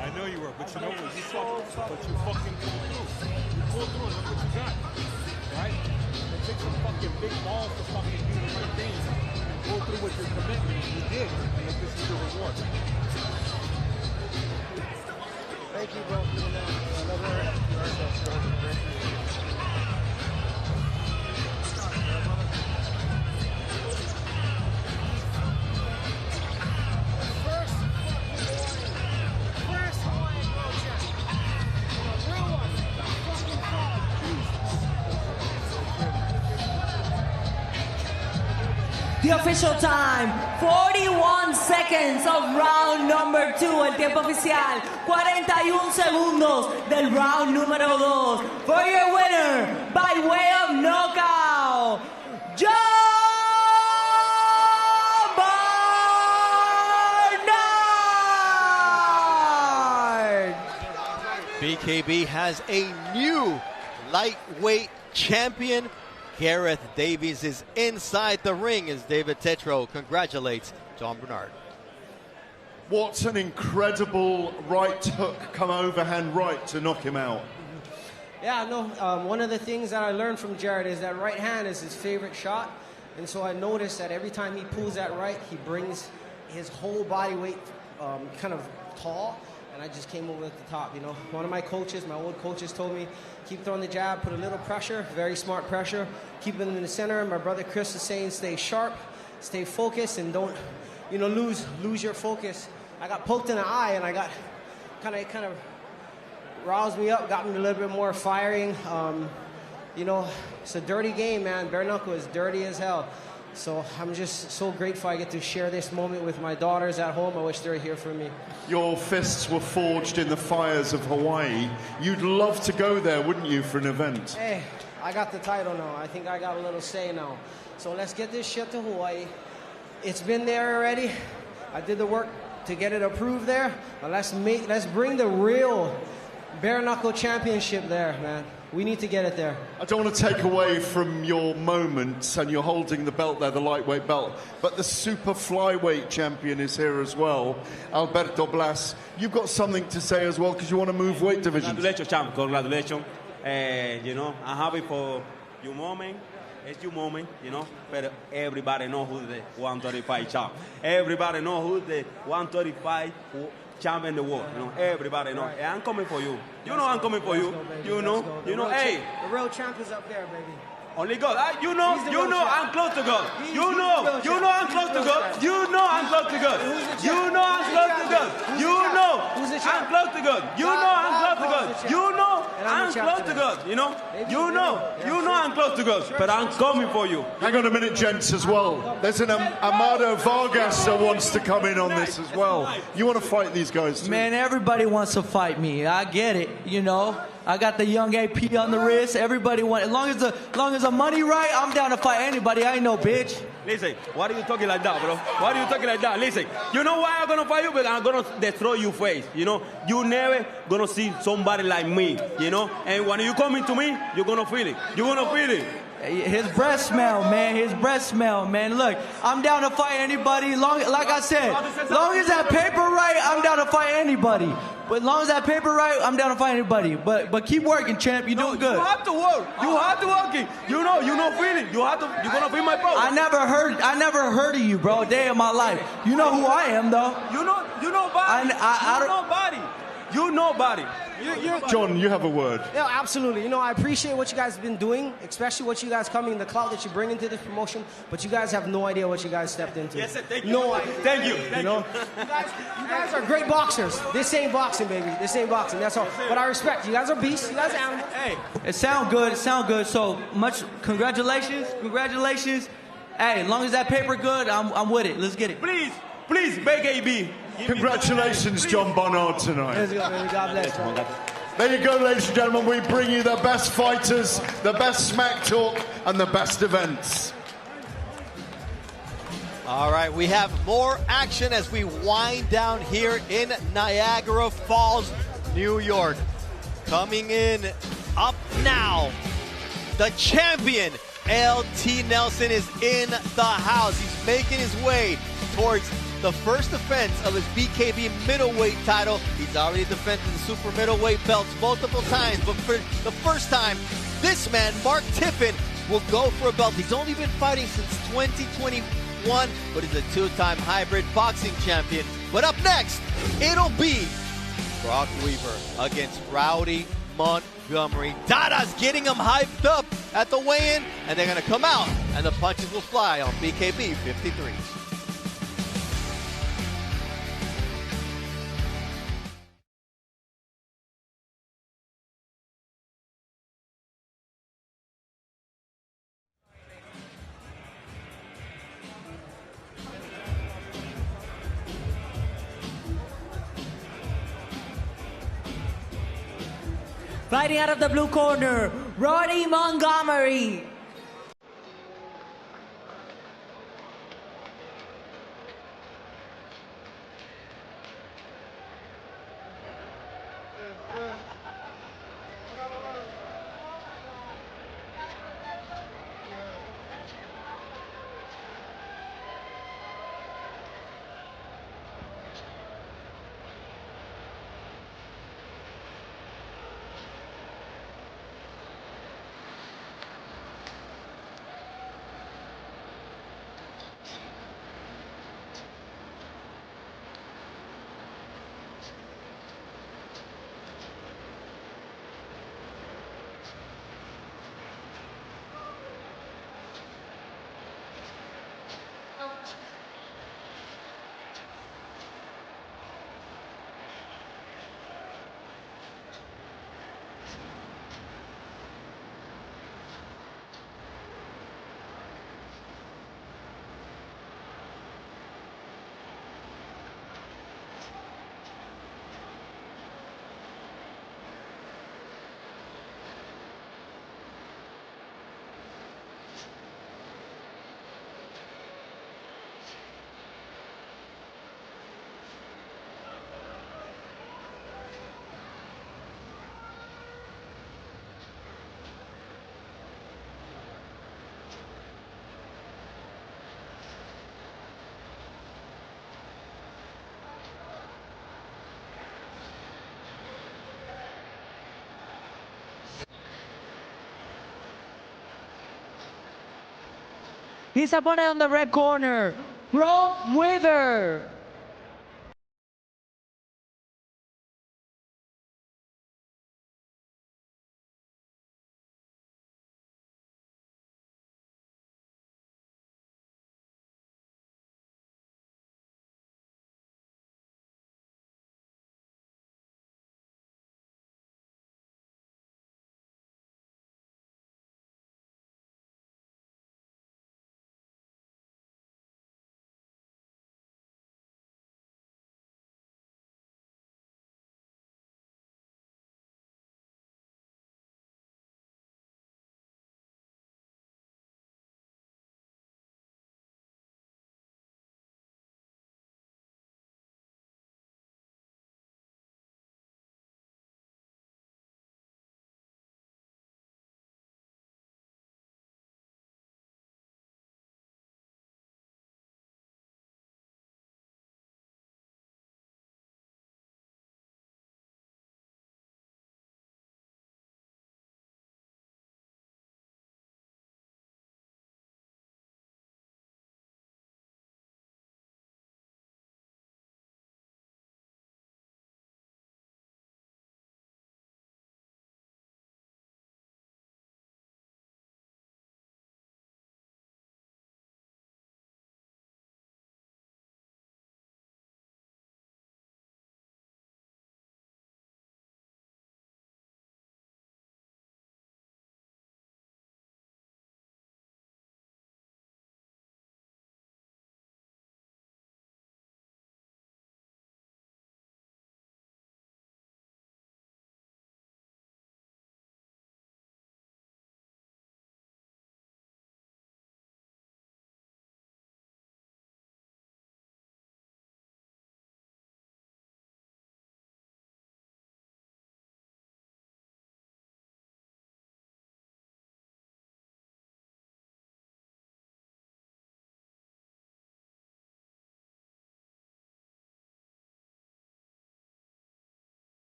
I know you were, but you know what? You fucking pulled through. You pulled through, look what you got. Right? It takes some fucking big balls to fucking do the right things and go through with your commitment. You did, and this is your reward. Thank you, bro. The official time, 41 seconds of round number 2. El tiempo oficial, 41 segundos del round número 2. For your winner, by way of knockout, Jon Barnard! BKB has a new lightweight champion. Gareth Davies is inside the ring as David Tetro congratulates Jon Barnard. What an incredible right hook, come overhand right to knock him out. Yeah, no, one of the things that I learned from Jarod is that right hand is his favorite shot. And so I noticed that every time he pulls that right, he brings his whole body weight kind of tall. And I just came over at the top, you know. One of my coaches, my old coaches told me, keep throwing the jab, put a little pressure, very smart pressure, keep it in the center. My brother Chris is saying stay sharp, stay focused, and don't, you know, lose your focus. I got poked in the eye, and I got kind of roused me up, got me a little bit more firing. You know, it's a dirty game, man. Bare knuckle is dirty as hell. So I'm just so grateful I get to share this moment with my daughters at home. I wish they were here for me. Your fists were forged in the fires of Hawaii. You'd love to go there, wouldn't you, for an event? Hey, I got the title now. I think I got a little say now. So let's get this shit to Hawaii. It's been there already. I did the work to get it approved there. But let's bring the real bare knuckle championship there, man. We need to get it there. I don't want to take away from your moments, and you're holding the belt there, the lightweight belt, but the super flyweight champion is here as well, Alberto Blas. You've got something to say as well because you want to move weight divisions. Congratulations, champ. Congratulations. You know, I'm happy for your moment. It's your moment, you know, but everybody know who's the 135 champ. Everybody know who's the 135 champion in the world. You know, everybody know. Hey, I'm coming for you. You know I'm coming for you. You know, hey. The real champ is up there, baby. Only God. You know I'm close to God. You know I'm close to God. You know I'm close to God. You know I'm close to God. You know I'm close to God. You know I'm close to God. You know I'm close to God. You know I'm close to God. But I'm coming for you. Hang on a minute, gents, as well. There's an Amado Vargas that wants to come in on this as well. You want to fight these guys too? Man, everybody wants to fight me. I get it, you know. I got the young AP on the wrist. Everybody wants. As long as the money right, I'm down to fight anybody. I ain't no bitch. Listen, why are you talking like that, bro? Why are you talking like that? Listen, you know why I'm gonna fight you? Because I'm gonna destroy your face. You know, you never gonna see somebody like me. You know, and when you coming to me, you're gonna feel it. You're gonna feel it. His breath smell, man. His breath smell, man. Look, I'm down to fight anybody. Like I said, long as that paper right, I'm down to fight anybody. But as long as that paper right, I'm down to fight anybody. But keep working, champ. You're doing good. You have to work. You have to work. You know feeling. You're gonna feel my power. I never heard of you, bro, a day of my life. You know who I am, though. You know body. You know body. Jon, you have a word. Yeah, absolutely. You know, I appreciate what you guys have been doing, especially what you guys coming, the clout that you bring into this promotion. But you guys have no idea what you guys stepped into. Yes, sir. Thank you. No idea. Thank you. You know, you guys are great boxers. This ain't boxing, baby. This ain't boxing. That's all. But I respect you. Guys are beasts. You guys are animals. Hey, it sound good. So much. Congratulations. Hey, as long as that paper good, I'm with it. Let's get it. Please, BKB. Congratulations, Jon Barnard, tonight. Let's go, baby. God bless. There you go, ladies and gentlemen. We bring you the best fighters, the best smack talk, and the best events. All right, we have more action as we wind down here in Niagara Falls, New York. Coming in up now, the champion, LT Nelson, is in the house. He's making his way towards the first defense of his BKB middleweight title. He's already defended the super middleweight belts multiple times, but for the first time, this man, Mark Tiffin, will go for a belt. He's only been fighting since 2021, but he's a two-time hybrid boxing champion. But up next, it'll be Brok Weaver against Rowdy Montgomery. Dada's getting him hyped up at the weigh-in, and they're going to come out, and the punches will fly on BKB 53. Fighting out of the blue corner, Rowdy Montgomery. His opponent on the red corner, Brok Weaver.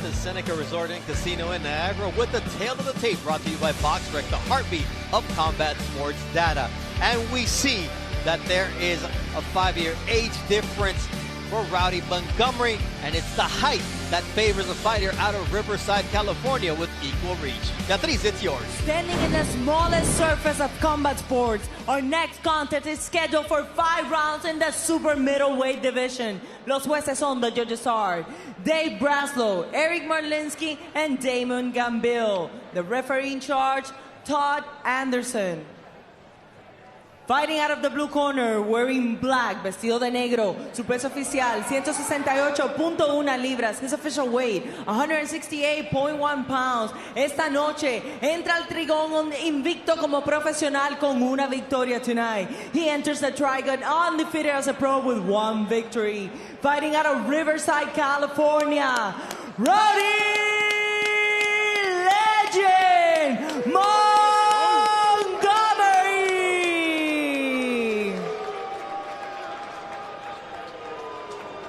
The Seneca Resort and Casino in Niagara with the tail of the tape brought to you by BoxRec, the heartbeat of combat sports data. And we see that there is a 5-year age difference for Rowdy Montgomery, and it's the height that favors a fighter out of Riverside, California with equal reach. Beatriz, it's yours. Standing in the smallest surface of combat sports, our next contest is scheduled for 5 rounds in the super middleweight division. Los jueces son the judges are Dave Braslow, Eric Marlinsky, and Damon Gambill. The referee in charge, Todd Anderson. Fighting out of the blue corner, wearing black, vestido de negro, su peso oficial, 168.1 libras, his official weight, 168.1 pounds. Esta noche entra al trigón invicto como profesional con una victoria tonight. He enters the Trigon undefeated as a pro with 1 victory. Fighting out of Riverside, California, Rowdy legend, Montgomery.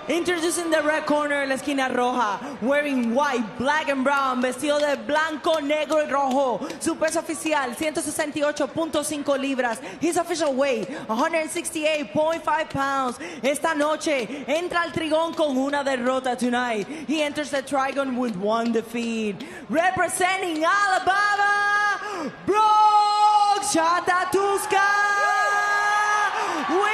Introducing the red corner, la esquina roja, wearing white, black and brown, vestido de blanco, negro y rojo. Su peso oficial, 168.5 libras. His official weight, 168.5 pounds. Esta noche entra al trigón con una derrota tonight. He enters the Trigon with 1 defeat. Representing Alabama, Brok Chatatuska Weaver.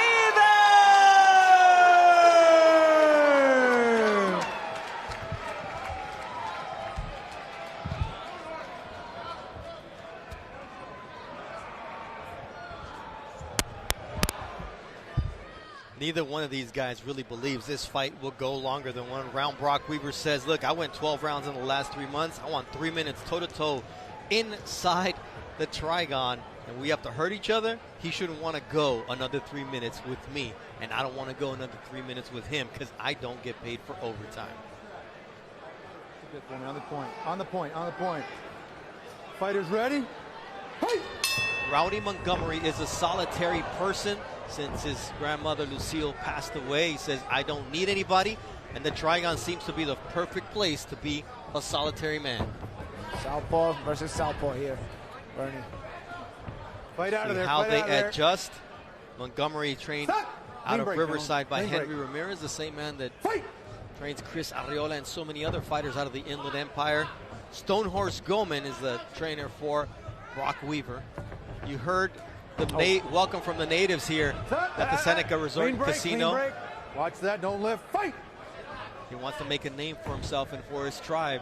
Neither one of these guys really believes this fight will go longer than 1 round. Brok Weaver says, look, I went 12 rounds in the last 3 months. I want 3 minutes toe-to-toe inside the Trigon, and we have to hurt each other. He shouldn't want to go another 3 minutes with me, and I don't want to go another 3 minutes with him because I don't get paid for overtime. Good for me. On the point, on the point, on the point. Fighters ready? Hey! Rowdy Montgomery is a solitary person since his grandmother Lucille passed away. He says, I don't need anybody, and the Trigon seems to be the perfect place to be a solitary man. Southpaw versus Southpaw here, Bernie. Fight out of there. How fight they out of there. adjust. Montgomery trained Stop. out of break, Riverside by clean Henry break. Ramirez, the same man that trains Chris Arriola and so many other fighters out of the Inland Empire. Stonehorse Goman is the trainer for Brok Weaver. You heard the welcome from the natives here at the Seneca Resort Clean break, Casino. clean break. Watch that, don't lift. Fight! He wants to make a name for himself and for his tribe.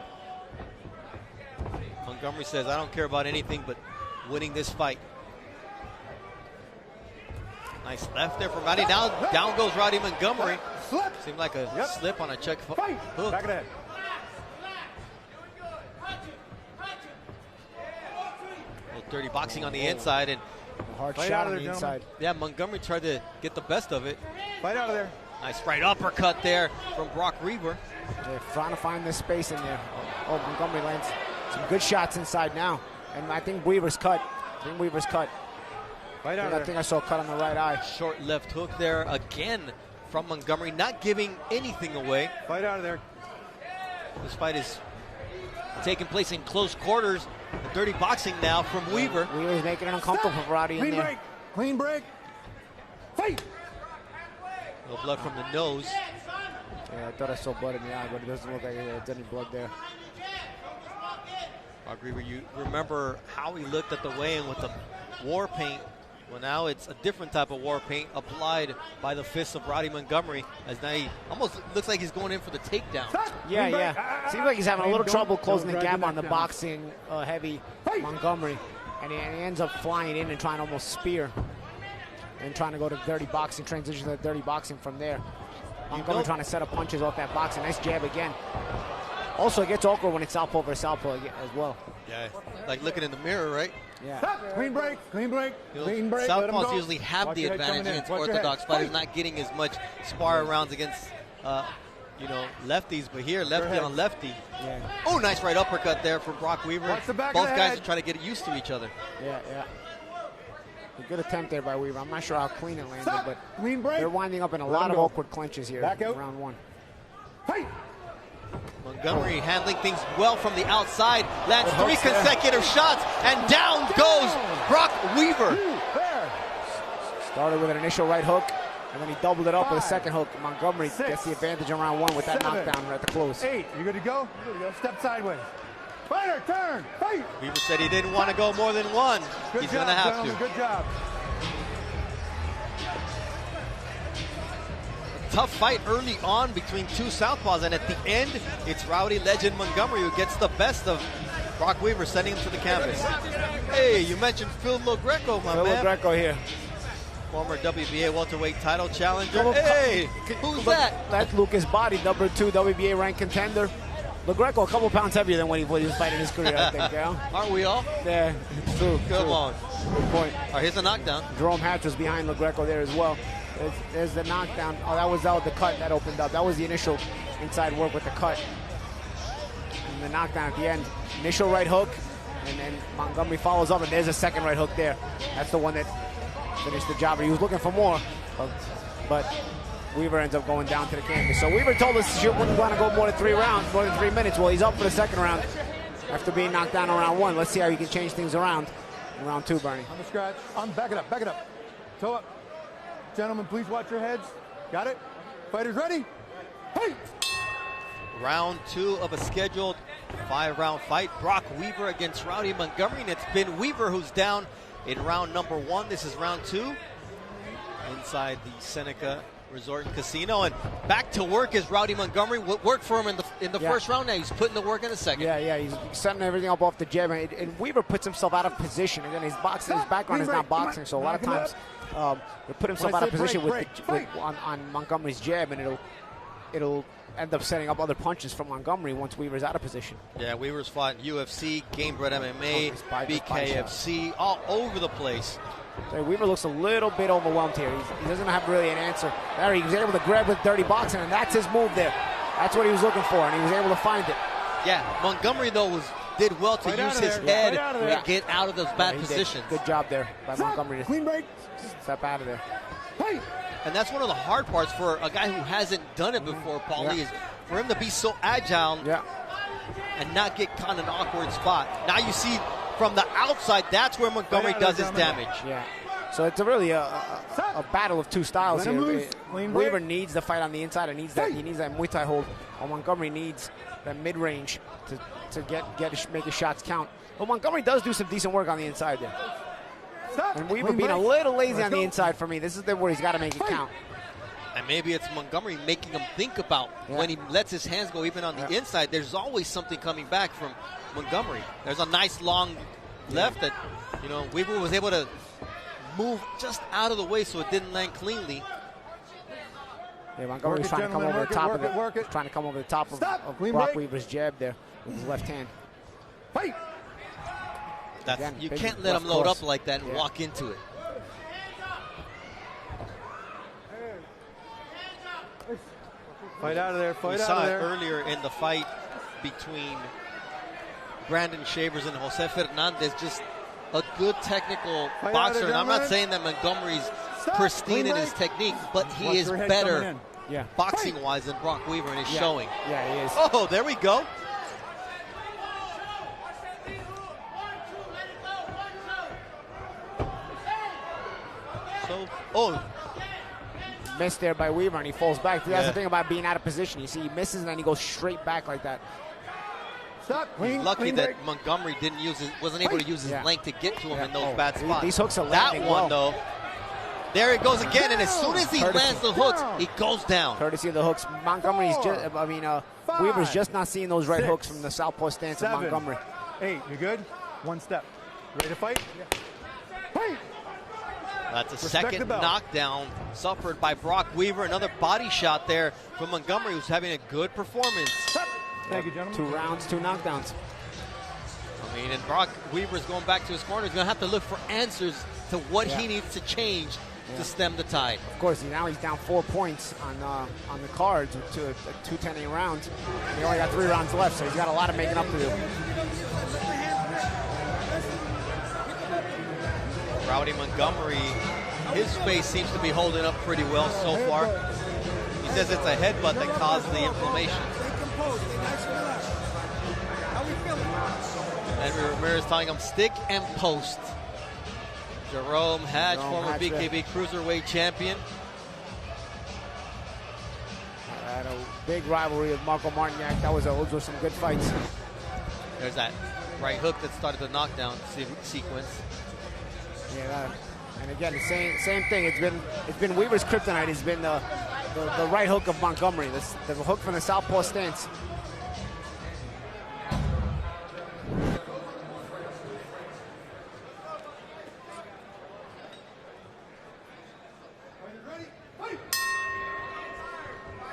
Montgomery says, I don't care about anything but winning this fight. Nice left there from Rowdy. Now down goes Rowdy Montgomery. Seemed like a slip on a check hook. Back of the head. Little dirty boxing on the inside and hard Fight shot out of on the there, inside. yeah, Montgomery tried to get the best of it. Fight out of there. Nice right uppercut there from Brok Weaver. They're trying to find this space in there. Oh, Montgomery lands some good shots inside now. And I think Weaver's cut. Fight out I of think there. I saw a cut on the right eye. Short left hook there again from Montgomery, not giving anything away. Fight out of there. This fight is taking place in close quarters. Dirty boxing now from Weaver. Weaver's making it uncomfortable for Rowdy in Clean there. break. Clean break. Fight! No blood from the nose. Yeah, I thought I saw blood in the eye, but it doesn't look like there's any blood there. Brok Weaver, you remember how he looked at the weigh-in with the war paint. Well, now it's a different type of war paint applied by the fists of Rowdy Montgomery, as now he almost looks like he's going in for the takedown. Yeah. Seems like he's having a little trouble closing the drag gap the on the knockdown. boxing heavy Montgomery. And he ends up flying in and trying to almost spear. And trying to go to dirty boxing, transition to dirty boxing from there. Montgomery trying to set up punches off that boxing. Nice jab again. Also, it gets awkward when it's southpaw versus southpaw as well. Yeah, like looking in the mirror, right? Yeah. Stop. Clean break. Clean break. Clean break. Let him Southpaws go. usually have Watch the your head advantage coming in. against Watch your orthodox head. fighters, Fight. not getting as much spar rounds against, lefties. But here, lefty head. on lefty. Yeah. Oh, nice right uppercut there from Brok Weaver. Watch the back of Both the guys head. are trying to get used to each other. Yeah. A good attempt there by Weaver. I'm not sure how clean it landed, Stop. but Clean break. they're winding up in a Let lot him of go. awkward clinches here Back in out. round one. Fight! Montgomery handling things well from the outside, lands Good 3 hooks there. consecutive shots, and down goes Brok Weaver. There. Started with an initial right hook, and then he doubled it up with a second hook. Montgomery 6, gets the advantage in round one with that 7, knockdown right at the close. 8. You good to go? You good to go. Step sideways. Fighter, turn. Fight! Weaver said he didn't want to go more than one. Good He's job, going to have gentlemen. to. Good job. Tough fight early on between two southpaws, and at the end, it's Rowdy legend Montgomery who gets the best of Brok Weaver, sending him to the canvas. Hey, you mentioned Phil LoGreco, my Phil man. LoGreco here. Former WBA welterweight title challenger. Hey, who's that? That's Lucas Body, number 2 WBA ranked contender. LoGreco, a couple pounds heavier than when he was fighting his career, I think. Aren't we all? Yeah, it's true. Come true. on. Good point. All right, here's a knockdown. Jerome Hatch was behind LoGreco there as well. There's the knockdown. Oh, that was the cut that opened up. That was the initial inside work with the cut. And the knockdown at the end. Initial right hook, and then Montgomery follows up, and there's a second right hook there. That's the one that finished the job. He was looking for more, but Weaver ends up going down to the canvas. So Weaver told us he wouldn't want to go more than 3 rounds, more than 3 minutes. Well, he's up for the second round after being knocked down in round 1. Let's see how he can change things around in round 2, Bernie. On the scratch. Back it up. Back it up. Toe up. Gentlemen, please watch your heads. Got it? Fighters ready? Hey! Round 2 of a scheduled 5-round fight. Brok Weaver against Rowdy Montgomery, and it's been Weaver who's down in round number 1. This is round 2 inside the Seneca Resort and Casino, and back to work is Rowdy Montgomery. What worked for him in the first round, now he's putting the work in the second. Yeah, he's setting everything up off the jab, and Weaver puts himself out of position. Again, his background is not boxing, so a lot of times he'll put himself out of position on Montgomery's jab, and it'll end up setting up other punches from Montgomery once Weaver's out of position. Yeah, Weaver's fought in UFC, Gamebred MMA, BKFC, all over the place. So Weaver looks a little bit overwhelmed here. He doesn't have really an answer. There, he was able to grab with dirty boxing, and that's his move there. That's what he was looking for, and he was able to find it. Yeah, Montgomery, though, did well to use his head to get out of those bad positions. Good job there by Montgomery. Clean break. Step out of there. Hey! And that's one of the hard parts for a guy who hasn't done it before, Paulie, is for him to be so agile and not get caught in an awkward spot. Now you see from the outside, that's where Montgomery does his damage. Yeah. So it's really a battle of two styles here. Weaver needs the fight on the inside. He needs that Muay Thai hold. While Montgomery needs that mid-range to make his shots count. But Montgomery does do some decent work on the inside there. And Weaver being a little lazy on the inside for me. This is where he's got to make it count. And maybe it's Montgomery making him think about when he lets his hands go even on the inside. There's always something coming back from Montgomery. There's a nice long left that, Weaver was able to move just out of the way so it didn't land cleanly. Yeah, Montgomery's trying to come over the top of it. Trying to come over the top of Brok Weaver's jab there with his left hand. Fight! You can't let him load up like that and walk into it. Fight out of there, We saw it earlier in the fight between Brandon Shavers and Jose Fernandez, just a good technical boxer. And I'm not saying that Montgomery's pristine in his technique, but he is better boxing-wise than Brok Weaver, and is showing. Yeah, he is. Oh, there we go. Missed there by Weaver, and he falls back. That's the thing about being out of position. You see, he misses, and then he goes straight back like that. He's lucky that Montgomery wasn't able to use his length to get to him in those bad spots. These hooks are landing that one, though. There it goes again, and as soon as he lands the hooks, he goes down. Courtesy of the hooks. Montgomery's Weaver's just not seeing those right hooks from the southpaw stance of Montgomery. 8, you good? One step. Ready to fight? Fight! That's a second knockdown suffered by Brok Weaver. Another body shot there from Montgomery, who's having a good performance. Thank you, gentlemen. 2 rounds, 2 knockdowns. And Brok Weaver's going back to his corner. He's going to have to look for answers to what he needs to change to stem the tide. Of course, now he's down 4 points on the cards to 2-10 rounds. He only got 3 rounds left, so he's got a lot of making up to do. Rowdy Montgomery, his face seems to be holding up pretty well so far. He says it's a headbutt that caused the inflammation. Henry Ramirez telling him stick and post. Jerome Hatch, former BKB Cruiserweight champion. Had a big rivalry with Marco Martignac. Those were some good fights. There's that right hook that started the knockdown sequence. Yeah, and again, the same thing. It's been Weaver's kryptonite. It's been the right hook of Montgomery. The hook from the southpaw stance.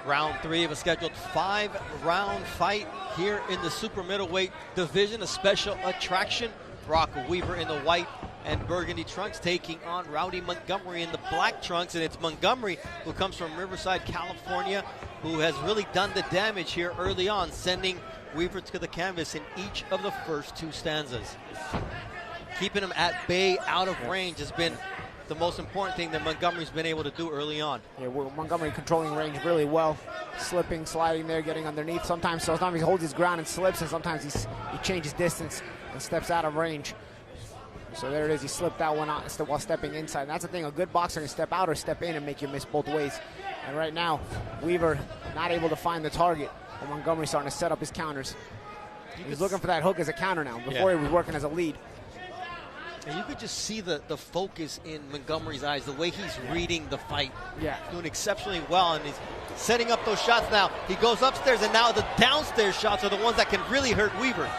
Round 3 of a scheduled 5-round fight here in the super middleweight division. A special attraction. Brok Weaver in the white and burgundy trunks taking on Rowdy Montgomery in the black trunks. And it's Montgomery, who comes from Riverside, California, who has really done the damage here early on, sending Weaver to the canvas in each of the first 2 stanzas. Keeping him at bay, out of range, has been the most important thing that Montgomery's been able to do early on. Yeah, Montgomery controlling range really well. Slipping, sliding there, getting underneath. Sometimes he holds his ground and slips, and sometimes he changes distance and steps out of range. So there it is. He slipped that one out while stepping inside. And that's the thing. A good boxer can step out or step in and make you miss both ways. And right now, Weaver not able to find the target. And Montgomery's starting to set up his counters. He's looking for that hook as a counter now. Before he was working as a lead. And you could just see the focus in Montgomery's eyes, the way he's reading the fight. Yeah. Doing exceptionally well, and he's setting up those shots now. He goes upstairs, and now the downstairs shots are the ones that can really hurt Weaver.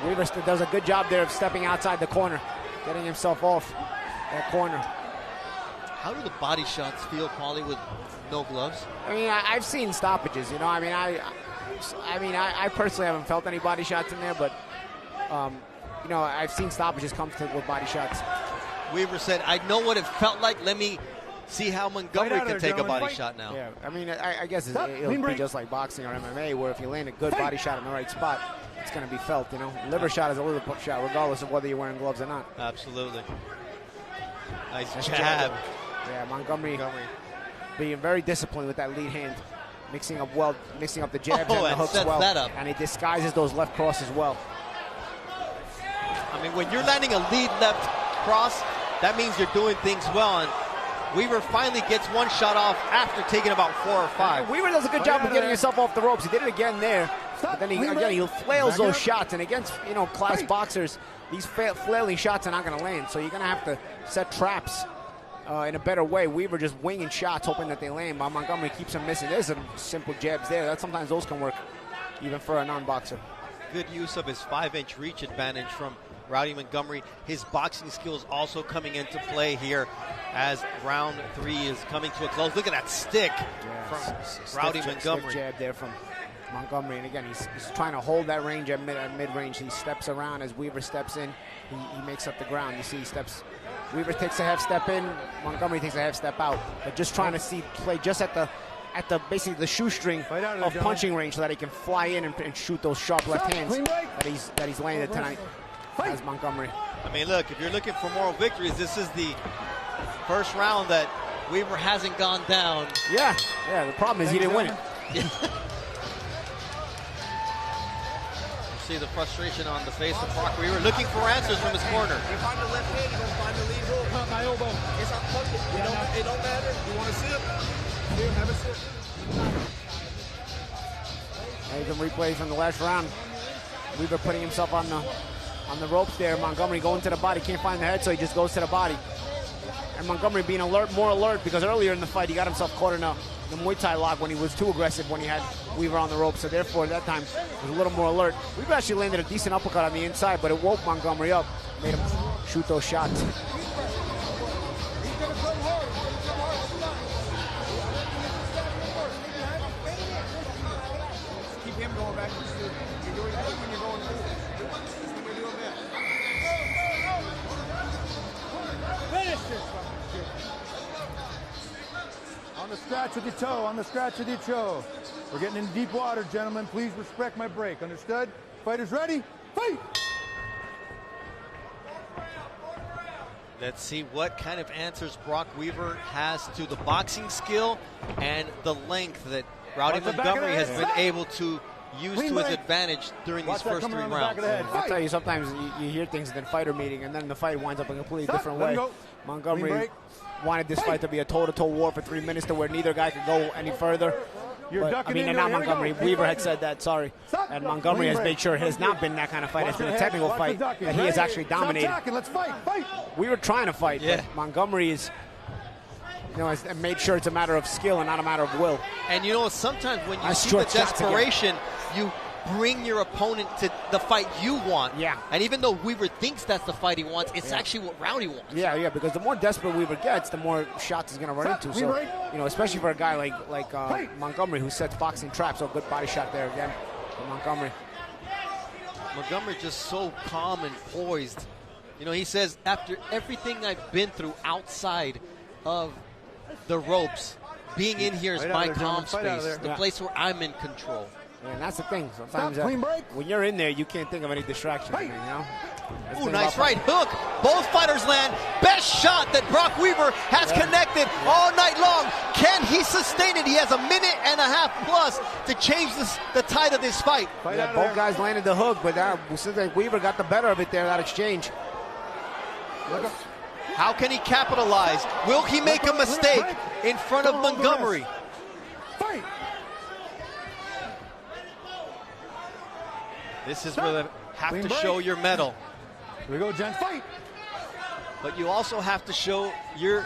Weaver does a good job there of stepping outside the corner, getting himself off that corner. How do the body shots feel, Paulie, with no gloves? I mean, I've seen stoppages, you know. I personally haven't felt any body shots in there, but I've seen stoppages come with body shots. Weaver said, I know what it felt like. Let me see how Montgomery can take a body shot now. Yeah, I mean, I guess it'll be just like boxing or MMA, where if you land a good body shot in the right spot, it's going to be felt, you know. Liver shot is a liver shot, regardless of whether you're wearing gloves or not. Absolutely. Nice jab. Yeah, Montgomery being very disciplined with that lead hand. mixing up the jabs and the hooks well. That up. And he disguises those left crosses well. I mean, when you're landing a lead left cross, that means you're doing things well. And Weaver finally gets one shot off after taking about 4 or 5. Weaver does a good job of getting himself off the ropes. He did it again there. But then he flails those shots. And against class boxers, these flailing shots are not going to land. So you're going to have to set traps in a better way. Weaver just winging shots, hoping that they land. While Montgomery keeps him missing. There's some simple jabs there. Sometimes those can work, even for a non-boxer. Good use of his 5-inch reach advantage from Rowdy Montgomery. His boxing skills also coming into play here as round 3 is coming to a close. Look at that stick from Rowdy Montgomery. Stiff jab there from Montgomery. And again, he's trying to hold that range at mid-range. He steps around as Weaver steps in. He makes up the ground. You see he steps. Weaver takes a half step in. Montgomery takes a half step out. But just trying to play just at the basically the shoestring of punching range so that he can fly in and shoot those sharp left hands that he's landed tonight as Montgomery. I mean, look, if you're looking for moral victories, this is the first round that Weaver hasn't gone down. Yeah, the problem is he didn't win it. You see the frustration on the face of Brok Weaver, looking for answers from his corner. If I'm the left hand, you're going to find the lead hook. Pop my elbow. It's not fucking. It don't matter. You want to sip? Here, have a sip. There's some replays from the last round. Weaver putting himself on the ropes there. Montgomery going to the body, can't find the head, so he just goes to the body. And Montgomery being more alert, because earlier in the fight he got himself caught in the Muay Thai lock when he was too aggressive when he had Weaver on the ropes. So therefore, at that time, was a little more alert. Weaver actually landed a decent uppercut on the inside, but it woke Montgomery up, made him shoot those shots. Keep him going back. You're doing good when you're going forward. When you're doing that. Finish this. On the scratch with your toe, on the scratch with your toe. We're getting in deep water, gentlemen. Please respect my break. Understood? Fighters ready? Fight! Let's see what kind of answers Brok Weaver has to the boxing skill and the length that Rowdy Montgomery has been able to use to his advantage during these first 3 rounds. I'll tell you, sometimes you hear things in the fighter meeting, and then the fight winds up a completely different way. Montgomery wanted this fight to be a toe-to-toe war for 3 minutes to where neither guy could go any further. But, I mean, not Montgomery. Weaver had said that, sorry. And Montgomery has made sure it has not been that kind of fight. It's been a technical fight that he has actually dominated. Let's fight. We were trying to fight, but Montgomery is, has made sure it's a matter of skill and not a matter of will. And sometimes when you see the desperation, you bring your opponent to the fight you want. Yeah. And even though Weaver thinks that's the fight he wants, it's actually what Rowdy wants. Yeah, because the more desperate Weaver gets, the more shots he's going to run into. So, especially for a guy like Montgomery, who sets boxing traps. So good body shot there again from Montgomery. Montgomery just so calm and poised. He says, after everything I've been through outside of the ropes, being in here is my calm space, the place where I'm in control. Yeah, and that's the thing. Sometimes when you're in there, you can't think of any distraction. Ooh, nice right hook. Both fighters land. Best shot that Brok Weaver has connected all night long. Can he sustain it? He has a minute and a half plus to change the tide of this fight. Both guys landed the hook, but seems like Weaver got the better of it there, that exchange. How can he capitalize? Will he make a mistake in front of Montgomery? This is where you have to show your mettle. Here we go, gents. Fight! But you also have to show your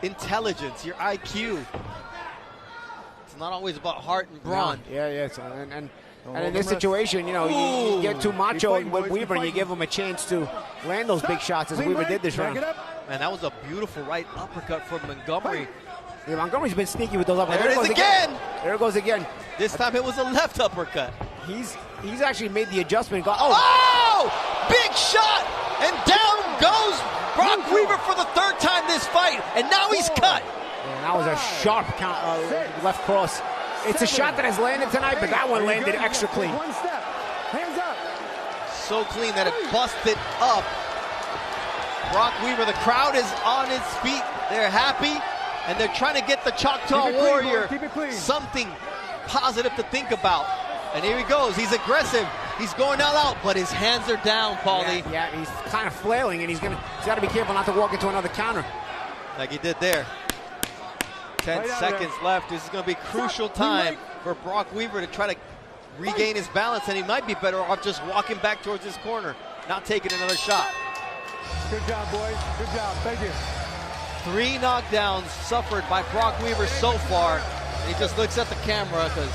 intelligence, your IQ. It's not always about heart and brawn. Yeah. And in this situation, you get too macho with Weaver and you give him a chance to land those big shots as Weaver did this round. And that was a beautiful right uppercut from Montgomery. Yeah, Montgomery's been sneaky with those uppercuts. There it is again. There it goes again. This time it was a left uppercut. He's actually made the adjustment. Big shot! And down goes Brok Weaver for the 3rd time this fight. And now he's cut. And that was a sharp left cross. It's a shot that has landed tonight, but that one landed extra clean. One step. Hands up. So clean that it busted up. Brok Weaver, the crowd is on its feet. They're happy, and they're trying to get the Choctaw Warrior something positive to think about. And here he goes. He's aggressive. He's going all out, but his hands are down, Paulie. Yeah, he's kind of flailing, and he's got to be careful not to walk into another counter. Like he did there. 10 seconds left. This is going to be crucial time for Brok Weaver to try to regain his balance, and he might be better off just walking back towards his corner, not taking another shot. Good job, boys. Good job. Thank you. 3 knockdowns suffered by Brok Weaver so far. And he just looks at the camera because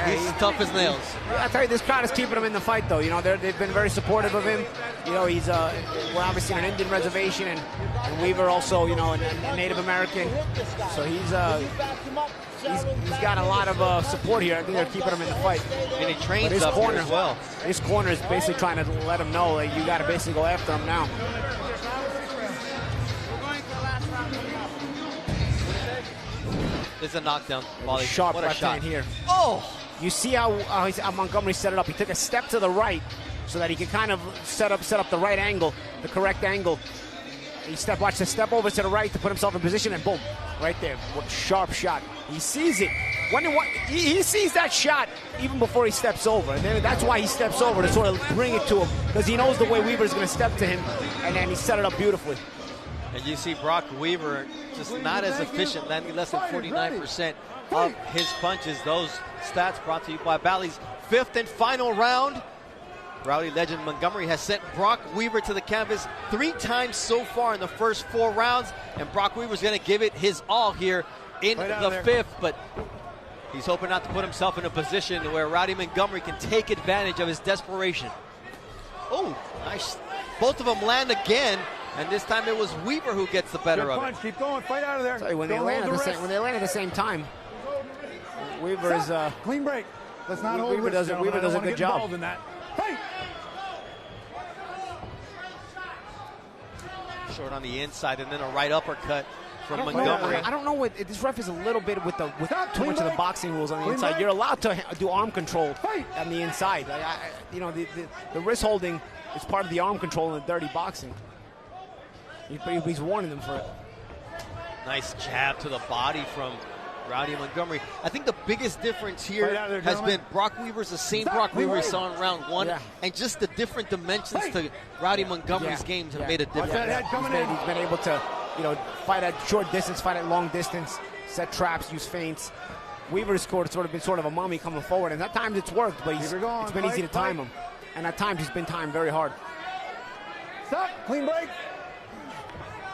he's tough as nails. I tell you, this crowd is keeping him in the fight, though. You know, they've been very supportive of him. You know, he's we're obviously on an Indian reservation, and Weaver also, you know, a Native American. So he's got a lot of support here. I think they're keeping him in the fight. And he trains up here as well. His corner is basically trying to let him know that you got to basically go after him now. There's a knockdown. Sharp what a left shot hand here. Oh! You see how Montgomery set it up. He took a step to the right so that he could kind of set up the right angle, the correct angle. Watch the step over to the right to put himself in position, and boom, right there. What sharp shot. He sees it. He sees that shot even before he steps over. And then that's why he steps over, to sort of bring it to him, because he knows the way Weaver's going to step to him, and then he set it up beautifully. And you see Brok Weaver just not as efficient, landing less than 49% of his punches. Those stats brought to you by Bally's 5th and final round. Rowdy legend Montgomery has sent Brok Weaver to the canvas 3 times so far in the first 4 rounds, and Brok Weaver's going to give it his all here in the 5th, but he's hoping not to put himself in a position where Rowdy Montgomery can take advantage of his desperation. Oh, nice. Both of them land again, and this time it was Weaver who gets the better of it. Keep going. Fight out of there. Sorry, when they land at the same time, Weaver is clean break. Let's not hold Weaver does a good job. In that. Fight. Short on the inside, and then a right uppercut from Montgomery. I don't know what this ref is a little bit with too much of the boxing rules on the inside. You're allowed to do arm control on the inside. You know, the wrist holding is part of the arm control in the dirty boxing. He's warning them for it. Nice jab to the body from Rowdy Montgomery. I think the biggest difference here has been Brok Weaver's the same Brok Weaver we saw in round 1, and just the different dimensions to Rowdy Montgomery's games have made a difference. He's been able to, you know, fight at short distance, fight at long distance, set traps, use feints. Weaver's sort of been a mummy coming forward, and at times it's worked, but it's been easy to time him. And at times he's been timed very hard. Stop, clean break.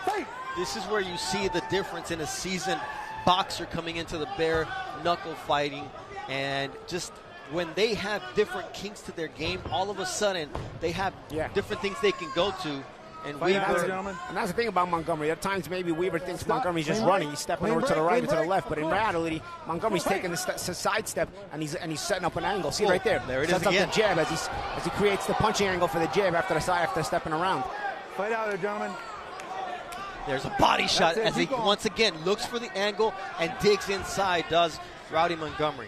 Fight. This is where you see the difference in a seasoned boxer coming into the bare knuckle fighting, and just when they have different kinks to their game, all of a sudden they have different things they can go to. And that's the thing about Montgomery. At times maybe Weaver thinks Montgomery's just running. He's stepping over to the right or to the left, but in reality, Montgomery's taking the side step, and he's setting up an angle. See right there. There it Sets is again. Up the jab as he creates the punching angle for the jab after stepping around. Fight out there, gentlemen. There's a body shot as he once again looks for the angle and digs inside, does Rowdy Montgomery.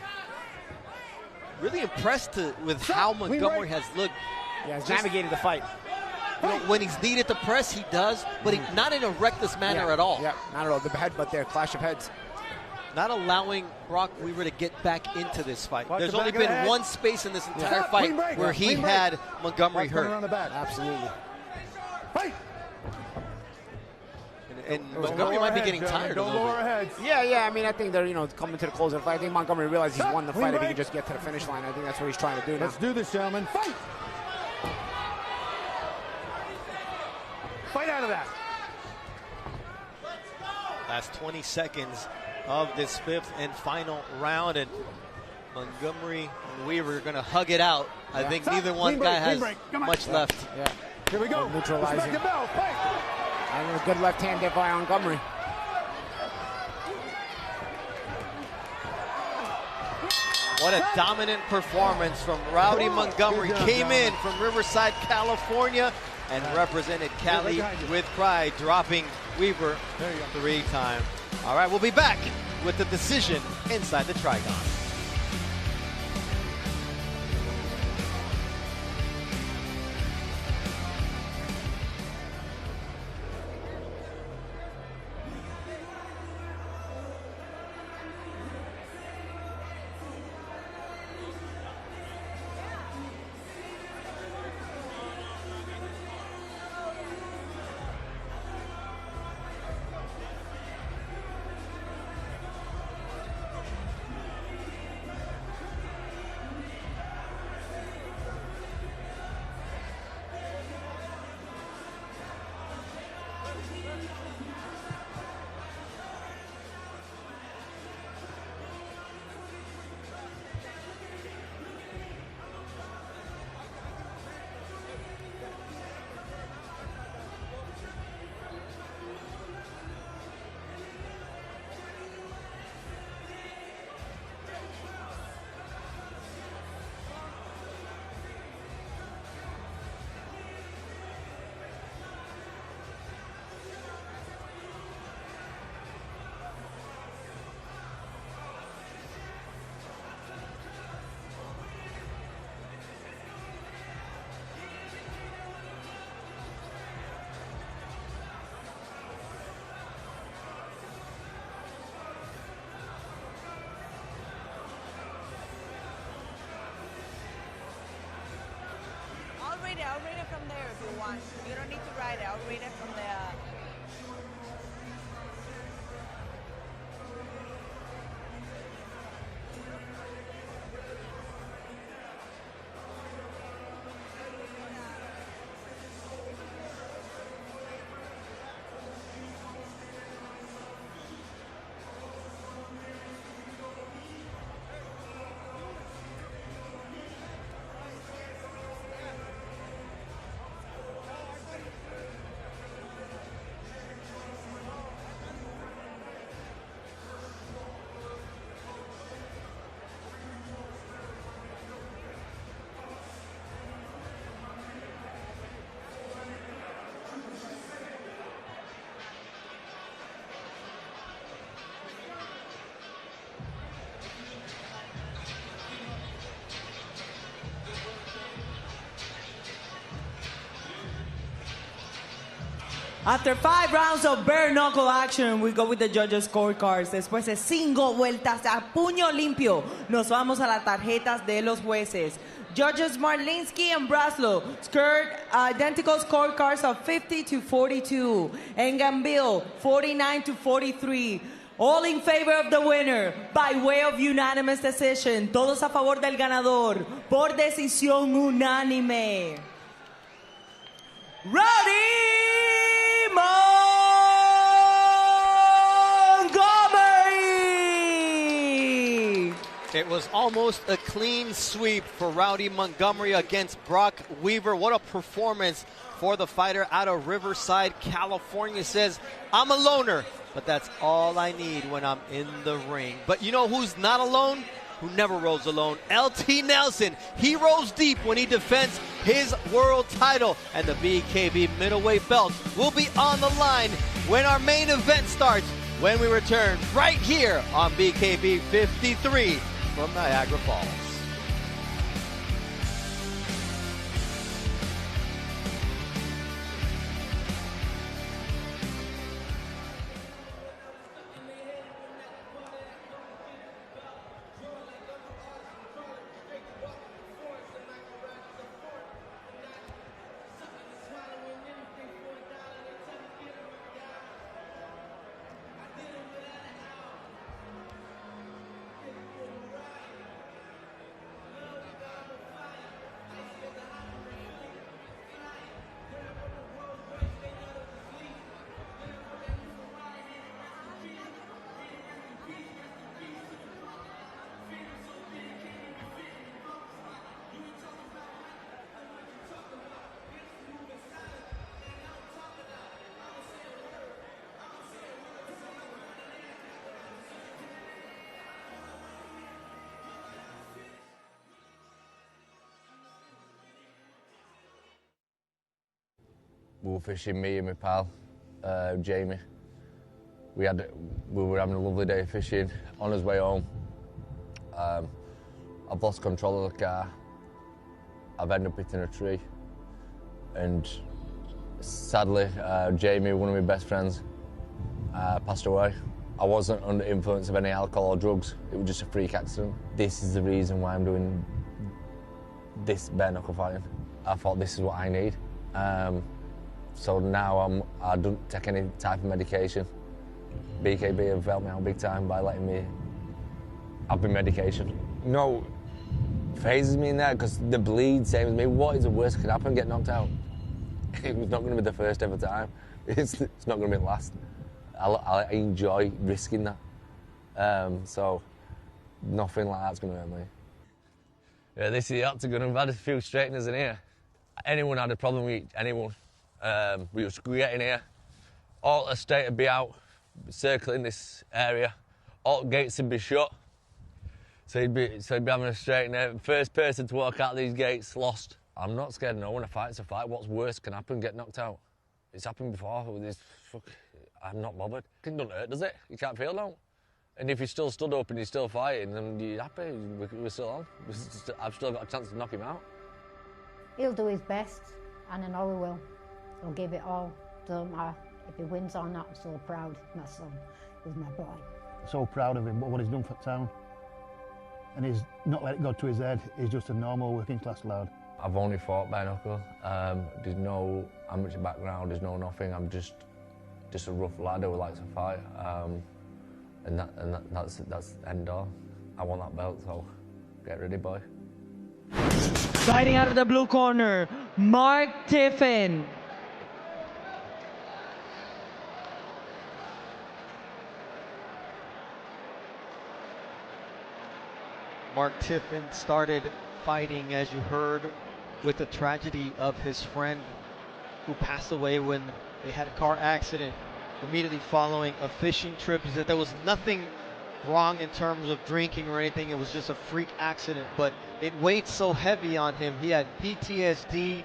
Really impressed with how Montgomery has looked. Yeah, he's navigated the fight. You know, when he's needed to press, he does, but not in a reckless manner at all. Yeah, not at all. The headbutt there, clash of heads. Not allowing Brok Weaver to get back into this fight. There's only been one space in this entire fight where he had Montgomery hurt. Absolutely. Fight. And Montgomery might be getting tired a little bit. Yeah. I mean, I think they're coming to the close of the fight. I think Montgomery realized he's won the fight if he can just get to the finish line. I think that's what he's trying to do now. Let's do this, gentlemen. Fight. Fight out of that. Last 20 seconds of this 5th and final round, and Montgomery and Weaver are going to hug it out. I think neither one guy has much left. Yeah. Here we go. Neutralizing. And a good left hand there by Montgomery. What a dominant performance from Rowdy Montgomery. Came in from Riverside, California, and represented Cali with pride, dropping Weaver 3 times. All right, we'll be back with the decision inside the Trigon. it. I'll read it from there if you want. You don't need to write it. I'll read it from the... After 5 rounds of bare-knuckle action, we go with the judges' scorecards. Después de 5 vueltas a puño limpio, nos vamos a las tarjetas de los jueces. Judges Marlinsky and Braslow scored identical scorecards of 50-42, and Gambill 49-43. All in favor of the winner by way of unanimous decision. Todos a favor del ganador por decisión unánime. Rowdy Montgomery! It was almost a clean sweep for Rowdy Montgomery against Brok Weaver. What a performance for the fighter out of Riverside, California. Says, I'm a loner, but that's all I need when I'm in the ring. But you know who's not alone? Who never rolls alone? LT Nelson. He rolls deep when he defends his world title, and the BKB middleweight belt will be on the line when our main event starts, when we return right here on BKB 53 from Niagara Falls. We were fishing, me and my pal, Jamie. We were having a lovely day of fishing. On his way home, I've lost control of the car. I've ended up hitting a tree. And sadly, Jamie, one of my best friends, passed away. I wasn't under influence of any alcohol or drugs. It was just a freak accident. This is the reason why I'm doing this bare-knuckle fighting. I thought this is what I need. So now I don't take any type of medication. BKB have helped me out big time by letting me have my medication. No, phases me in that because the bleed, same as me. What is the worst that could happen? Get knocked out. It was not going to be the first ever time. It's not going to be the last. I enjoy risking that. So nothing like that's going to hurt me. Yeah, this is the octagon. I've had a few straighteners in here. Anyone had a problem with anyone. We was getting here. All the state would be out, circling this area. All gates would be shut. So he'd be having a straightener. First person to walk out these gates lost. I'm not scared of no one. A fight's a fight. What's worse can happen? Get knocked out. It's happened before. I'm not bothered. It doesn't hurt, does it? You can't feel no. And if you're still stood up and you're still fighting, then you're happy. We're still on. I've still got a chance to knock him out. He'll do his best, and I know he will. He'll give it all. Doesn't matter if he wins or not. I'm so proud. My son is my boy. So proud of him, what he's done for town. And he's not let it go to his head. He's just a normal working class lad. I've only fought bare-knuckle. There's no amateur background, there's no nothing. I'm just a rough lad who likes to fight. And that's the end all. I want that belt, so get ready, boy. Fighting out of the blue corner, Mark Tiffin. Mark Tiffin started fighting, as you heard, with the tragedy of his friend who passed away when they had a car accident immediately following a fishing trip. He said there was nothing wrong in terms of drinking or anything. It was just a freak accident, but it weighed so heavy on him. He had PTSD.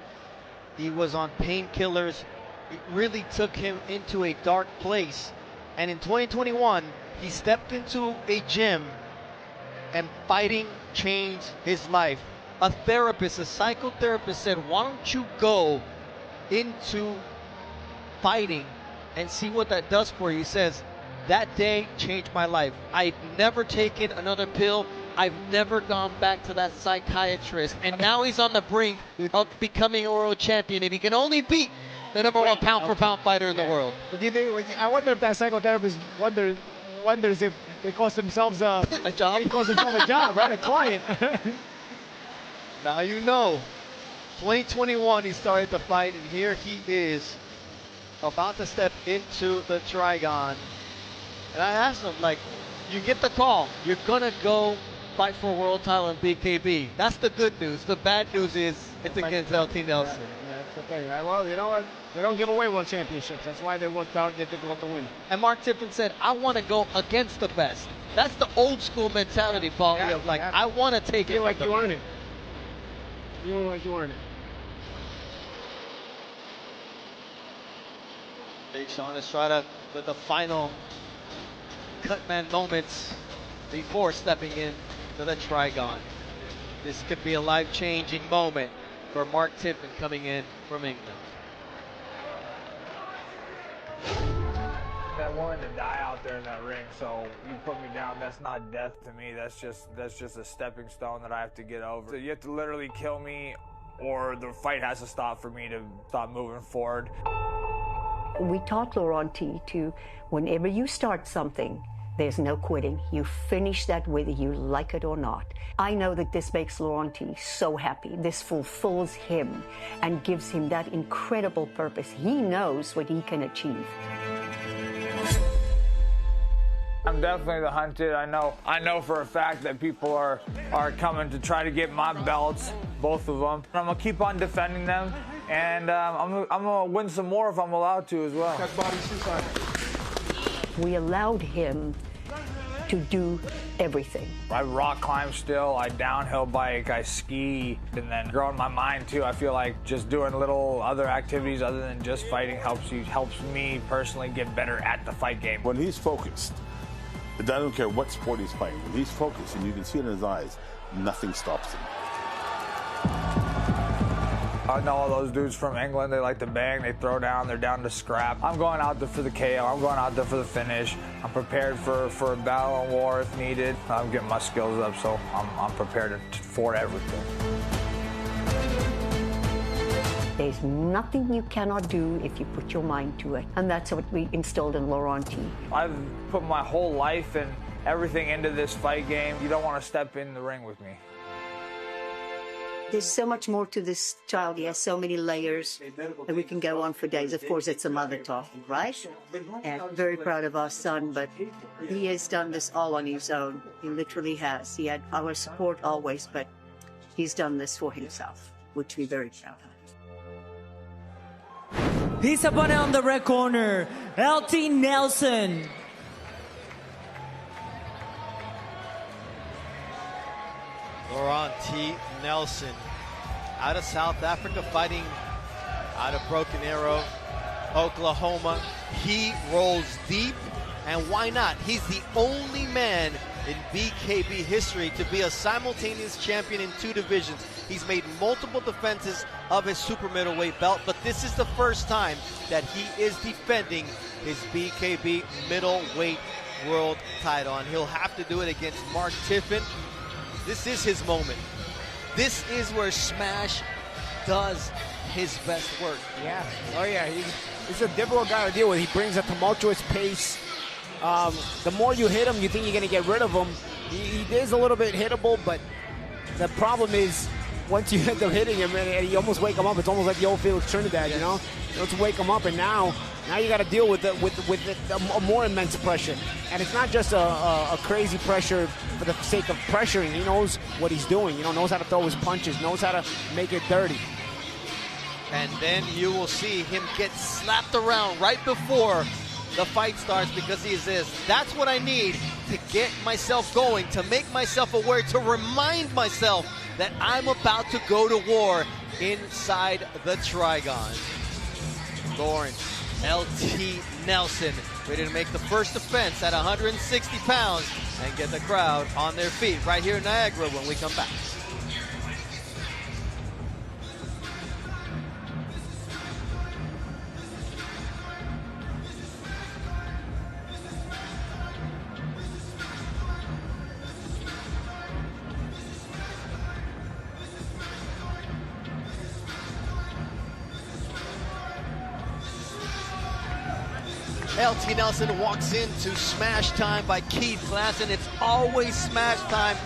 He was on painkillers. It really took him into a dark place. And in 2021, he stepped into a gym and fighting changed his life. A therapist, a psychotherapist said, why don't you go into fighting and see what that does for you? He says, that day changed my life. I've never taken another pill. I've never gone back to that psychiatrist. And now he's on the brink of becoming a world champion. And he can only beat the #1 pound-for-pound fighter in the world. But do you think, I wonder if that psychotherapist wonders if they cost themselves a job. It costs themselves a job, right? A client. Now you know. 2021 he started to fight, and here he is about to step into the Trigon. And I asked him, like, you get the call, you're gonna go fight for a world title in BKB. That's the good news. The bad news is it's against LT Nelson. Yeah, that's the thing, right? Well, you know what? They don't give away world championships. That's why they worked out difficult to win. And Mark Tiffin said, I want to go against the best. That's the old school mentality, Paulie, of like, I want to take it. Feel like you earn it. You feel like you earn it. Big Sean Estrada with the final cutman moments before stepping in to the Trigon. This could be a life-changing moment for Mark Tiffin coming in from England. I'm willing to die out there in that ring, so you put me down, that's not death to me. That's just a stepping stone that I have to get over. So you have to literally kill me, or the fight has to stop for me to stop moving forward. We taught Laurenti to, whenever you start something, there's no quitting. You finish that whether you like it or not. I know that this makes Laurenti so happy. This fulfills him and gives him that incredible purpose. He knows what he can achieve. I'm definitely the hunted. I know for a fact that people are coming to try to get my belts, both of them. I'm gonna keep on defending them, and I'm gonna win some more if I'm allowed to as well. We allowed him to do everything. I rock climb still, I downhill bike, I ski, and then growing my mind too. I feel like just doing little other activities other than just fighting helps me personally get better at the fight game. When he's focused, I don't care what sport he's playing, when he's focused and you can see it in his eyes, nothing stops him. I know all those dudes from England, they like to bang, they throw down, they're down to scrap. I'm going out there for the KO, I'm going out there for the finish. I'm prepared for a battle and war if needed. I'm getting my skills up, so I'm prepared for everything. There's nothing you cannot do if you put your mind to it. And that's what we instilled in Laurenti. I've put my whole life and everything into this fight game. You don't want to step in the ring with me. There's so much more to this child. He has so many layers that we can go on for days. Of course, it's a mother talking, right? And I'm very proud of our son, but he has done this all on his own. He literally has. He had our support always, but he's done this for himself, which we're very proud of. His opponent on the red corner, LT Nelson. Duran T. Nelson out of South Africa, fighting out of Broken Arrow, Oklahoma. He rolls deep, and why not? He's the only man in BKB history to be a simultaneous champion in 2 divisions. He's made multiple defenses of his super middleweight belt, but this is the first time that he is defending his BKB middleweight world title, and he'll have to do it against Mark Tiffin. This is his moment. This is where Smash does his best work. Yeah. Oh, yeah. He's a difficult guy to deal with. He brings a tumultuous pace. The more you hit him, you think you're going to get rid of him. He is a little bit hittable, but the problem is once you end up hitting him and you almost wake him up, it's almost like the old Felix Trinidad, you know? Let's wake him up, and now you got to deal with a more immense pressure. And it's not just a crazy pressure for the sake of pressuring. He knows what he's doing. Knows how to throw his punches, knows how to make it dirty. And then you will see him get slapped around right before the fight starts because he says, that's what I need to get myself going, to make myself aware, to remind myself that I'm about to go to war inside the Trigon. Duran, LT Nelson, ready to make the first defense at 160 pounds and get the crowd on their feet right here in Niagara when we come back. LT Nelson walks into smash time by Keith Klassen. It's always smash time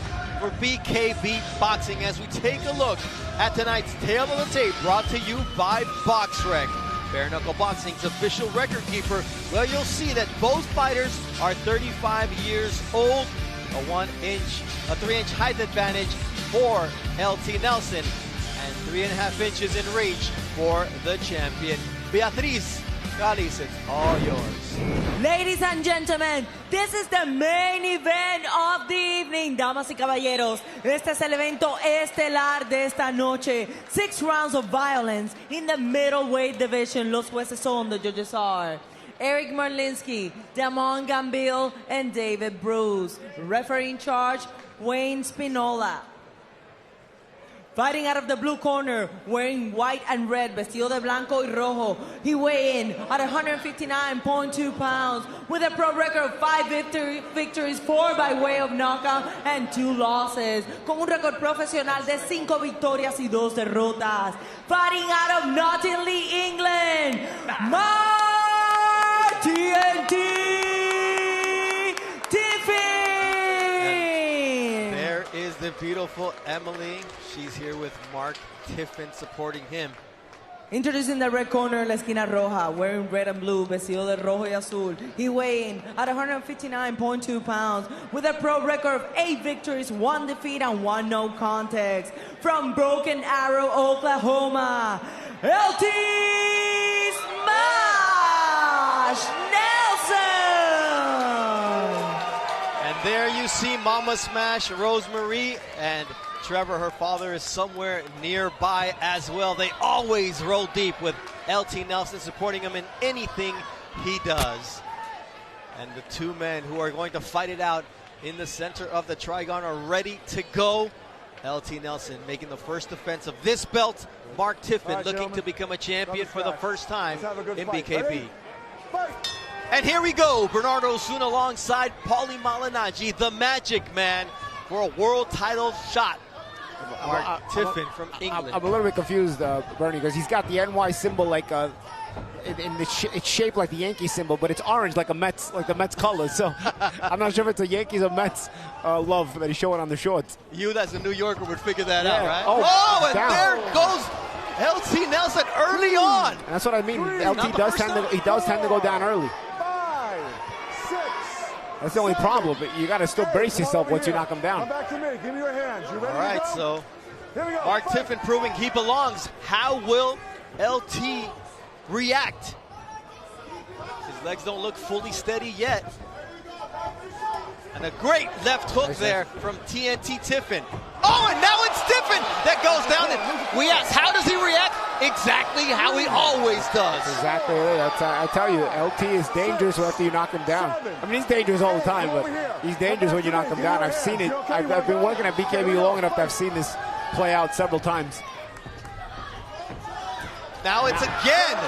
for BKB Boxing as we take a look at tonight's Tale of the Tape, brought to you by BoxRec. Bare-knuckle boxing's official record keeper. Well, you'll see that both fighters are 35 years old. A 3-inch height advantage for LT Nelson and 3.5 inches in reach for the champion. Beatriz Galiz, it's all yours. Ladies and gentlemen, this is the main event of the evening. Damas y caballeros, este es el evento estelar de esta noche. 6 rounds of violence in the middleweight division. Los jueces son, the judges are Eric Merlinski, Damon Gambil, and David Bruce. Referee in charge, Wayne Spinola. Fighting out of the blue corner, wearing white and red, vestido de blanco y rojo. He weighed in at 159.2 pounds with a pro record of 5 victories, 4 by way of knockout and 2 losses. Con un récord profesional de 5 victorias y 2 derrotas. Fighting out of Nottingham, England, Mark Tiffin. Is the beautiful Emily. She's here with Mark Tiffin supporting him. Introducing the red corner, la esquina roja, wearing red and blue, vestido de rojo y azul. He weighed in at 159.2 pounds with a pro record of 8 victories, 1 defeat, and 1 no contest. From Broken Arrow, Oklahoma, LT Smash Nelson! There you see Mama Smash, Rosemary, and Trevor, her father, is somewhere nearby as well. They always roll deep with LT Nelson supporting him in anything he does. And the 2 men who are going to fight it out in the center of the Trigon are ready to go. LT Nelson making the first defense of this belt. Mark Tiffin looking to become a champion for the first time in BKB. And here we go, Bernardo Osuna alongside Paulie Malignaggi, the Magic Man, for a world title shot. Mark Tiffin from England. I'm a little bit confused, Bernie, because he's got the NY symbol like it's shaped like the Yankee symbol, but it's orange like the Mets colors. So I'm not sure if it's a Yankees or Mets love that he's showing on the shorts. You, as a New Yorker, would figure that out, right? Oh, and there goes LT Nelson early on. And that's what I mean. LT does tend to go down early. That's the only problem, but you got to still brace yourself once you knock him down. Come back to me. Give me your hands. You ready? All right, so Mark Tiffin proving he belongs. How will LT react? His legs don't look fully steady yet. And a great left hook there from TNT Tiffin. Oh, and now it's Tiffin that goes down. And we ask, how does he react? Exactly how he always does. Exactly. I tell you, LT is dangerous after you knock him down. I mean, he's dangerous all the time, but he's dangerous when you knock him down. I've seen it. I've been working at BKB long enough that I've seen this play out several times. Now it's again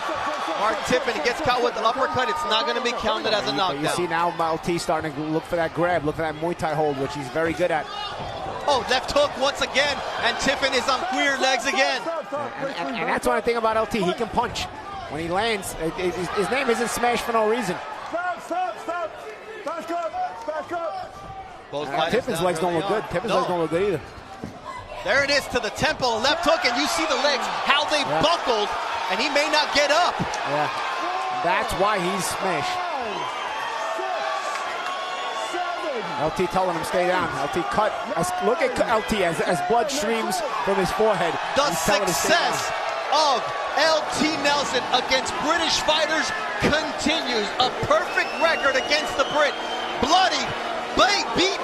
Mark Tiffin gets caught with the uppercut. It's not going to be counted as a knockdown. You see now LT starting to look for that grab, look for that Muay Thai hold, which he's very good at. Oh, left hook once again, and Tiffin is on queer legs again. And that's one thing about LT. He can punch. When he lands, his name isn't Smash for no reason. Stop. Back up. Both Tiffin's legs don't look good. Tiffin's legs don't look good either. There it is to the temple, left hook, and you see the legs, how they buckled, and he may not get up. Yeah, that's why he's smashed. LT telling him stay down. LT cut. Look at LT as blood streams from his forehead. The success of LT Nelson against British fighters continues. A perfect record against the Brit. Bloody, beaten,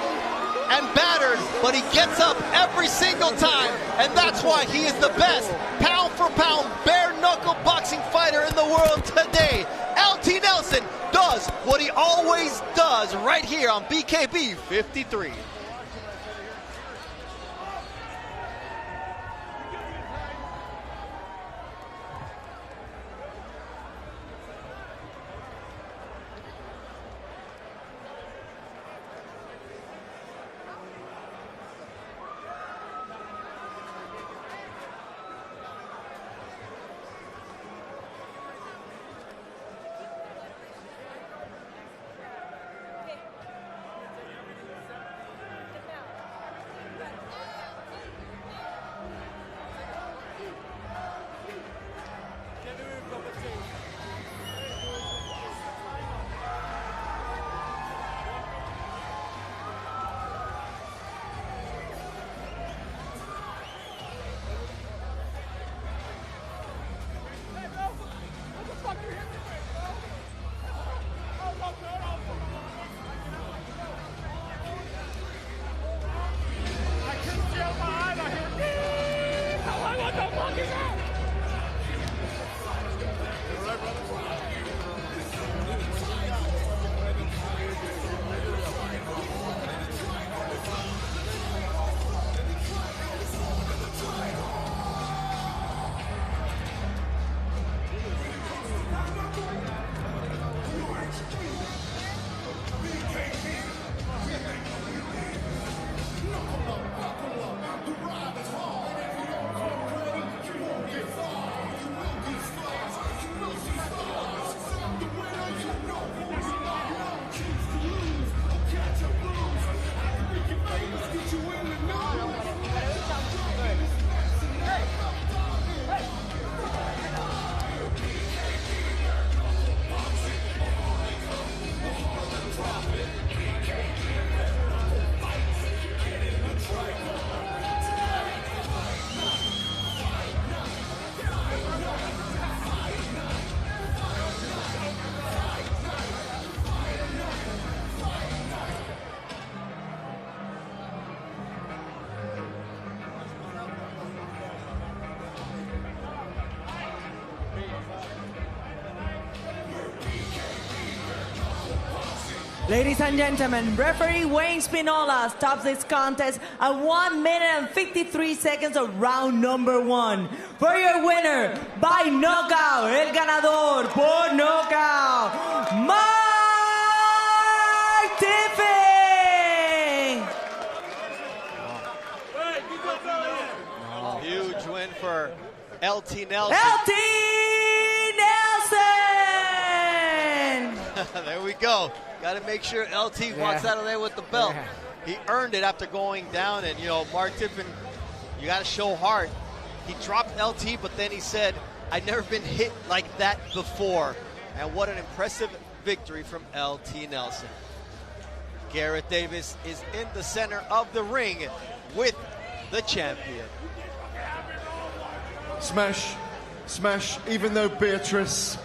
and battered, but he gets up every single time, and that's why he is the best pound-for-pound bare-knuckle boxing fighter in the world today. LT Nelson does what he always does right here on BKB 53. Ladies and gentlemen, referee Wayne Spinola stops this contest at 1 minute and 53 seconds of round number 1. For your winner, by knockout, el ganador por knockout, Mark Tiffin! Huge win for LT Nelson. LT Nelson! There we go. Got to make sure LT walks out of there with the belt. He earned it after going down, and, you know, Mark Tiffin, you got to show heart. He dropped LT, but then he said, I've never been hit like that before. And what an impressive victory from LT Nelson. Garrett Davis is in the center of the ring with the champion. Smash, even though Beatrice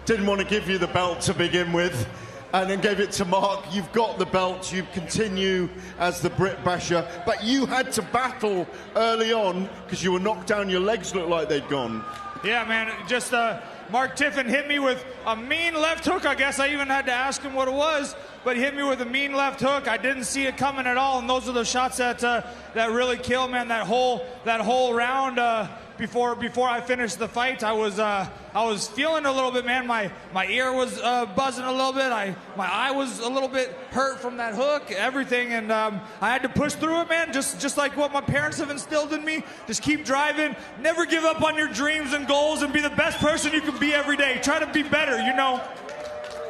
didn't want to give you the belt to begin with, and then gave it to Mark, you've got the belt, you continue as the Brit Basher, but you had to battle early on because you were knocked down, your legs looked like they'd gone. Yeah, man, just Mark Tiffin hit me with a mean left hook. I guess I even had to ask him what it was, but he hit me with a mean left hook. I didn't see it coming at all, and those are the shots that that really kill, man. That whole round, before I finished the fight, I was feeling a little bit, man. My ear was buzzing a little bit. My eye was a little bit hurt from that hook, everything, and I had to push through it, man. Just like what my parents have instilled in me. Just keep driving. Never give up on your dreams and goals, and be the best person you can be every day. Try to be better, you know.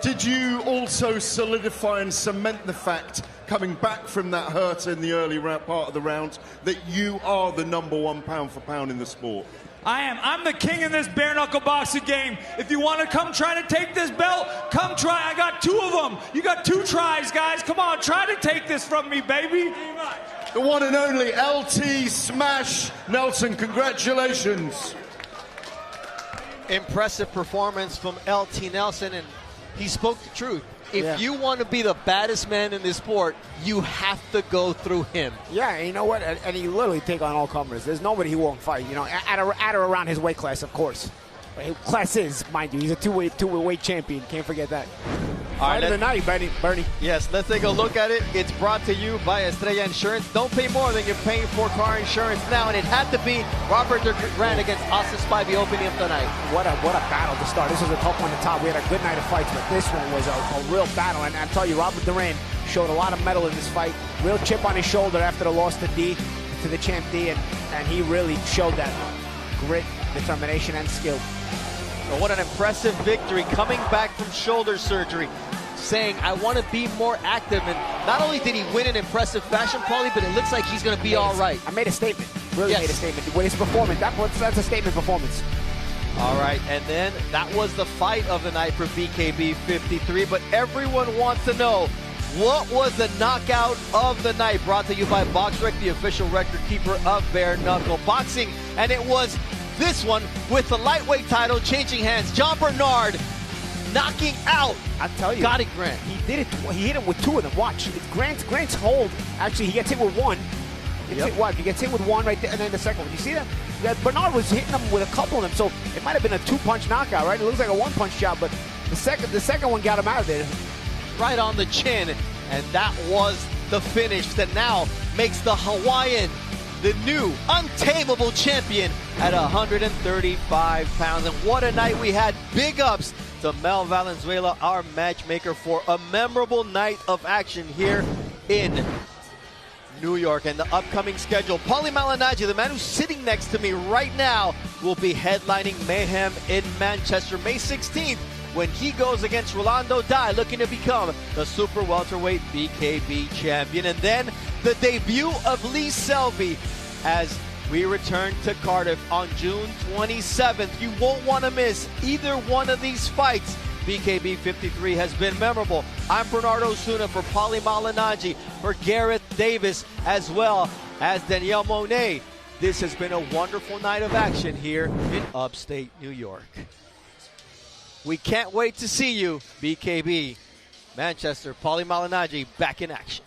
Did you also solidify and cement the fact, coming back from that hurt in the early part of the round, that you are the #1 pound for pound in the sport? I am. I'm the king in this bare-knuckle boxing game. If you want to come try to take this belt, come try. I got 2 of them. You got 2 tries, guys. Come on, try to take this from me, baby. The one and only LT Smash Nelson. Congratulations. Impressive performance from LT Nelson, and he spoke the truth. If you want to be the baddest man in this sport, you have to go through him. Yeah, and you know what? And he literally take on all comers. There's nobody he won't fight. You know, at or around his weight class, of course. Class is, mind you, he's a two-weight champion. Can't forget that. All right, Fight of the night, Bernie. Yes, let's take a look at it. It's brought to you by Estrella Insurance. Don't pay more than you're paying for car insurance now, and it had to be Robert Duran against Austin Spivey opening up the night. What a battle to start. This was a tough one to top. We had a good night of fights, but this one was a real battle. And I tell you, Robert Duran showed a lot of mettle in this fight. Real chip on his shoulder after the loss to the champ D, and he really showed that grit, determination, and skill. Well, what an impressive victory, coming back from shoulder surgery, saying, I want to be more active. And not only did he win in impressive fashion, Paulie, but it looks like he's going to be all right. I made a statement. Really made a statement. With his performance, that's a statement performance. All right, and then that was the fight of the night for BKB 53, but everyone wants to know, what was the knockout of the night? Brought to you by BoxRec, the official record keeper of bare-knuckle boxing. And it was this one with the lightweight title changing hands. Jon Barnard knocking out, I tell you, Gotti Grant. He did it. He hit him with 2 of them. Watch. Grant's hold. Actually, he gets hit with 1. He gets hit with 1 right there, and then the second one. You see that? Barnard was hitting him with a couple of them, so it might have been a 2-punch knockout, right? It looks like a 1-punch job, but the second one got him out of there. Right on the chin, and that was the finish that now makes the Hawaiian the new untamable champion at 135 pounds. And what a night we had. Big ups to Mel Valenzuela, our matchmaker, for a memorable night of action here in New York. And the upcoming schedule, Paulie Malignaggi, the man who's sitting next to me right now, will be headlining Mayhem in Manchester May 16th when he goes against Rolando Dai, looking to become the super welterweight BKB champion. And then the debut of Lee Selby as we return to Cardiff on June 27th. You won't want to miss either one of these fights. BKB 53 has been memorable. I'm Bernardo Osuna for Paulie Malignaggi, for Gareth Davis, as well as Danielle Monet. This has been a wonderful night of action here in upstate New York. We can't wait to see you, BKB Manchester. Paulie Malignaggi back in action.